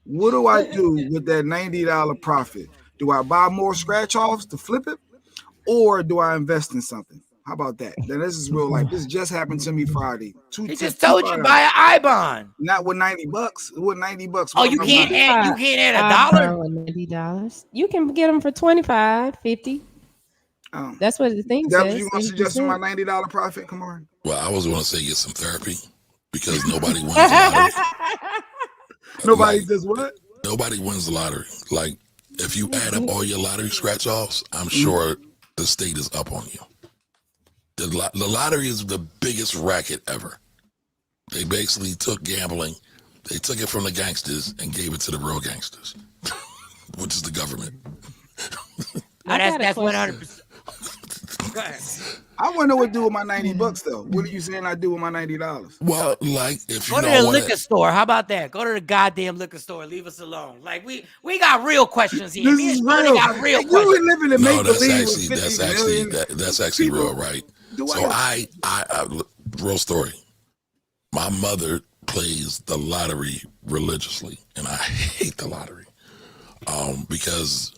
What do I do with that $90 profit? Do I buy more scratch offs to flip it, or do I invest in something? How about that? Then this is real life. This just happened to me Friday. He just told you buy an I-bond. Not with $90. With $90. Oh, you can't add $1? $90. You can get them for $25, $50. That's what the thing that says. Was you going to suggest my $90 profit? Come on. Well, I was going to say get some therapy because nobody wins the lottery. Nobody does what? Nobody wins the lottery. Like, if you add up all your lottery scratch offs, I'm sure the state is up on you. The lottery is the biggest racket ever. They basically took gambling, they took it from the gangsters and gave it to the real gangsters, which is the government. That's 100%. I want to know what to do with my $90 though. What are you saying I do with my $90? Well, like if you go to the liquor store, how about that? Go to the goddamn liquor store. Leave us alone. Like we got real questions here. This is real. Got real like, questions. You living in make believe. That's actually real, right? So I real story. My mother plays the lottery religiously, and I hate the lottery because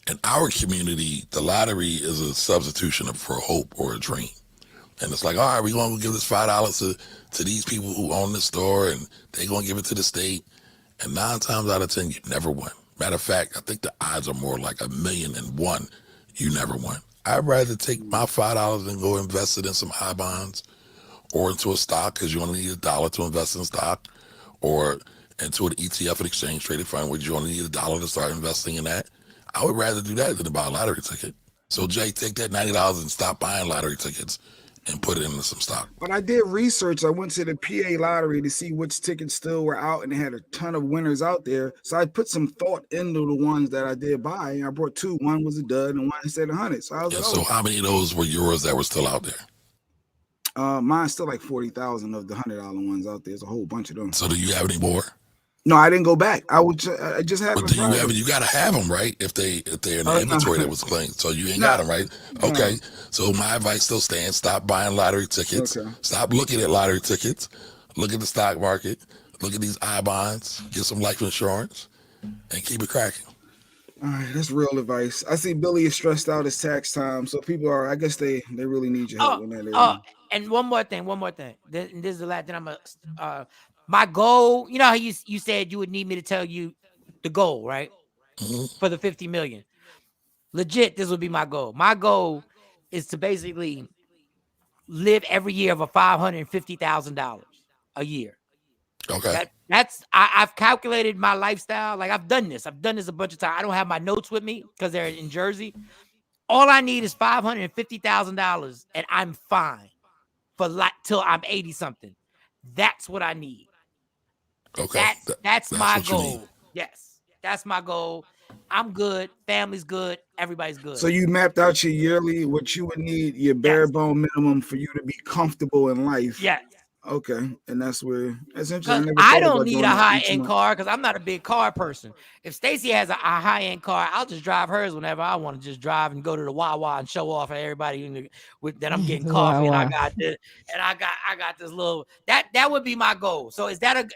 in our community, the lottery is a substitution for hope or a dream. And it's like, all right, we're going to give this $5 to these people who own the store, and they're going to give it to the state. And 9 times out of 10, you never win. Matter of fact, I think the odds are more like 1,000,001. You never win. I'd rather take my $5 and go invest it in some high bonds or into a stock because you only need $1 to invest in stock, or into an ETF, an exchange traded fund, where you only need $1 to start investing in that. I would rather do that than to buy a lottery ticket. So, Jay, take that $90 and stop buying lottery tickets and put it into some stock. But I did research. I went to the PA lottery to see which tickets still were out, and they had a ton of winners out there. So I put some thought into the ones that I did buy. And I brought 2. One was a dud, and one said 100. So I was so how many of those were yours that were still out there? Mine's still like 40,000 of the $100 ones out there. There's a whole bunch of them. So do you have any more? No, I didn't go back. I just had. But do you have? You got to have them, right? If they're in the inventory that was clean, so you ain't got them, right? Okay. So my advice still stands: stop buying lottery tickets. Okay. Stop looking at lottery tickets. Look at the stock market. Look at these I-bonds. Get some life insurance, and keep it cracking. All right, that's real advice. I see Billy is stressed out. It's tax time, so people are. I guess they really need your help when they're. And one more thing. This is the last thing I'm gonna. My goal, you know how you said you would need me to tell you the goal, right? For the 50 million. Legit, this would be my goal. My goal is to basically live every year of a $550,000 a year. Okay. I've calculated my lifestyle. Like I've done this a bunch of times. I don't have my notes with me because they're in Jersey. All I need is $550,000 and I'm fine for till I'm 80 something. That's what I need. Okay. That's my goal. Yes. That's my goal. I'm good. Family's good. Everybody's good. So you mapped out your yearly, what you would need, your bare bone minimum for you to be comfortable in life. Yes. Okay. And that's interesting. I don't need a high-end car because I'm not a big car person. If Stacy has a high-end car, I'll just drive hers whenever I want to just drive and go to the Wawa and show off at everybody that I'm getting coffee and I got this and I got this little that would be my goal. So is that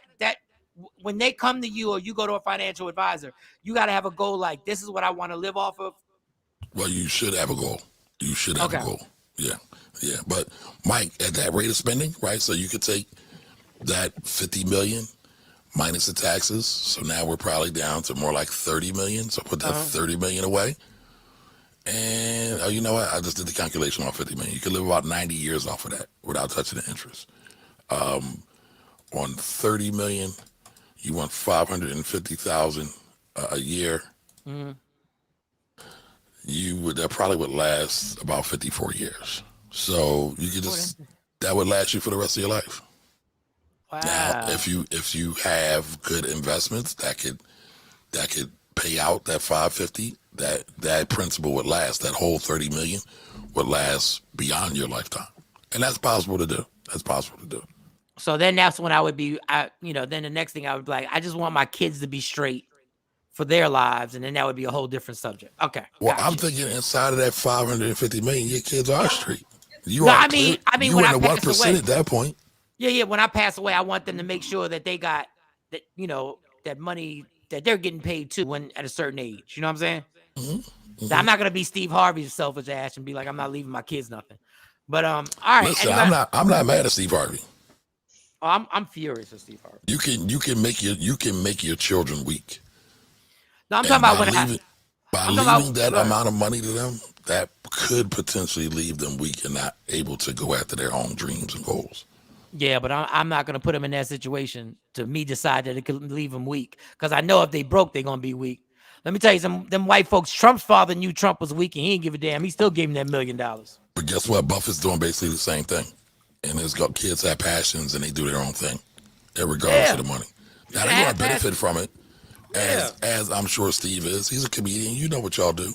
when they come to you or you go to a financial advisor, you got to have a goal like this is what I want to live off of? Well, you should have a goal. You should have a goal. Yeah. Yeah. But Mike, at that rate of spending, right? So you could take that 50 million, minus the taxes. So now we're probably down to more like 30 million. So put that 30 million away. And you know what? I just did the calculation on 50 million. You could live about 90 years off of that without touching the interest. On 30 million, you want 550,000 a year. Mm-hmm. That probably would last about 54 years. So you could that would last you for the rest of your life. Wow. Now, if you have good investments that could pay out that 550, that principal would last. That whole 30 million would last beyond your lifetime, and that's possible to do. So then that's when I would be, then the next thing I would be like, I just want my kids to be straight for their lives, and then that would be a whole different subject. Okay. Well, I'm thinking inside of that 550 million, your kids are straight. You I mean, you when in I the pass 1% away, at that point. Yeah. When I pass away, I want them to make sure that they got that, that money that they're getting paid too when at a certain age. You know what I'm saying? Mm-hmm. Mm-hmm. I'm not gonna be Steve Harvey's selfish ass and be like, I'm not leaving my kids nothing. But all right. Listen, I'm not mad at Steve Harvey. Oh, I'm furious with Steve Harvey. You can make your children weak. No, I'm talking about leaving that amount of money to them, that could potentially leave them weak and not able to go after their own dreams and goals. Yeah, but I'm not going to put them in that situation to me decide that it could leave them weak, because I know if they broke, they're going to be weak. Let me tell you, them white folks, Trump's father knew Trump was weak and he didn't give a damn. He still gave him that $1 million. But guess what? Buffett's doing basically the same thing. And his kids have passions and they do their own thing, regardless of the money. Now, they're going to benefit from it, as I'm sure Steve is. He's a comedian. You know what y'all do,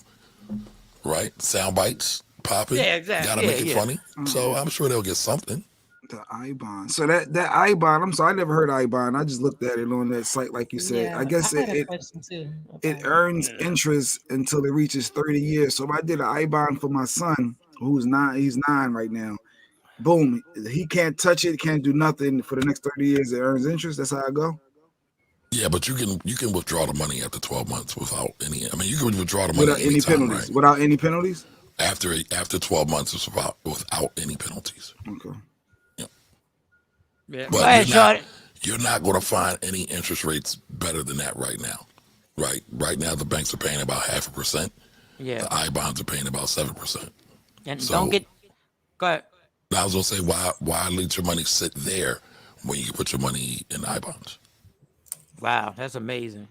right? Sound bites, popping. Yeah, exactly. Got to make it funny. So I'm sure they'll get something. The I-bond. So that I-bond, I'm sorry, I never heard I-bond. I just looked at it on that site, like you said. Yeah, I guess it earns interest until it reaches 30 years. So if I did an I-bond for my son, who's 9, he's 9 right now. Boom, he can't touch it, can't do nothing for the next 30 years. It earns interest. That's how I go. Yeah, but you can withdraw the money after 12 months without any. I mean, you can withdraw the money without any penalties. Right? Without any penalties. After 12 months, it's without any penalties. Okay. Yeah. But you're not going to find any interest rates better than that right now. Right now, the banks are paying about 0.5%. Yeah. The I-bonds are paying about 7%. And so, go ahead. I was going to say, why let your money sit there when you can put your money in I-bonds? Wow, that's amazing.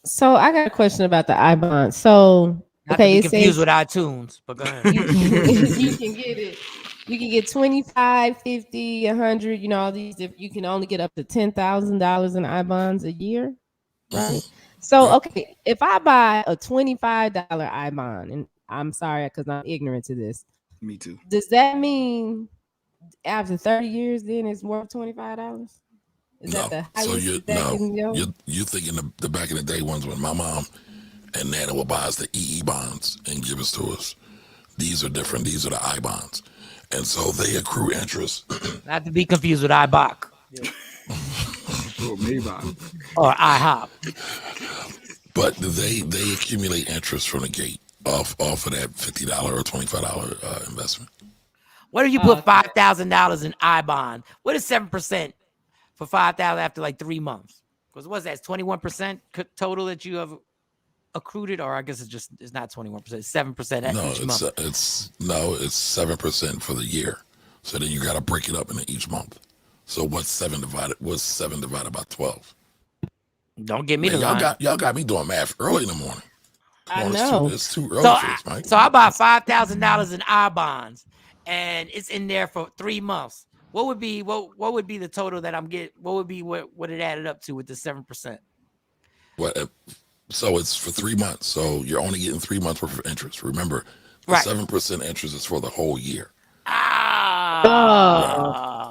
So I got a question about the I-bond. So not to be confused with iTunes, but go ahead. You can get it. You can get 25, 50, 100, all these. If you can only get up to $10,000 in I-bonds a year, right? So, okay, if I buy a $25 I-bond, and I'm sorry because I'm ignorant to this. Me too. Does that mean after 30 years, then it's worth $25? Is that the highest? You're thinking the back in the day ones when my mom and Nana would buy us the EE bonds and give us to us. These are different. These are the I bonds. And so they accrue interest. Not to be confused with IBOC. Or IHOP. But they accumulate interest from the gate off of that $50 or $25 investment. What if you put $5,000 in I-bond? What is 7% for $5,000 after like 3 months? Because what's that? 21% total that you have accrued it, or I guess it's not 21%, it's 7% each month. It's 7% for the year. So then you got to break it up into each month. So what's 7 divided by 12? Don't get me to line. Y'all got me doing math early in the morning. I know. It's too early for this, Mike. So I bought $5,000 in I-bonds, and it's in there for 3 months. What would be the total that I'm getting? What would be what it added up to with the 7%? So it's for 3 months. So you're only getting 3 months worth of interest. Remember, the 7% interest is for the whole year.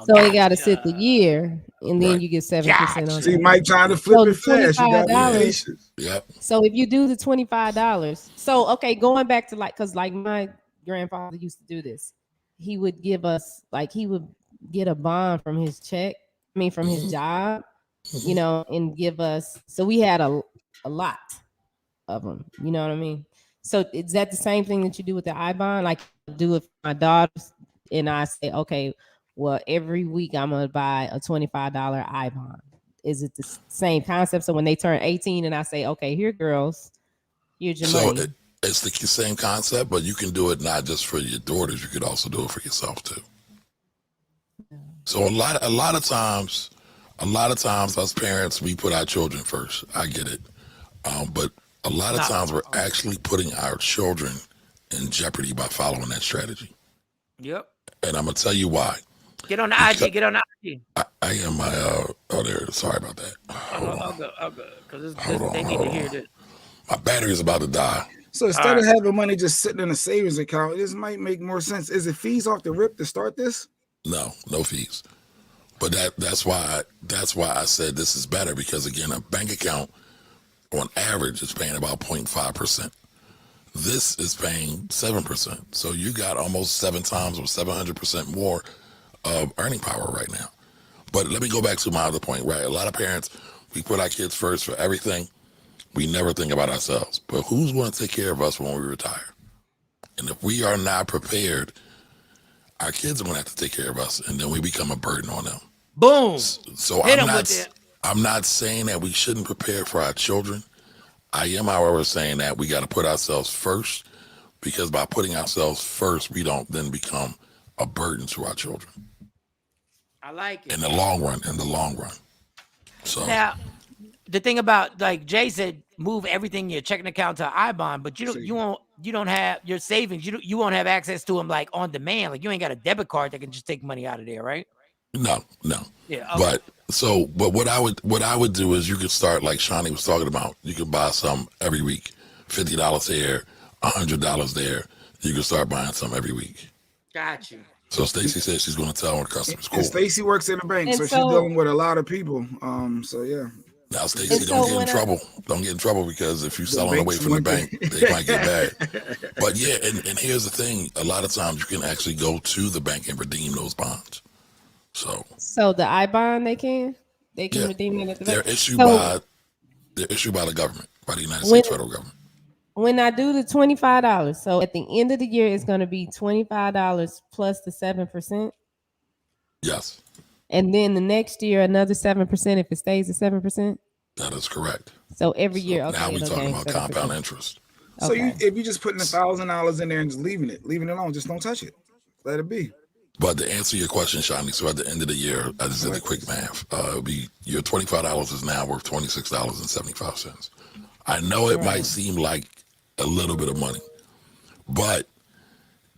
So you got to sit the year, and then you get 7% on. See, Mike trying to flip it fast. You got patience. Yep. So if you do the $25, so okay, going back to because my grandfather used to do this. He would give us he would get a bond from his from his job, and give us. So we had a lot of them. You know what I mean? So is that the same thing that you do with the I-bond? Like do it for my daughters, and I say, okay, well, every week I'm gonna buy a $25 I-bond. is it the same concept? So when they turn 18 and I say, okay, here, girls, here's your money. It's the same concept, but you can do it not just for your daughters. You could also do it for yourself too. So a lot of times, as parents, we put our children first. I get it, but a lot of times we're actually putting our children in jeopardy by following that strategy. Yep. And I'm gonna tell you why. Get on the IG. Get on the IG. I am my oh there. Sorry about that. I'll go. Because they need to hear this. My battery is about to die. So instead of having money just sitting in a savings account, this might make more sense. Is it fees off the rip to start this? No fees. But that's why I said this is better, because again, a bank account on average is paying about 0.5%. This is paying 7%. So you got almost 7 times or 700% more of earning power right now. But let me go back to my other point, right? A lot of parents, we put our kids first for everything. We never think about ourselves. But who's going to take care of us when we retire? And if we are not prepared, our kids are going to have to take care of us, and then we become a burden on them. Boom. So I'm not saying that we shouldn't prepare for our children. I am, however, saying that we got to put ourselves first, because by putting ourselves first, we don't then become a burden to our children. I like it. In the long run. So now, the thing about, like Jay said, move everything in your checking account to IBAN, but you don't have your savings. You won't have access to them like on demand. Like you ain't got a debit card that can just take money out of there, right? No. Yeah. Okay. But what I would do is you could start like Shawnee was talking about. You could buy some every week, $50 here, $100 there. You can start buying some every week. Got you. So Stacy said she's going to tell her customers. Cool. And Stacy works in a bank, so she's dealing with a lot of people. So yeah. Now, Stacy, don't get in trouble. Don't get in trouble, because if you're selling away from the bank, they might get bad. But yeah, and here's the thing: a lot of times you can actually go to the bank and redeem those bonds. So the IBAN they can redeem it at the bank. They're issued by the government, by the United States federal government. When I do the $25, so at the end of the year, it's going to be $25 plus the 7%. Yes. And then the next year, another 7% if it stays at 7%. That is correct. So every year, okay. Now we're talking about 7%. compound interest. So if you're just putting $1,000 in there and just leaving it alone, just don't touch it. Let it be. But to answer your question, Shawnee, so at the end of the year, I just did the quick math. It'll be your $25 is now worth $26.75. I know it might seem like a little bit of money, but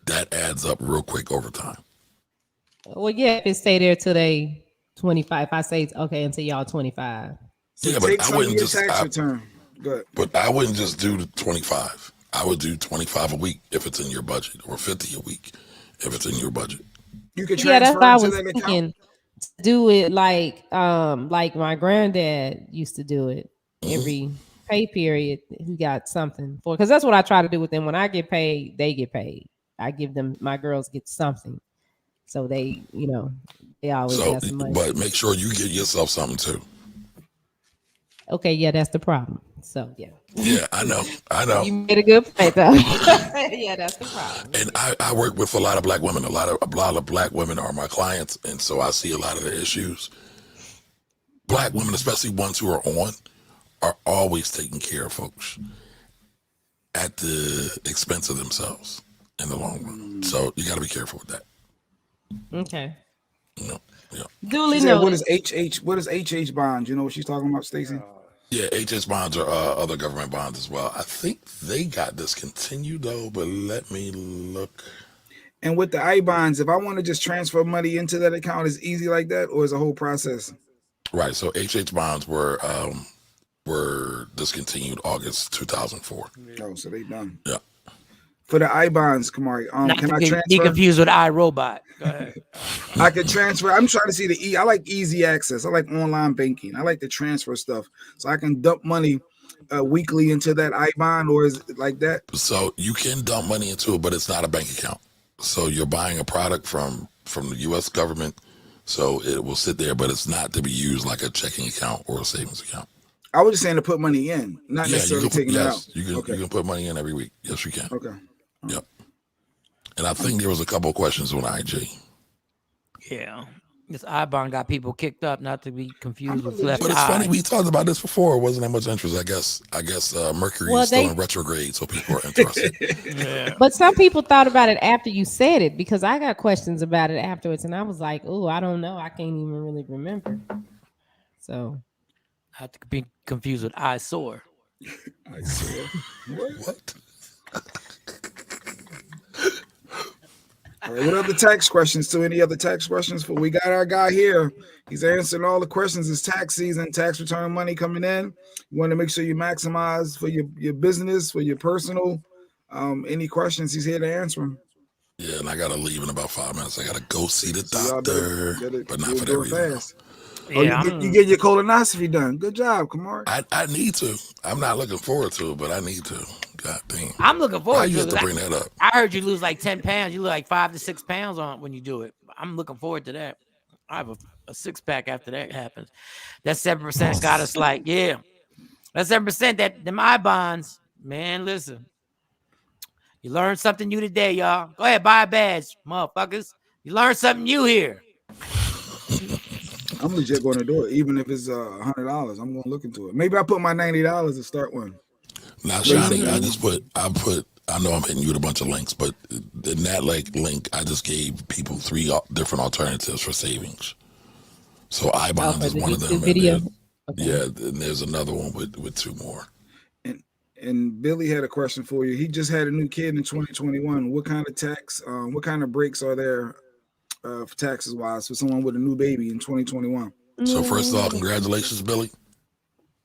that adds up real quick over time. Well, yeah, if it stay there till they 25, if I say okay until y'all 25. So yeah, but I wouldn't just tax return. Good. But I wouldn't just do the 25. I would do 25 a week if it's in your budget, or 50 a week if it's in your budget. You could transfer that's to what I was that thinking. account. Do it like my granddad used to do it every pay period. He got something for, because that's what I try to do with them. When I get paid, they get paid. I give them, my girls get something, so they, they always have some money. But make sure you get yourself something too. Okay, yeah, that's the problem. So yeah. Yeah, I know. You made a good point though. Yeah, that's the problem. And I work with a lot of black women. A lot of black women are my clients, and so I see a lot of the issues. Black women, especially ones who are always taking care of folks at the expense of themselves in the long run. So you got to be careful with that. Okay. Yeah. Duly noted. What is HH bonds? You know what she's talking about, Stacey? Yeah, HS bonds are other government bonds as well. I think they got discontinued though, but let me look. And with the I bonds, if I want to just transfer money into that account, is easy like that, or is a whole process? Right. So HH bonds were discontinued August 2004. Oh, so they done. Yeah. For the I bonds, Kamari, can I transfer? Be confused with iRobot. Go ahead. I can transfer. I'm trying to see the I like easy access. I like online banking. I like the transfer stuff, so I can dump money weekly into that I bond, or is it like that? So you can dump money into it, but it's not a bank account. So you're buying a product from the U.S. government, so it will sit there, but it's not to be used like a checking account or a savings account. I was just saying to put money in, not necessarily taking it out. You can put money in every week. Yes, you can. Okay. Yep. And I think there was a couple of questions on IG. Yeah. This I-bond got people kicked up, not to be confused with left But it's eye. funny, we talked about this before. It wasn't that much interest. I guess Mercury is still in retrograde, so people are interested. Yeah. But some people thought about it after you said it, because I got questions about it afterwards, and I was like, "Oh, I don't know. I can't even really remember." So, not to be confused with eyesore. Eyesore. What? All right, what other tax questions? Any other tax questions? We got our guy here. He's answering all the questions. It's tax season, tax return money coming in. You want to make sure you maximize for your business, for your personal. Any questions? He's here to answer them. Yeah, and I gotta leave in about 5 minutes. I gotta go see the So doctor, but not for that reason. Fast. Oh, yeah, you get your colonoscopy done. Good job, Kamar. I need to. I'm not looking forward to it, but I need to. God damn. I'm looking forward to it. You have to bring that up. I heard you lose like 10 pounds. You lose like 5 to 6 pounds on when you do it. I'm looking forward to that. I have a 6-pack after that happens. That 7% got us like, yeah. That 7%, that them I-bonds, man, listen. You learned something new today, y'all. Go ahead, buy a badge, motherfuckers. You learned something new here. I'm legit going to do it, even if it's $100. I'm going to look into it. Maybe I put my $90 to start one. Now, Shawnee, I know I'm hitting you with a bunch of links, but in that link, I just gave people 3 different alternatives for savings. So I-bonds is one of them. Video. Yeah, and there's another one with 2 more. And Billy had a question for you. He just had a new kid in 2021. What kind of tax, what kind of breaks are there for taxes wise for someone with a new baby in 2021? So first of all, congratulations, Billy.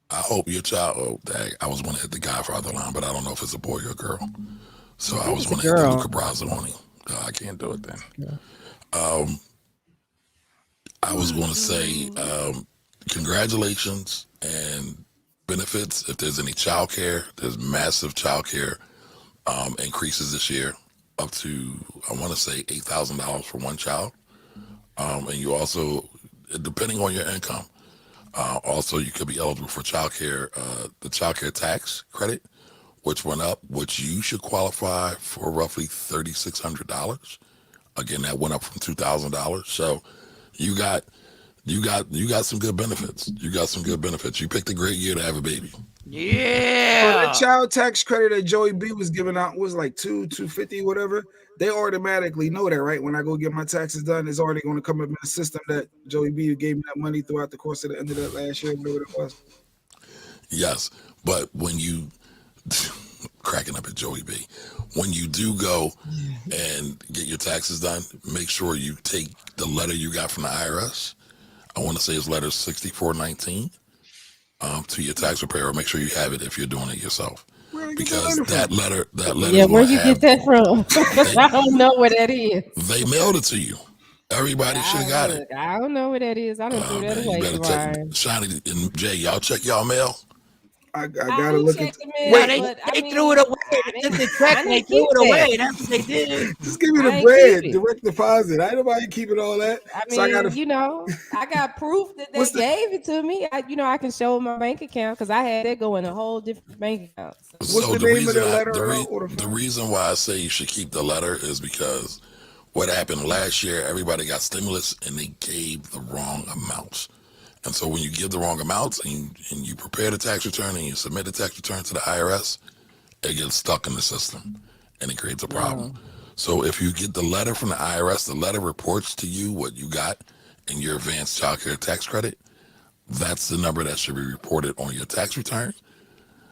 I hope your child, I was going to hit the Godfather line, but I don't know if it's a boy or a girl. So I was going to hit the Luca Brasi on him. I can't do it then. Yeah. I was going to say congratulations and benefits. If there's any child care, there's massive child care increases this year up to, I want to say, $8,000 for one child. And you also, depending on your income, also you could be eligible for child care, the child care tax credit, which went up, which you should qualify for roughly $3,600. Again, that went up from $2,000. So you got some good benefits. You got some good benefits. You picked a great year to have a baby. Yeah. Well, the child tax credit that Joey B was giving out was like $250, whatever. They automatically know that, right? When I go get my taxes done, it's already going to come up in the system that Joey B gave me that money throughout the course of the end of that last year, whatever it was. Yes, but when you cracking up at Joey B, when you do go and get your taxes done, make sure you take the letter you got from the IRS. I want to say it's letter 6419 to your tax preparer. Make sure you have it if you're doing it yourself, because that letter. Yeah, where you get that from? I don't know where that is. They mailed it to you. Everybody should have got it. I don't know where that is. I don't do that away. You better check. Shiny and Jay, y'all check y'all mail. I gotta look at. They threw it away. They threw it away. That's what they did. Just give me the bread, direct deposit. I ain't nobody keeping all that. I mean, I got proof that they gave it to me. I can show my bank account because I had it go in a whole different bank account. So what's the name of the letter? The reason why I say you should keep the letter is because what happened last year, everybody got stimulus and they gave the wrong amounts. And so when you give the wrong amounts and you prepare the tax return and you submit the tax return to the IRS, it gets stuck in the system and it creates a problem. So if you get the letter from the IRS, the letter reports to you what you got in your advanced child care tax credit. That's the number that should be reported on your tax return.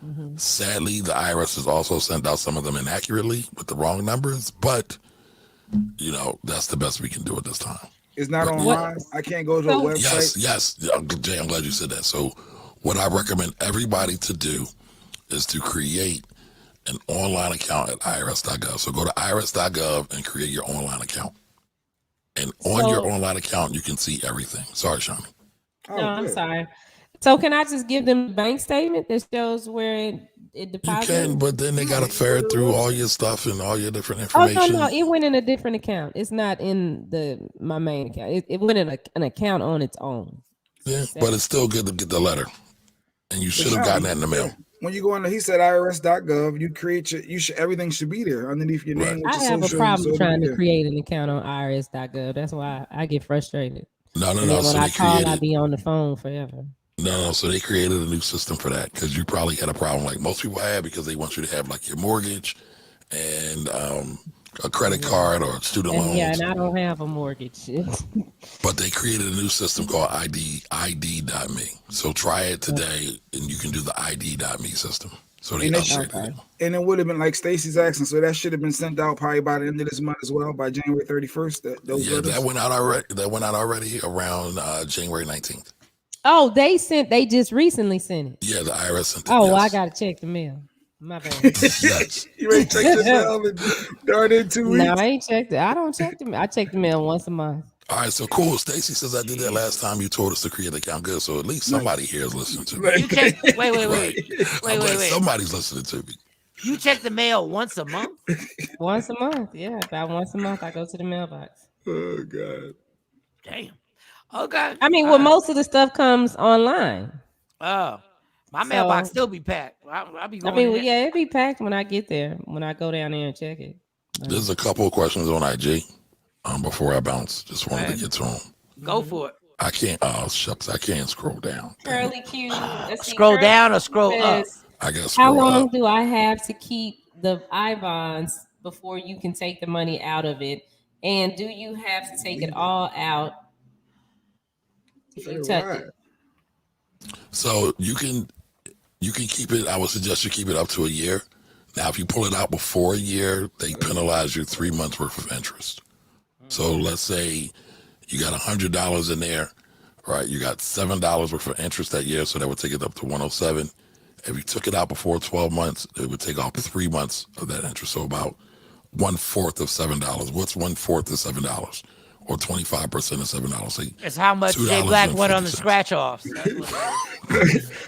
Mm-hmm. Sadly, the IRS has also sent out some of them inaccurately with the wrong numbers, but that's the best we can do at this time. It's not online. I can't go to a website. Yes. Jay, I'm glad you said that. So what I recommend everybody to do is to create an online account at irs.gov. So go to irs.gov and create your online account. And on your online account, you can see everything. Sorry, Shawnee. I'm sorry. So can I just give them the bank statement that shows where it deposits? You can, but then they got to ferret through all your stuff and all your different information. Oh, no. It went in a different account. It's not in my main account. It went in an account on its own. Yeah, but it's still good to get the letter. And you should have gotten that in the mail. When you go on, he said irs.gov, you create everything should be there underneath your name. I have a problem trying to create an account on irs.gov. That's why I get frustrated. No. And then So when I they call, created. I be on the phone forever. No. So they created a new system for that because you probably had a problem like most people have because they want you to have like your mortgage and a credit card or student And loans. and I don't have a mortgage. But they created a new system called ID.me. So try it today, and you can do the ID.me system. So they upgraded it. And it would have been like Stacy's asking, so that should have been sent out probably by the end of this month as well, by January 31st. Those letters. That went out already. That went out already around January 19th. Oh, they just recently sent it. Yeah, the IRS sent it. Oh, yes. well, I gotta check the mail. My bad. Yes. You ready to check the mail and darn in 2 weeks? No, I ain't checked it. I don't check the mail. I check the mail once a month. All right, so cool. Stacy says I did that last time you told us to create an account. Good, so at least somebody here is listening to me. You check. Wait. Wait. Somebody's listening to me. You check the mail once a month? Once a month, yeah. About once a month, I go to the mailbox. Oh God. Damn. Okay. I mean, well, most of the stuff comes online. Oh, my mailbox still be packed. I'll be going. Well, yeah, it be packed when I get there. When I go down there and check it. There's a couple of questions on IG. Before I bounce, just wanted to get to them. Go for it. I can't. Oh shucks, I can't scroll down. Curly Q. Scroll down or scroll up. I guess. How long do I have to keep the I-bonds before you can take the money out of it? And do you have to take it all out if you touch it? So you can keep it. I would suggest you keep it up to a year. Now, if you pull it out before a year, they penalize you 3 months worth of interest. So let's say you got $100 in there, right? You got $7 worth of interest that year, so that would take it up to 107. If you took it out before 12 months, it would take off 3 months of that interest. So about 1/4 of $7. What's 1/4 of $7? Or 25% of $7. So it's how much Jay Black went on the scratch offs.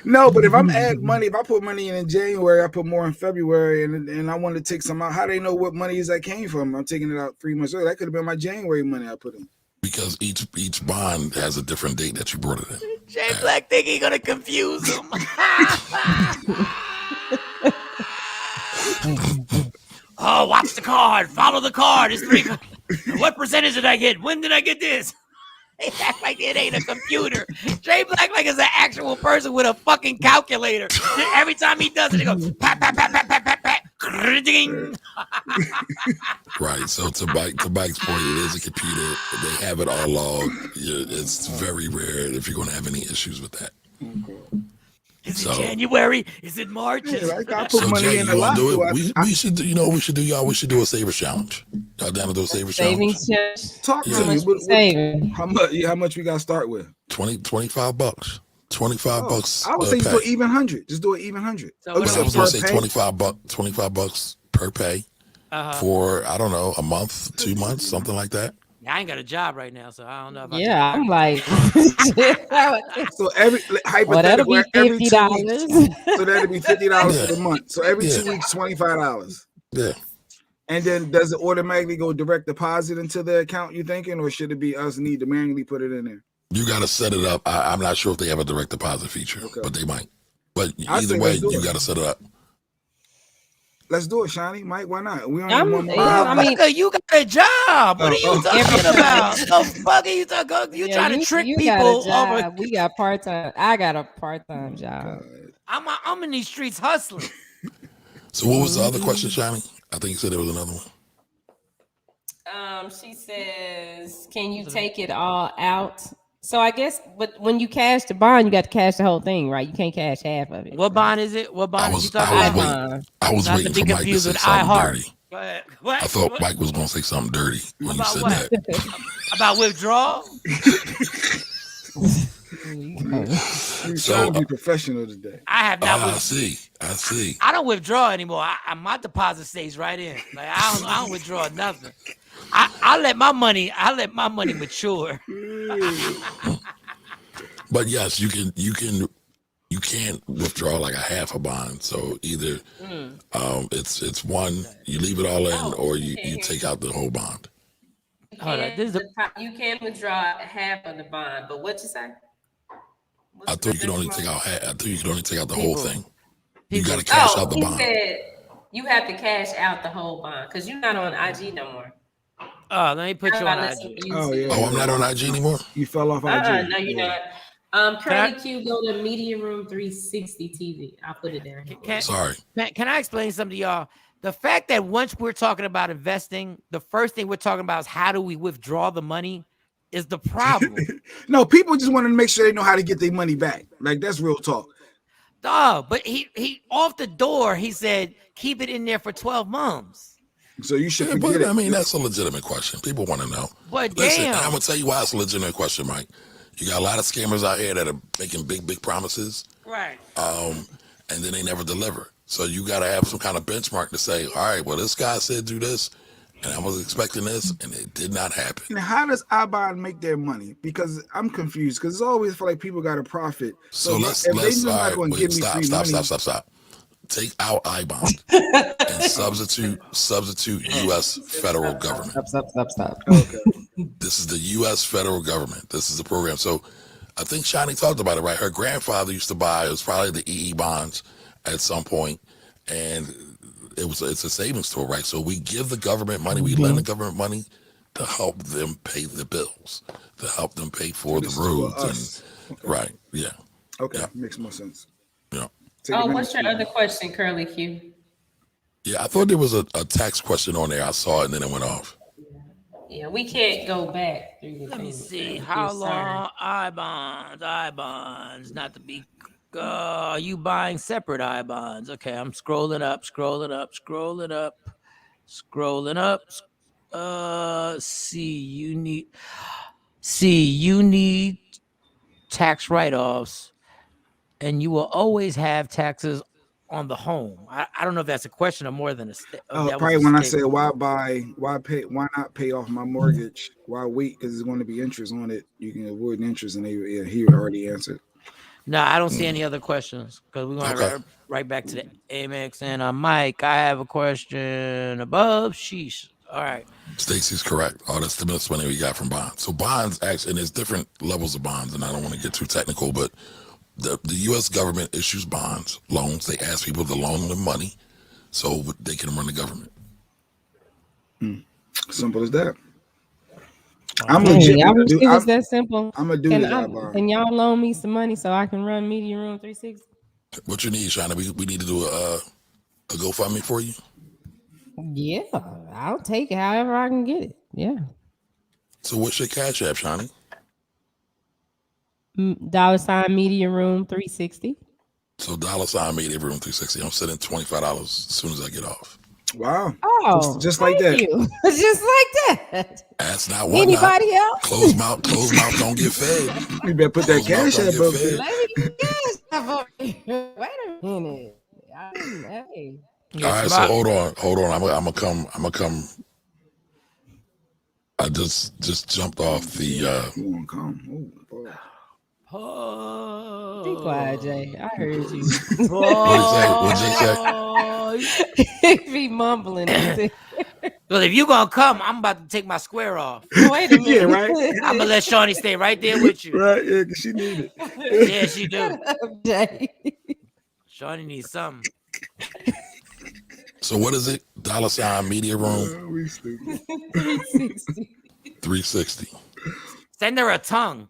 No, but if I'm adding money, if I put money in January, I put more in February, and I want to take some out, how do they know what money is that came from? I'm taking it out 3 months early. That could have been my January money I put in. Because each bond has a different date that you brought it in. Jay Black think he gonna confuse him. Oh, watch the card. Follow the card. It's 3. What percentage did I get? When did I get this? They act like it ain't a computer. Jay Black like is an actual person with a fucking calculator. Every time he does it, he goes pat pat pat pat pat pat pat. Ding. Right. So to Mike's point, it is a computer. They have it all logged. It's very rare if you're going to have any issues with that. Is it January? Is it March? I put money in a lot. We should do. You know what we should do, y'all? We should do a savers challenge. Y'all down to do a savers challenge? Talk to me. How much we got to start with? $25. $25 bucks. I would say do it even 100. Just do it even 100. So I was going to say $25 per pay for I don't know, a month, 2 months, something like that. I ain't got a job right now, so I don't know. I'm like, so that'll be $50. So that'll be $50 for the month. So every 2 weeks, $25. Yeah. And then does it automatically go direct deposit into the account? You thinking, or should it be us need to manually put it in there? You got to set it up. I'm not sure if they have a direct deposit feature, but they might. But either way, you got to set it up. Let's do it, Shawnee. Mike, why not? We only one more. I mean, you got a job. What are you talking about? The fuck are you talking? You trying to trick people? We got part-time. I got a part-time job. I'm in these streets hustling. So what was the other question, Shawnee? I think you said there was another one. She says, can you take it all out? So I guess, but when you cash the bond, you got to cash the whole thing, right? You can't cash half of it. What bond is it? What bond is you talking about? I was waiting for Mike to say something dirty. Go ahead. What? I thought Mike was going to say something dirty when you said that. About withdrawal? You're trying to be professional today. I have not. I see. I don't withdraw anymore. My deposit stays right in. Like I don't withdraw nothing. I let my money mature. But yes, you can't withdraw like a half a bond. So either it's one, you leave it all in, or you take out the whole bond. You can withdraw half of the bond, but what you say? I thought you could only take out half. I thought you could only take out the whole thing. You got to cash out the bond. Said you have to cash out the whole bond because you're not on IG no more. Oh, let me put you on IG. Oh yeah. Oh, I'm not on IG anymore. You fell off IG. No, you're not. Curly Q, go to Media Room 360 TV. I'll put it there. Sorry. Can I explain something to y'all? The fact that once we're talking about investing, the first thing we're talking about is how do we withdraw the money is the problem. No, people just want to make sure they know how to get their money back. Like, that's real talk. Dog, but he off the door, he said, keep it in there for 12 months. So you should forget it. I mean, that's a legitimate question. People want to know. But listen, damn. I'm going to tell you why it's a legitimate question, Mike. You got a lot of scammers out here that are making big promises. Right. And then they never deliver. So you got to have some kind of benchmark to say, all right, well, this guy said do this, and I was expecting this, and it did not happen. Now, how does iBond make their money? Because I'm confused. Because it's always feel like people got to profit. So let's all right, wait, stop. Take out iBond and substitute U.S. federal government. Stop. Okay. This is the U.S. federal government. This is the program. So I think Shani talked about it, right? Her grandfather used to buy, it was probably the EE bonds at some point, and it's a savings tool, right? So we give the government money, we lend the government money to help them pay the bills, to help them pay for the roads. Right, yeah. Okay, yeah. Makes more sense. Yeah. What's your other question, Curly Q? Yeah, I thought there was a text question on there. I saw it and then it went off. Yeah, we can't go back. Let me see. How long I-bonds, not to be, are you buying separate I-bonds? Okay, I'm scrolling up. You need tax write-offs, and you will always have taxes on the home. I don't know if that's a question or more than a probably when I said why not pay off my mortgage? Why wait? Because there's going to be interest on it. You can avoid interest, and he already answered. No, I don't see any other questions because we're going to right back to the Amex. And Mike, I have a question above. Sheesh. All right. Stacey's correct. All the stimulus money we got from bonds. So bonds, actually, and there's different levels of bonds, and I don't want to get too technical, but the U.S. government issues bonds, loans. They ask people to loan them money so they can run the government. Simple as that. It's that simple. I'm gonna do this. Can y'all loan me some money so I can run Media Room 360? What you need, Shauna? We need to do a GoFundMe for you. Yeah, I'll take it however I can get it. Yeah. So what's your cash app, Shawnee? $ Media Room 360. So $ Media Room 360. I'm sending $25 as soon as I get off. Wow. Oh, just like that. Just like that. That's not one. Anybody else? Closed mouth don't get fed. You better put that cash app up there. Wait a minute. Hey. All right, so hold on. I'm gonna come. I just jumped off the. Be quiet, Jay. I heard you. What'd Jay say? Be mumbling. Because if you gonna come, I'm about to take my square off. Wait a minute. Yeah, right. I'm gonna let Shawnee stay right there with you. Right, yeah, because she need it. Yeah, she do. Shut up, Jay. Shawnee needs something. So what is it? $ Media Room. We stupid. 360. Send her a tongue.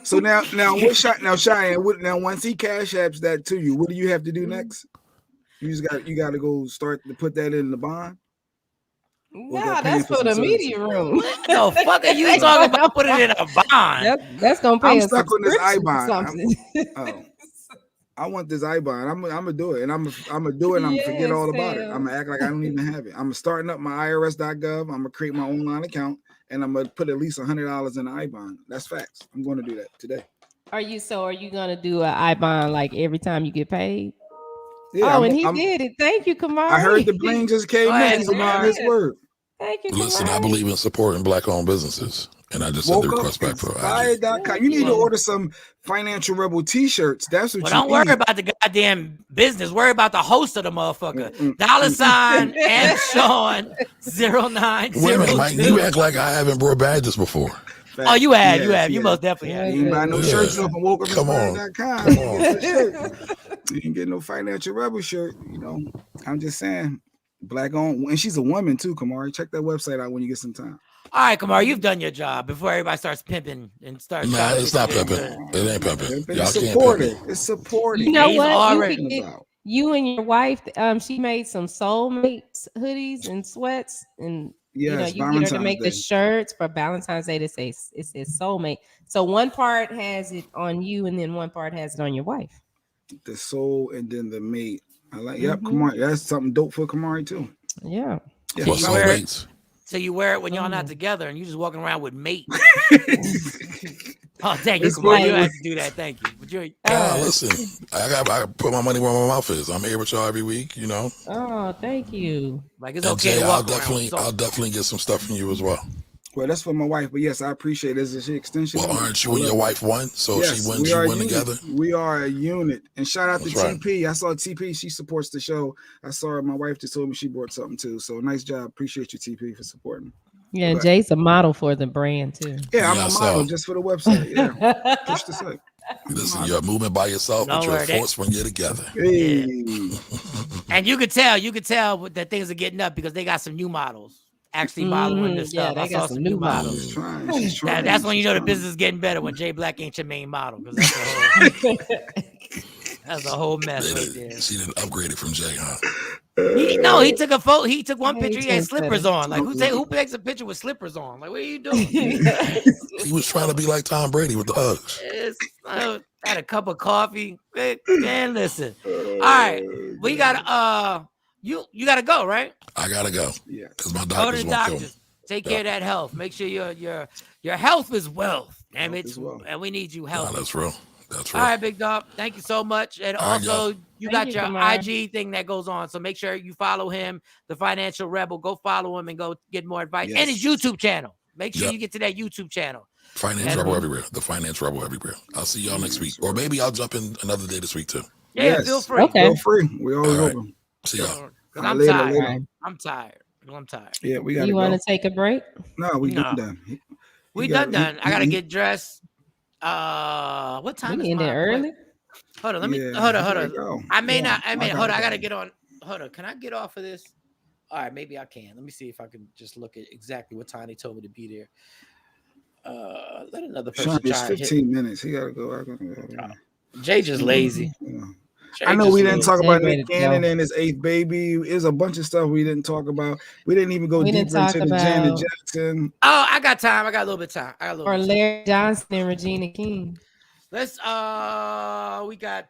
So now Cheyenne, now once he cash apps that to you, what do you have to do next? You got to go start to put that in the bond. Nah, that's for the Media Room. What the fuck are you talking about? Put it in a bond. That's gonna pay. I'm stuck on this iBond. I want this iBond. I'm gonna do it, and I'm gonna do it. And I'm gonna forget all about it. I'm gonna act like I don't even have it. I'm starting up my IRS.gov. I'm gonna create my online account, and I'm gonna put at least $100 in the iBond. That's facts. I'm going to do that today. Are you gonna do an iBond like every time you get paid? Yeah, he did it. Thank you, Kamari. I heard the plane just came in. He's about his word. Thank you. Listen, I believe in supporting Black-owned businesses, and I just sent the request back for Fire.com. You need to order some Financial Rebel T-shirts. That's what. Don't worry about the goddamn business. Worry about the host of the motherfucker. $ and Shawn 0902. Wait a minute, Mike. You act like I haven't brought badges before. Oh, you have. You have. You most definitely have. You ain't buy no shirts up and woke up. Come on. You didn't get no Financial Rebel shirt. You know, I'm just saying. Black owned, and she's a woman too, Kamari. Check that website out when you get some time. All right, Kamar, you've done your job before everybody starts pimping and starts. Nah, it's not pimping. It ain't pimping. Y'all It's can't pimp me. supportive. It's supporting. You know He's what? already You and your wife, she made some soulmates hoodies and sweats, and Yes, you get her to Valentine's make the Day. shirts for Valentine's Day. It says soulmate. So one part has it on you, and then one part has it on your wife. The soul and then the mate. I like. Yep, Kamari. That's something dope for Kamari too. Yeah. So you wear it. So you wear it when y'all not together, and you just walking around with mate. Oh, thank you, Kamar. You don't have to do that. Thank you. But listen, I put my money where my mouth is. I'm here with y'all every week, Oh, thank you. Like it's and okay Jay, to walk I'll definitely get some stuff from you as well. Well, that's for my wife, but yes, I appreciate it. Is she extension? Well, aren't you and your wife one? So yes, if she wins, you win together. We are a unit. And shout out That's to right. TP. I saw TP. She supports the show. I saw her. My wife just told me she bought something too. So nice job. Appreciate you, TP, for supporting. Yeah, and Jay's a model for the brand too. Yeah, I'm a model just for the website. Yeah, push the site. Listen, you're moving by yourself, but you're a force when you're together. Hey. And you could tell that things are getting up because they got some new models actually modeling this stuff. Yeah, they got some new models. She's trying. That's when you know the business is getting better, when Jay Black ain't your main model, because that's a whole mess right there. She didn't upgrade it from Jay, huh? He took a photo. He took one picture. He had slippers on. Like who takes a picture with slippers on? Like what are you doing? He was trying to be like Tom Brady with the hugs. Had a cup of coffee. Man, listen. All right, we gotta. You gotta go, right? I gotta go. Yeah, because my doctors won't kill me. Take care of that health. Make sure your health is wealth. Damn it, and we need you healthy. That's real. That's real. All right, big dog. Thank you so much. And also, you got your IG thing that goes on. So make sure you follow him, the Financial Rebel. Go follow him and go get more advice. And his YouTube channel. Make sure you get to that YouTube channel. Finance Rebel everywhere. The Finance Rebel everywhere. I'll see y'all next week. Or maybe I'll jump in another day this week too. Yeah, feel free. Okay. Feel free. We always open. See y'all. I'm tired. I'm tired. Yeah, we got to You go. want to take a break? No, we done. We done. I got to get dressed. What time is it? Early? Hold on, hold on. I may not. Hold on. I gotta get on. Hold on. Can I get off of this? All right, maybe I can. Let me see if I can just look at exactly what time they told me to be there. Let another person Sean, it's try. 15 minutes. He gotta go. I gotta go. Jay just lazy. Yeah. I know we didn't talk about Nick Cannon and his 8th baby. There's a bunch of stuff we didn't talk about. We didn't even go deeper into the Janet Jackson. Oh, I got time. I got a little bit of time. Or Larry Johnson and Regina King. Let's we got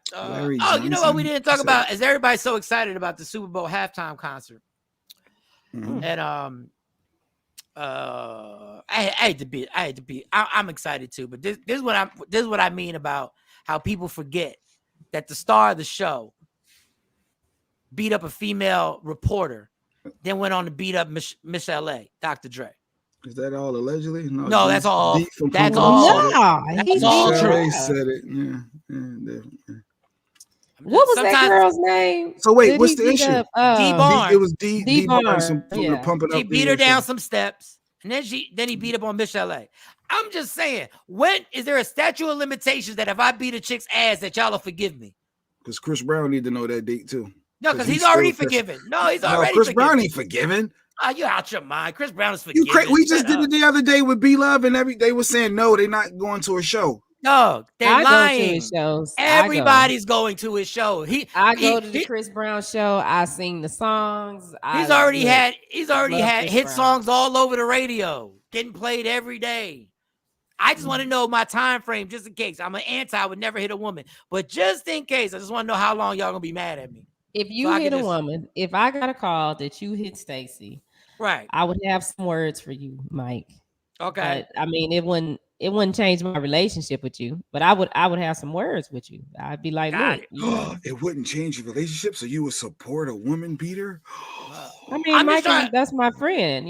you know what we didn't talk about is everybody's so excited about the Super Bowl halftime concert. And I hate to be I'm excited too, but this is what I mean about how people forget that the star of the show beat up a female reporter, then went on to beat up Miss LA, Dr. Dre. Is that all allegedly? No, that's all. That's all. That's all true. They said it. Yeah. What was that girl's name? So wait, what's the issue? D Barnes. It was D Barnes. He beat her down some steps, and then he beat up on Miss LA. I'm just saying, when is there a statute of limitations that if I beat a chick's ass that y'all will forgive me? Because Chris Brown need to know that date too. No, because he's already forgiven. No, he's already Chris forgiven. Brown ain't forgiven. Oh, you out your mind. Chris Brown is forgiven. We just did it the other day with B Love, and they were saying no, they're not going to a show. No, they're lying. Go to his shows. Everybody's going to his show. I go to the Chris Brown show. I sing the songs. He's already had hit songs all over the radio, getting played every day. I just want to know my time frame, just in case. I'm an I would never hit a woman, but just in case, I just want to know how long y'all gonna be mad at me. If you hit a woman, if I got a call that you hit Stacy, right, I would have some words for you, Mike. Okay. But, I mean, it wouldn't change my relationship with you, but I would have some words with you. I'd be like, look, it wouldn't change your relationship, so you would support a woman beater? I mean, Mike, that's my friend.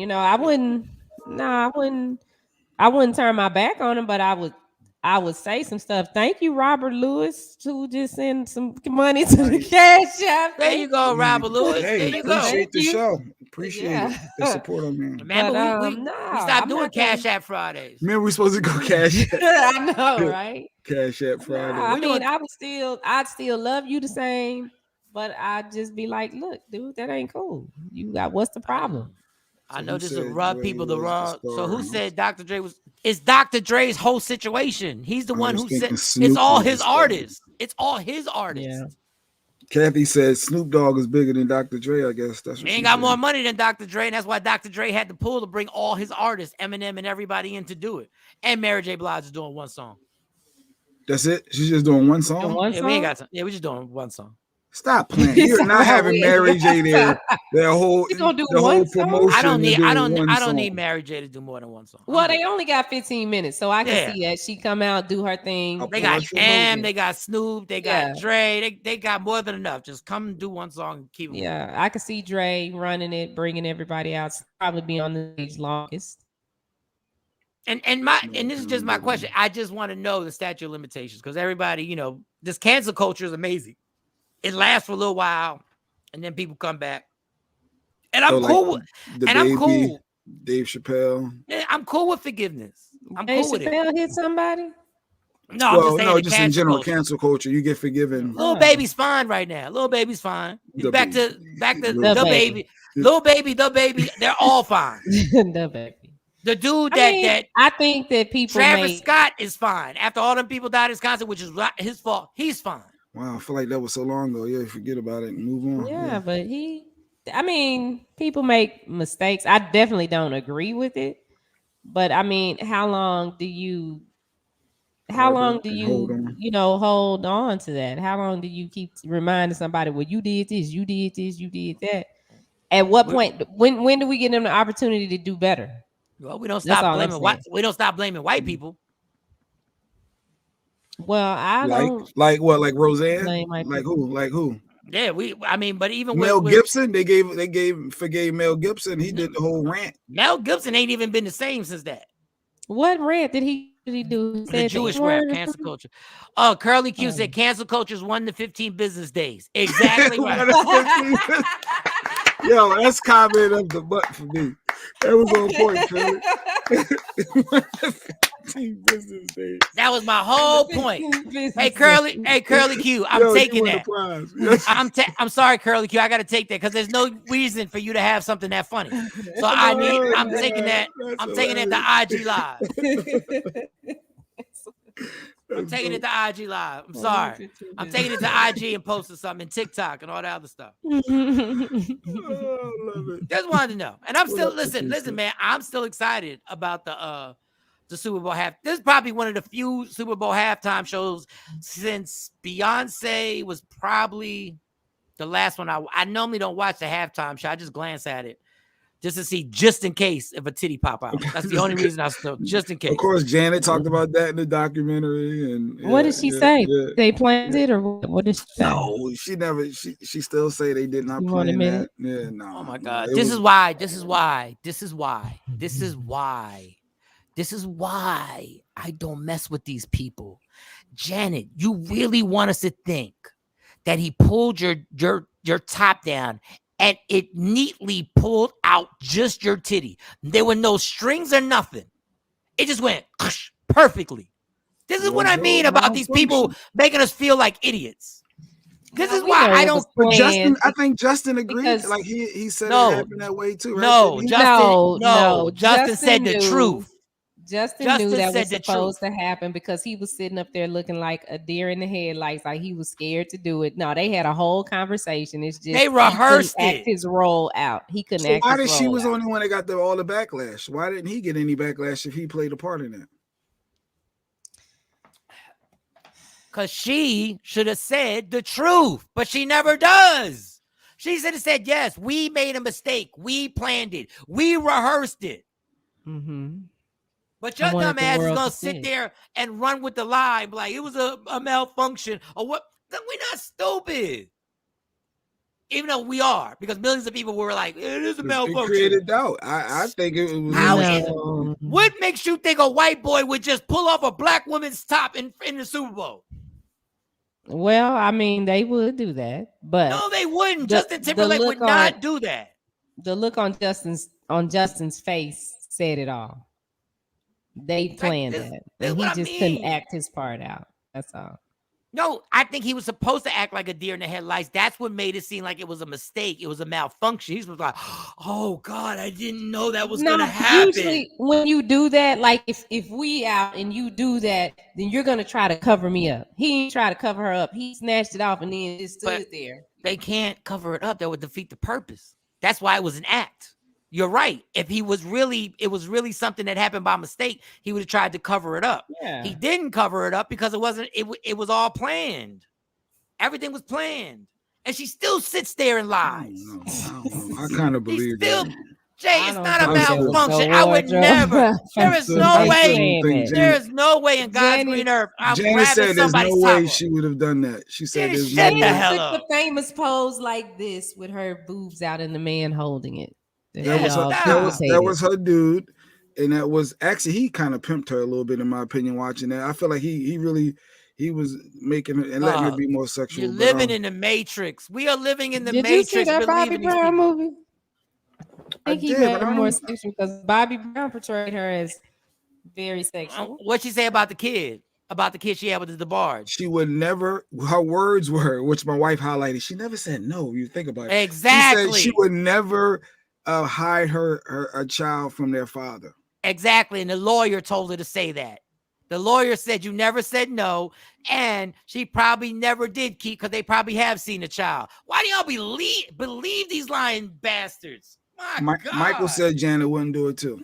I wouldn't turn my back on him, but I would say some stuff. Thank you, Robert Lewis, to just send some money to the Cash App. There you go, Robert Lewis. There you go. Appreciate the show. Appreciate it. The support on me. Man, we stopped doing Cash App Fridays. Man, we supposed to go Cash App. I know, right? Cash App Friday. I mean, I'd still love you the same, but I'd just be like, look, dude, that ain't cool. What's the problem? I know this will rub people the wrong. So who said Dr. Dre was? It's Dr. Dre's whole situation. He's the one who said it's all his artists. It's all his artists. Yeah. Kathy said Snoop Dogg is bigger than Dr. Dre. I guess that's what he ain't got more money than Dr. Dre, and that's why Dr. Dre had to pull to bring all his artists, Eminem and everybody in to do it. And Mary J. Blige is doing one song. That's it. She's just doing one song. We ain't got. We're just doing one song. Stop playing. You're not having Mary J there. The whole promotion. I don't need Mary J to do more than one song. Well, they only got 15 minutes, so I can see that. She come out, do her thing. They got M, they got Snoop, they got Dre. They got more than enough. Just come and do one song and keep it. Yeah, I can see Dre running it, bringing everybody out. Probably be on the stage longest. And this is just my question. I just want to know the statute of limitations because everybody, this cancel culture is amazing. It lasts for a little while, and then people come back. And I'm cool. I'm cool. Dave Chappelle. Yeah, I'm cool with forgiveness. I'm cool with it. Chappelle hit somebody? No, just in general cancel culture, you get forgiven. Little baby's fine right now. Little baby's fine. Back to the baby. Little baby, the baby. They're all fine. The baby. The dude I think that people. Travis Scott is fine after all them people died in his concert, which is not his fault. He's fine. Wow, I feel like that was so long ago. Yeah, forget about it and move on. Yeah, but people make mistakes. I definitely don't agree with it. But how long do you hold on to that? How long do you keep reminding somebody, well, you did this, you did this, you did that? At what point, when do we get them the opportunity to do better? Well, we don't stop blaming white people. Well, I don't like Roseanne. Like who? Yeah, but even Mel Gibson, they forgave Mel Gibson. He did the whole rant. Mel Gibson ain't even been the same since that. What rant did he do? The Jewish rap, cancel culture. Oh, Curly Q said cancel culture is 1 to 15 business days. Exactly right. Yo, that's comment of the month for me. That was on point, Curly. 15 business days. That was my whole point. Hey, Curly Q, I'm taking that. I'm sorry, Curly Q. I got to take that because there's no reason for you to have something that funny. So I'm taking that. I'm taking it to IG Live. I'm taking it to IG Live. I'm sorry. I'm taking it to IG and posting something and TikTok and all that other stuff. Just wanted to know. And I'm still listen, man. I'm still excited about the Super Bowl This is probably one of the few Super Bowl halftime shows since Beyonce was probably the last one. I normally don't watch the halftime show. I just glance at it just to see, just in case if a titty pop out. That's the only reason I still, just in case. Of course, Janet talked about that in the documentary. And what did she say? Yeah. They planned it, or what did she say? No, she never. She still say they did not plan that. Yeah, no. Oh my God, this is why I don't mess with these people. Janet, you really want us to think that he pulled your top down and it neatly pulled out just your titty. There were no strings or nothing. It just went perfectly. This is what I mean about these people making us feel like idiots. This is why I don't. I think Justin agreed. Like he said it happened that way too. Right? Justin said the truth. Justin knew that was supposed to happen because he was sitting up there looking like a deer in the headlights, like he was scared to do it. No, they had a whole conversation. It's just they rehearsed act his role out. He couldn't act. Why did she was the only one that got all the backlash? Why didn't he get any backlash if he played a part in it? Because she should have said the truth, but she never does. She should have said, yes, we made a mistake. We planned it. We rehearsed it. Mm-hmm. But your dumb ass is going to sit there and run with the lie. Like, it was a malfunction. Or what? We're not stupid. Even though we are. Because millions of people were like, it is a malfunction. It created doubt. I think it was. What makes you think a white boy would just pull off a black woman's top in the Super Bowl? Well, I mean, they would do that. But no, they wouldn't. Justin Timberlake would not do that. The look on Justin's face said it all. They planned that. And he just couldn't act his part out. That's all. No, I think he was supposed to act like a deer in the headlights. That's what made it seem like it was a mistake. It was a malfunction. He was like, "Oh God, I didn't know that was gonna happen." Usually, when you do that, like if we out and you do that, then you're gonna try to cover me up. He ain't try to cover her up. He snatched it off and then just stood there. They can't cover it up. That would defeat the purpose. That's why it was an act. You're right. If it was really something that happened by mistake, he would have tried to cover it up. Yeah. He didn't cover it up because it wasn't. It was all planned. Everything was planned, and she still sits there and lies. I don't know. I kind of believe that. Jay, it's not a malfunction. I would never. There is no way. There is no way in God's green earth. Janice said there's no way she would have done that. She said there's no way. Shut the hell up. The famous pose like this with her boobs out and the man holding it. That was her dude, and that was actually he kind of pimped her a little bit in my opinion. Watching that, I feel like he was making it and letting her be more sexual. You're living in the Matrix. We are living in the Did Matrix. Did you see that Bobby Brown movie? I think he made her more sexual because Bobby Brown portrayed her as very sexual. What'd she say about the kid? About the kid she had with the barge? She would never. Her words were, which my wife highlighted. She never said no. You think about it. Exactly. She said she would never hide a child from their father. Exactly. And the lawyer told her to say that. The lawyer said you never said no, and she probably never did keep because they probably have seen a child. Why do y'all believe these lying bastards? My God. Michael said Janet wouldn't do it too.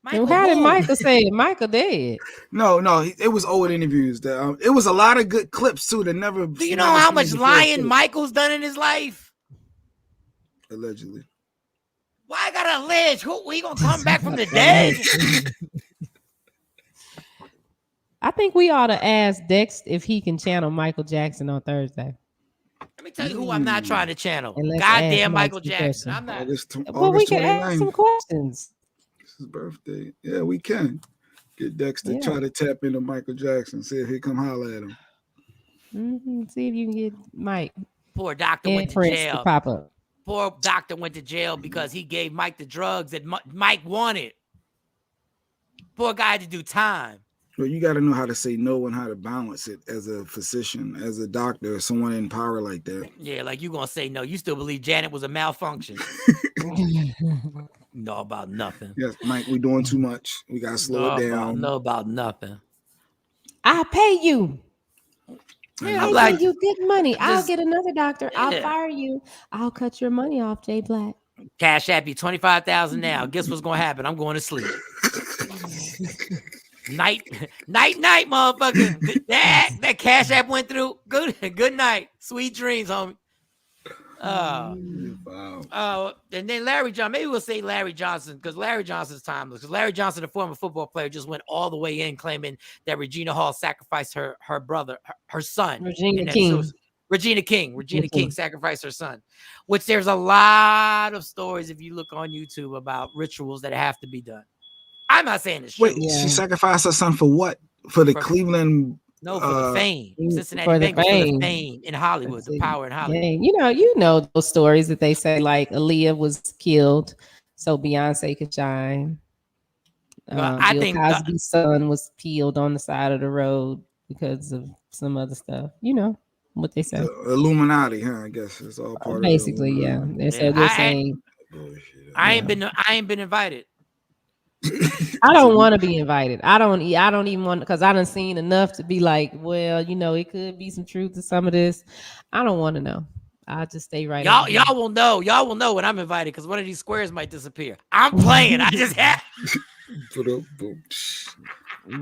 How did Michael say it? Michael did. No, it was old interviews. It was a lot of good clips too. That never. Do you know how much lying Michael's done in his life? Allegedly. Why I gotta allege? Who he gonna come back from the dead? I think we ought to ask Dex if he can channel Michael Jackson on Thursday. Let me tell you who I'm not trying to channel. Goddamn Michael Jackson. I'm not. Well, we can ask some questions. It's his birthday. Yeah, we can get Dex to try to tap into Michael Jackson. See if he come holler at him. See if you can get Mike. Poor doctor went to jail. Pop up. Poor doctor went to jail because he gave Mike the drugs that Mike wanted. Poor guy had to do time. Well, you got to know how to say no and how to balance it as a physician, as a doctor, someone in power like that. Yeah, like you gonna say no. You still believe Janet was a malfunction? No about nothing. Yes, Mike, we're doing too much. We gotta slow it down. No about nothing. I'll pay you. Yeah, I'll pay you good money. I'll get another doctor. Yeah. I'll fire you. I'll cut your money off, Jay Black. Cash app you $25,000 now. Guess what's gonna happen? I'm going to sleep. Night, motherfucker. That cash app went through. Good night. Sweet dreams, homie. And then Larry Johnson. Maybe we'll say Larry Johnson because Larry Johnson's timeless. Because Larry Johnson, a former football player, just went all the way in claiming that Regina Hall sacrificed her brother, her son. Regina King. Regina King sacrificed her son. Which there's a lot of stories if you look on YouTube about rituals that have to be done. I'm not saying it's true. Wait, she sacrificed her son for what? For the Cleveland? No, for the fame. Cincinnati Bengals for the fame in Hollywood, the power in Hollywood. You know those stories that they say like Aaliyah was killed so Beyonce could shine. I think Cosby's son was peeled on the side of the road because of some other stuff. You know what they say. Illuminati, huh? I guess it's all part basically, of yeah. They're saying I ain't been invited. I don't want to be invited. I don't even want because I done seen enough to be like, well, it could be some truth to some of this. I don't want to know. I'll just stay right. Y'all will know. Y'all will know when I'm invited because one of these squares might disappear. I'm playing. I just have.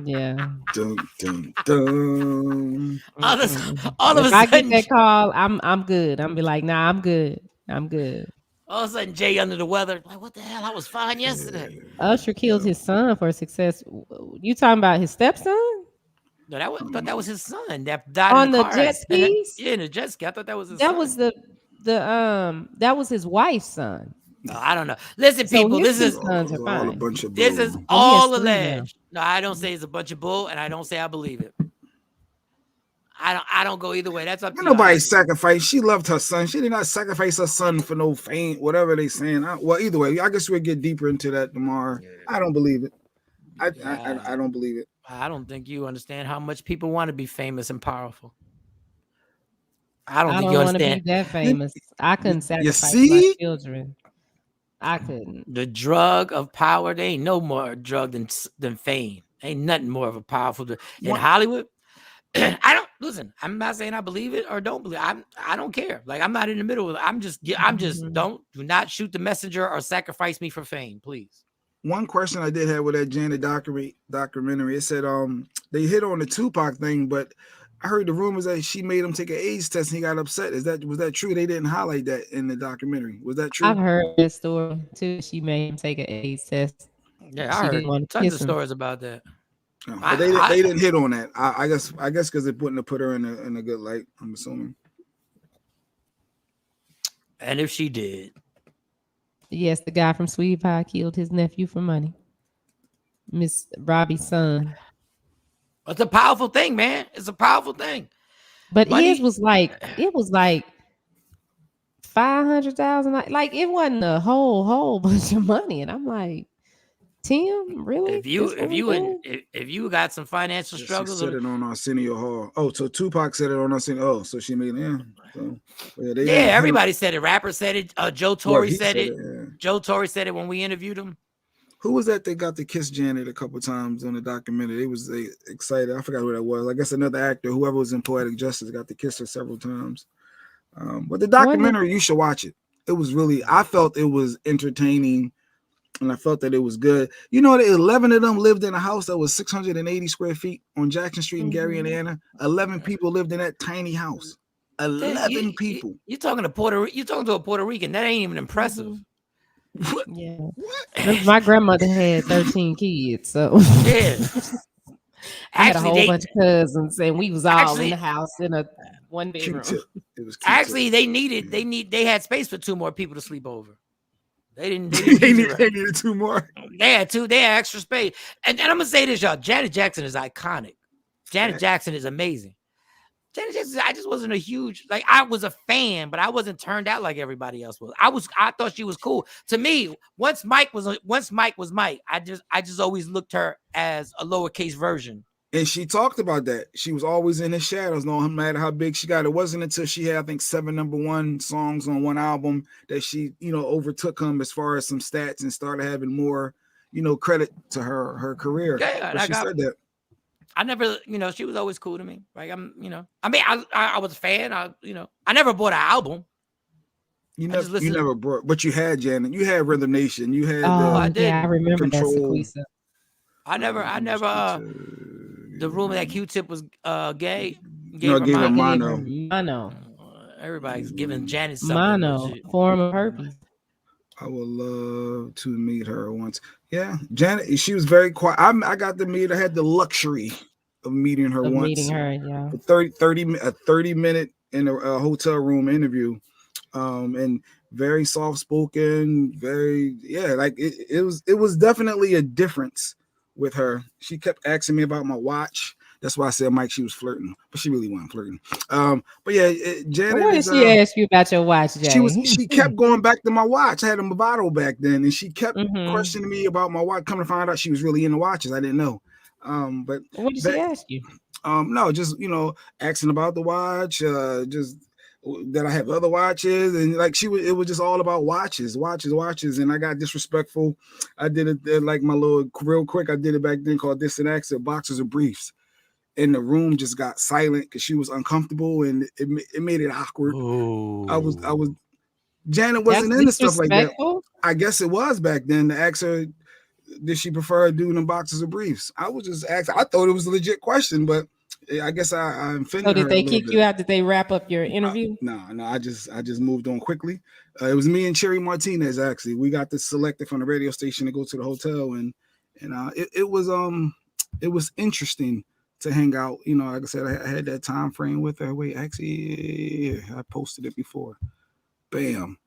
Yeah. Dun, dun, dun. All of a sudden, I get that call. I'm good. I'm be like, nah, I'm good. All of a sudden, Jay under the weather. Like, what the hell? I was fine yesterday. Usher killed his son for success. You talking about his stepson? No, I thought that was his son that died on in the the car. jet skis. Yeah, in the jet ski. I thought that was his. That was that was his wife's son. No, I don't know. Listen, people, this is all a bunch of bull. This is all alleged. No, I don't say it's a bunch of bull, and I don't say I believe it. I don't go either way. That's up to you. Nobody sacrificed. She loved her son. She did not sacrifice her son for no fame, whatever they saying. Well, either way, I guess we'll get deeper into that tomorrow. I don't believe it. I don't believe it. I don't think you understand how much people want to be famous and powerful. I don't think you don't want to be understand that famous. I couldn't You sacrifice my see? children. I couldn't. the drug of power. There ain't no more drug than fame. Ain't nothing more of a powerful in Hollywood. I don't listen. I'm not saying I believe it or don't believe. I don't care. Like I'm not in the middle of it. I'm just do not shoot the messenger or sacrifice me for fame, please. One question I did have with that Janet documentary, it said they hit on the Tupac thing, but I heard the rumors that she made him take an AIDS test and he got upset. Was that true? They didn't highlight that in the documentary. Was that true? I've heard this story too. She made him take an AIDS test. Yeah, I heard tons of stories about that. But they didn't hit on that. I guess because it wouldn't have put her in a good light. I'm assuming. And if she did, yes, the guy from Sweetie Pie killed his nephew for money. Miss Robbie's son. It's a powerful thing, man. It's a powerful thing. But his was like 500,000. Like it wasn't a whole bunch of money, and I'm like, Tim, really? If you got some financial struggles, she said it on Arsenio Hall. Oh, so Tupac said it on Arsenio. Oh, so she made it. So, everybody said it. Rapper said it. Joe Torre said it. Yeah. Joe Torre said it when we interviewed him. Who was that? They got to kiss Janet a couple times on the documentary. They was excited. I forgot who that was. I guess another actor, whoever was in Poetic Justice, got to kiss her several times. But the documentary, you should watch it. It was really. I felt it was entertaining. And I felt that it was good. You know, 11 of them lived in a house that was 680 square feet on Jackson Street in Gary, Indiana. 11 people lived in that tiny house. 11 people. You're talking to a Puerto Rican. That ain't even impressive. What? Yeah. What? My grandmother had 13 kids, so yeah. I had a whole bunch of cousins, and we was all in the house in a one bedroom. It was actually they had space for 2 more people to sleep over. They didn't. They needed 2 more. They had extra space. And I'm gonna say this, y'all. Janet Jackson is iconic. Janet Jackson is amazing. Janet Jackson. I just wasn't a huge I was a fan, but I wasn't turned out like everybody else was. I thought she was cool. To me, once Mike was Mike, I just always looked her as a lowercase version. And she talked about that. She was always in the shadows, no matter how big she got. It wasn't until she had, I think, 7 #1 songs on one album that she, overtook him as far as some stats and started having more, credit to her career. Yeah, she said that. I never, she was always cool to me. Like I was a fan. I never bought an album. You never bought, but you had Janet. You had Rhythm Nation. You had. I did. Yeah, I remember Control. that. I never. The rumor that Q-Tip was gay. Gave her mono. Mono. Everybody's giving Janet something. Mono, form of herpes. I would love to meet her once. Yeah, Janet. She was very quiet. I got to meet her. I had the luxury of meeting her once. Meeting her, yeah. A 30-minute in a hotel room interview, and very soft spoken. It was definitely a difference with her. She kept asking me about my watch. That's why I said, Mike, she was flirting, but she really wasn't flirting. But yeah, Janet. What did she ask you about your watch, Jay? She kept going back to my watch. I had a Movado back then, and she kept questioning me about my watch. Coming to find out, she was really into watches. I didn't know. But what did she ask you? No, just asking about the watch. Just that I have other watches, and it was just all about watches, and I got disrespectful. I did it like my little real quick. I did it back then called This and Accent Boxers or Briefs, and the room just got silent because she was uncomfortable, and it made it awkward. Ooh. I was Janet wasn't into stuff like that. I guess it was back then to ask her, did she prefer doing them boxers or briefs? I was just asking. I thought it was a legit question, but I guess I offended her. So did they kick you out? Did they wrap up your interview? No. I just moved on quickly. It was me and Cherry Martinez. Actually, we got this selected from the radio station to go to the hotel, and it was interesting to hang out. Like I said, I had that time frame with her. Wait, actually, I posted it before. Bam!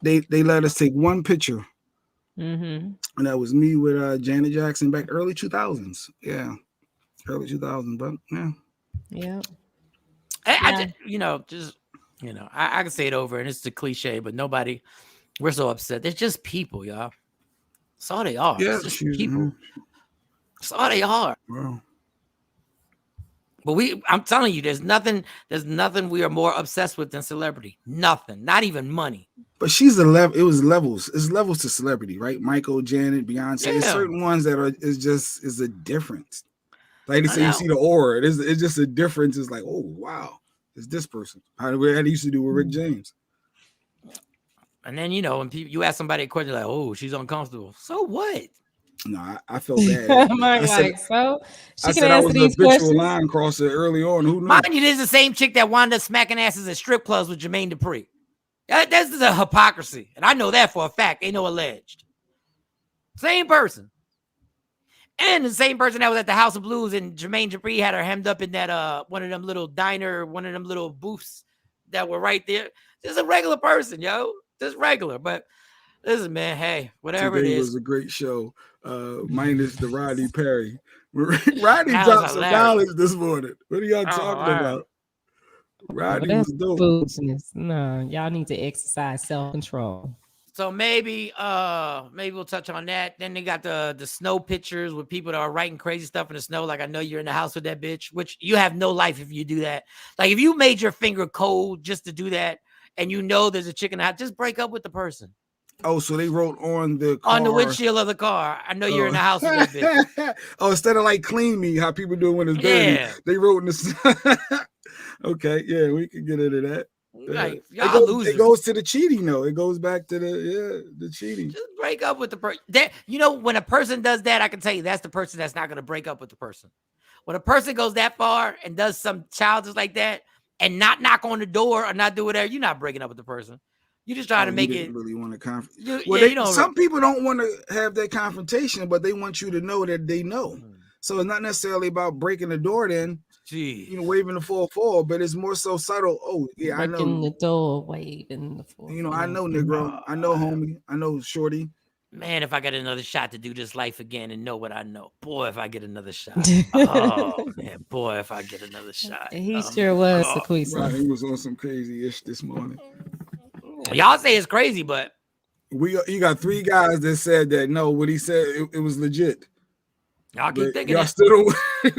They let us take one picture, and that was me with Janet Jackson back early 2000s. Yeah. Early 2000s, but yeah. I can say it over, and it's the cliche, but we're so upset. They're just people, y'all. That's all they are. Yeah, it's just people. That's all they are. Wow. But I'm telling you, there's nothing we are more obsessed with than celebrity. Nothing, not even money. But she's a level. It was levels. It's levels to celebrity, right? Michael, Janet, Beyonce. It's certain ones that are. Is a difference. Like they say, you see the aura. It's just a difference. It's like, oh wow, it's this person. How they used to do with Rick James. And then when you ask somebody a question like, "Oh, she's uncomfortable," so what? No, I felt bad. I said I was an habitual line crosser early on. Who knew? Mind you, this is the same chick that wound up smacking asses at strip clubs with Jermaine Dupri. This is a hypocrisy, and I know that for a fact. Ain't no alleged. Same person. And the same person that was at the House of Blues, and Jermaine Dupri had her hemmed up in that one of them little diner, one of them little booths that were right there. Just a regular person, yo. Just regular. But listen, man, hey, whatever Today it is. Was a great show. Minus the Rodney Perry. Rodney dropped some knowledge this morning. What are y'all talking about? Rodney was dope. Foolishness. No, y'all need to exercise self-control. So maybe we'll touch on that. Then they got the snow pictures with people that are writing crazy stuff in the snow. Like, I know you're in the house with that bitch, which you have no life if you do that. Like, if you made your finger cold just to do that, and there's a chick in the house, just break up with the person. Oh, so they wrote on the car. On the windshield of the car. I know you're in the house with that bitch. Oh, instead of like clean me, how people do it when it's dirty, they wrote in the. Okay, yeah, we can get into that. Like, it goes to the cheating, though. It goes back to the cheating. Just break up with the person. When a person does that, I can tell you that's the person that's not going to break up with the person. When a person goes that far and does some childish like that and not knock on the door or not do whatever, you're not breaking up with the person. You just trying to make it. Really want to some people don't want to have that confrontation, but they want you to know that they know. So it's not necessarily about breaking the door. Then, waving the 4-4, but it's more so subtle. Oh yeah, I know. Breaking the door, waving the 4-4. I know Negro. I know homie. I know Shorty. Man, if I get another shot to do this life again and know what I know, boy, if I get another shot. Oh man, boy, if I get another shot. He sure was a quiz. Right, he was on some crazy ish this morning. Y'all say it's crazy, but you got 3 guys that said that no, what he said it was legit. Y'all keep thinking y'all still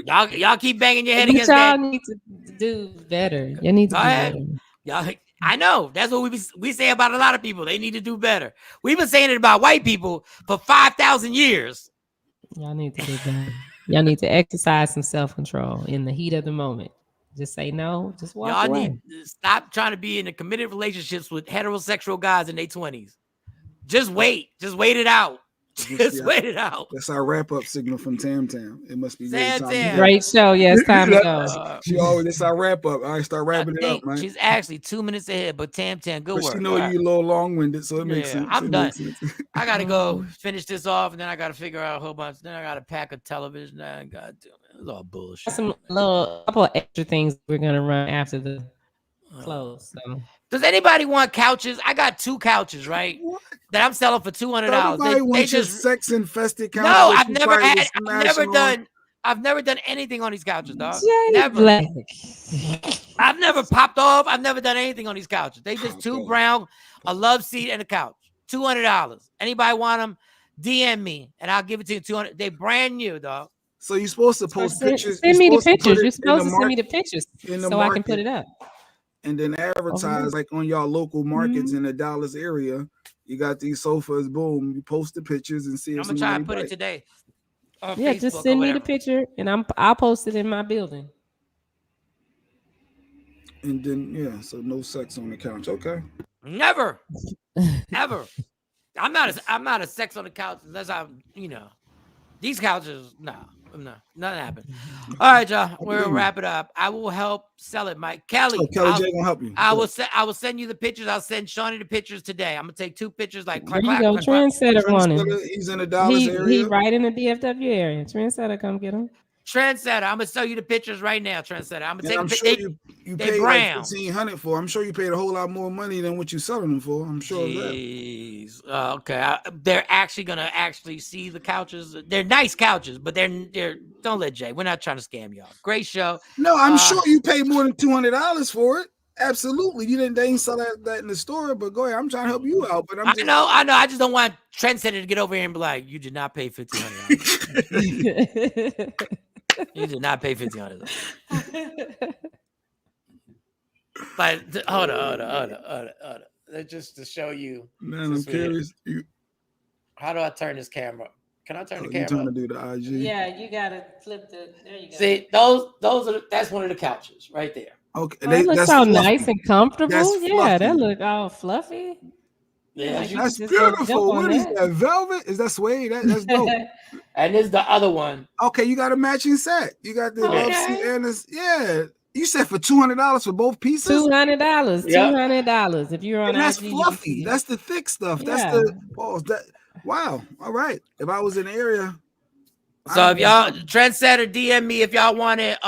y'all keep banging your head against that. Y'all need to do better. You need to do better. Y'all, I know that's what we say about a lot of people. They need to do better. We've been saying it about white people for 5,000 years. Y'all need to do better. Y'all need to exercise some self-control in the heat of the moment. Just say no. Just walk away. Need to stop trying to be in a committed relationships with heterosexual guys in their 20s. Just wait. Just wait it out. Just wait it out. That's our wrap-up signal from Tam Tam. It must be great show. Yes, time to go. She always, that's our wrap-up. All right, start wrapping it up, man. She's actually 2 minutes ahead, but Tam Tam, good work. She know you a little long-winded, so it makes sense. I'm done. I got to go finish this off, and then I got to figure out a whole bunch. Then I got to pack a television. I got to do it. It's all bullshit. Some couple of extra things we're going to run after the close, so. Does anybody want couches? I got 2 couches, right? What? That I'm selling for $200. They just sex infested couches. No, I've never done anything on these couches, dog. Never. I've never popped off. I've never done anything on these couches. They just 2 brown, a love seat, and a couch. $200. Anybody want them? DM me, and I'll give it to you. $200. They brand new, dog. So you're supposed to post pictures. Send me the pictures. You're supposed to send me the pictures so I can put it up. And then advertise like on y'all local markets in the Dallas area. You got these sofas, boom. You post the pictures and see if I'm gonna try and put it today. Yeah, Facebook, just send me the picture and I'll post it in my building. And then so no sex on the couch. Okay. Never. Ever. I'm not a sex on the couch unless these couches, no, nothing happened. All right, y'all. We'll wrap it up. I will help sell it, Mike. Kelly J gonna help you. I will send you the pictures. I'll send Shawnee the pictures today. I'm gonna take 2 pictures. Like there you go. Trendsetter running. He's in the Dallas area. He right in the DFW area. Trendsetter, come get him. Trendsetter, I'm gonna show you the pictures right now. Trendsetter, I'm gonna take. I'm sure you paid like $1,500 for. I'm sure you paid a whole lot more money than what you're selling them for. I'm sure of that. Okay. They're actually gonna see the couches. They're nice couches, but they're. Don't let Jay. We're not trying to scam y'all. Great show. No, I'm sure you paid more than $200 for it. Absolutely. They didn't sell that in the store, but go ahead. I'm trying to help you out. But I know. I just don't want Trendsetter to get over here and be like, you did not pay $1,500. You did not pay $1,500. But hold on. Just to show you. Man, I'm curious. How do I turn this camera? Can I turn the camera? You're trying to do the IG. Yeah, you gotta flip the. There you go. See, that's one of the couches right there. Okay, that looks so nice and comfortable. Yeah, that look all fluffy. Yeah, that's beautiful. What is that? Velvet? Is that suede? That's dope. And this is the other one. Okay, you got a matching set. You got the love seat and this. Yeah, you said for $200 for both pieces. $200. $200 if you're on. And that's fluffy. That's the thick stuff. That's the wow. All right. If I was in the area. So if y'all Trendsetter DM me if y'all want it,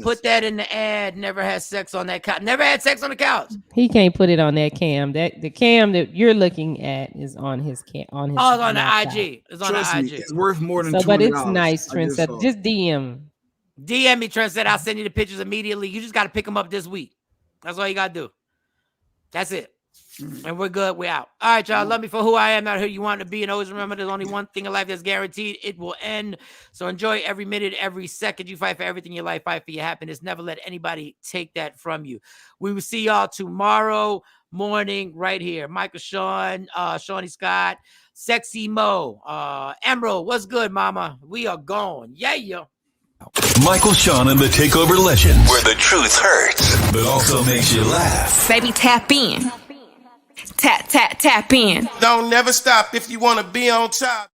put that in the ad. Never had sex on that couch. Never had sex on the couch. He can't put it on that cam. The cam that you're looking at is on his it's on the IG. It's on the IG. It's worth more than $200. But it's nice, Trendsetter. Just DM me, Trendsetter. I'll send you the pictures immediately. You just got to pick them up this week. That's all you got to do. That's it. And we're good. We're out. All right, y'all. Love me for who I am, not who you want to be. And always remember, there's only one thing in life that's guaranteed. It will end. So enjoy every minute, every second. You fight for everything in your life. Fight for your happiness. Never let anybody take that from you. We will see y'all tomorrow morning right here. Michael Shawn, Shawnee Scott, Sexy Mo, Emerald. What's good, mama? We are gone. Yeah. Michael Shawn and the Takeover Legends, where the truth hurts, but also makes you laugh. Baby, tap in. Tap in. Don't never stop if you want to be on top.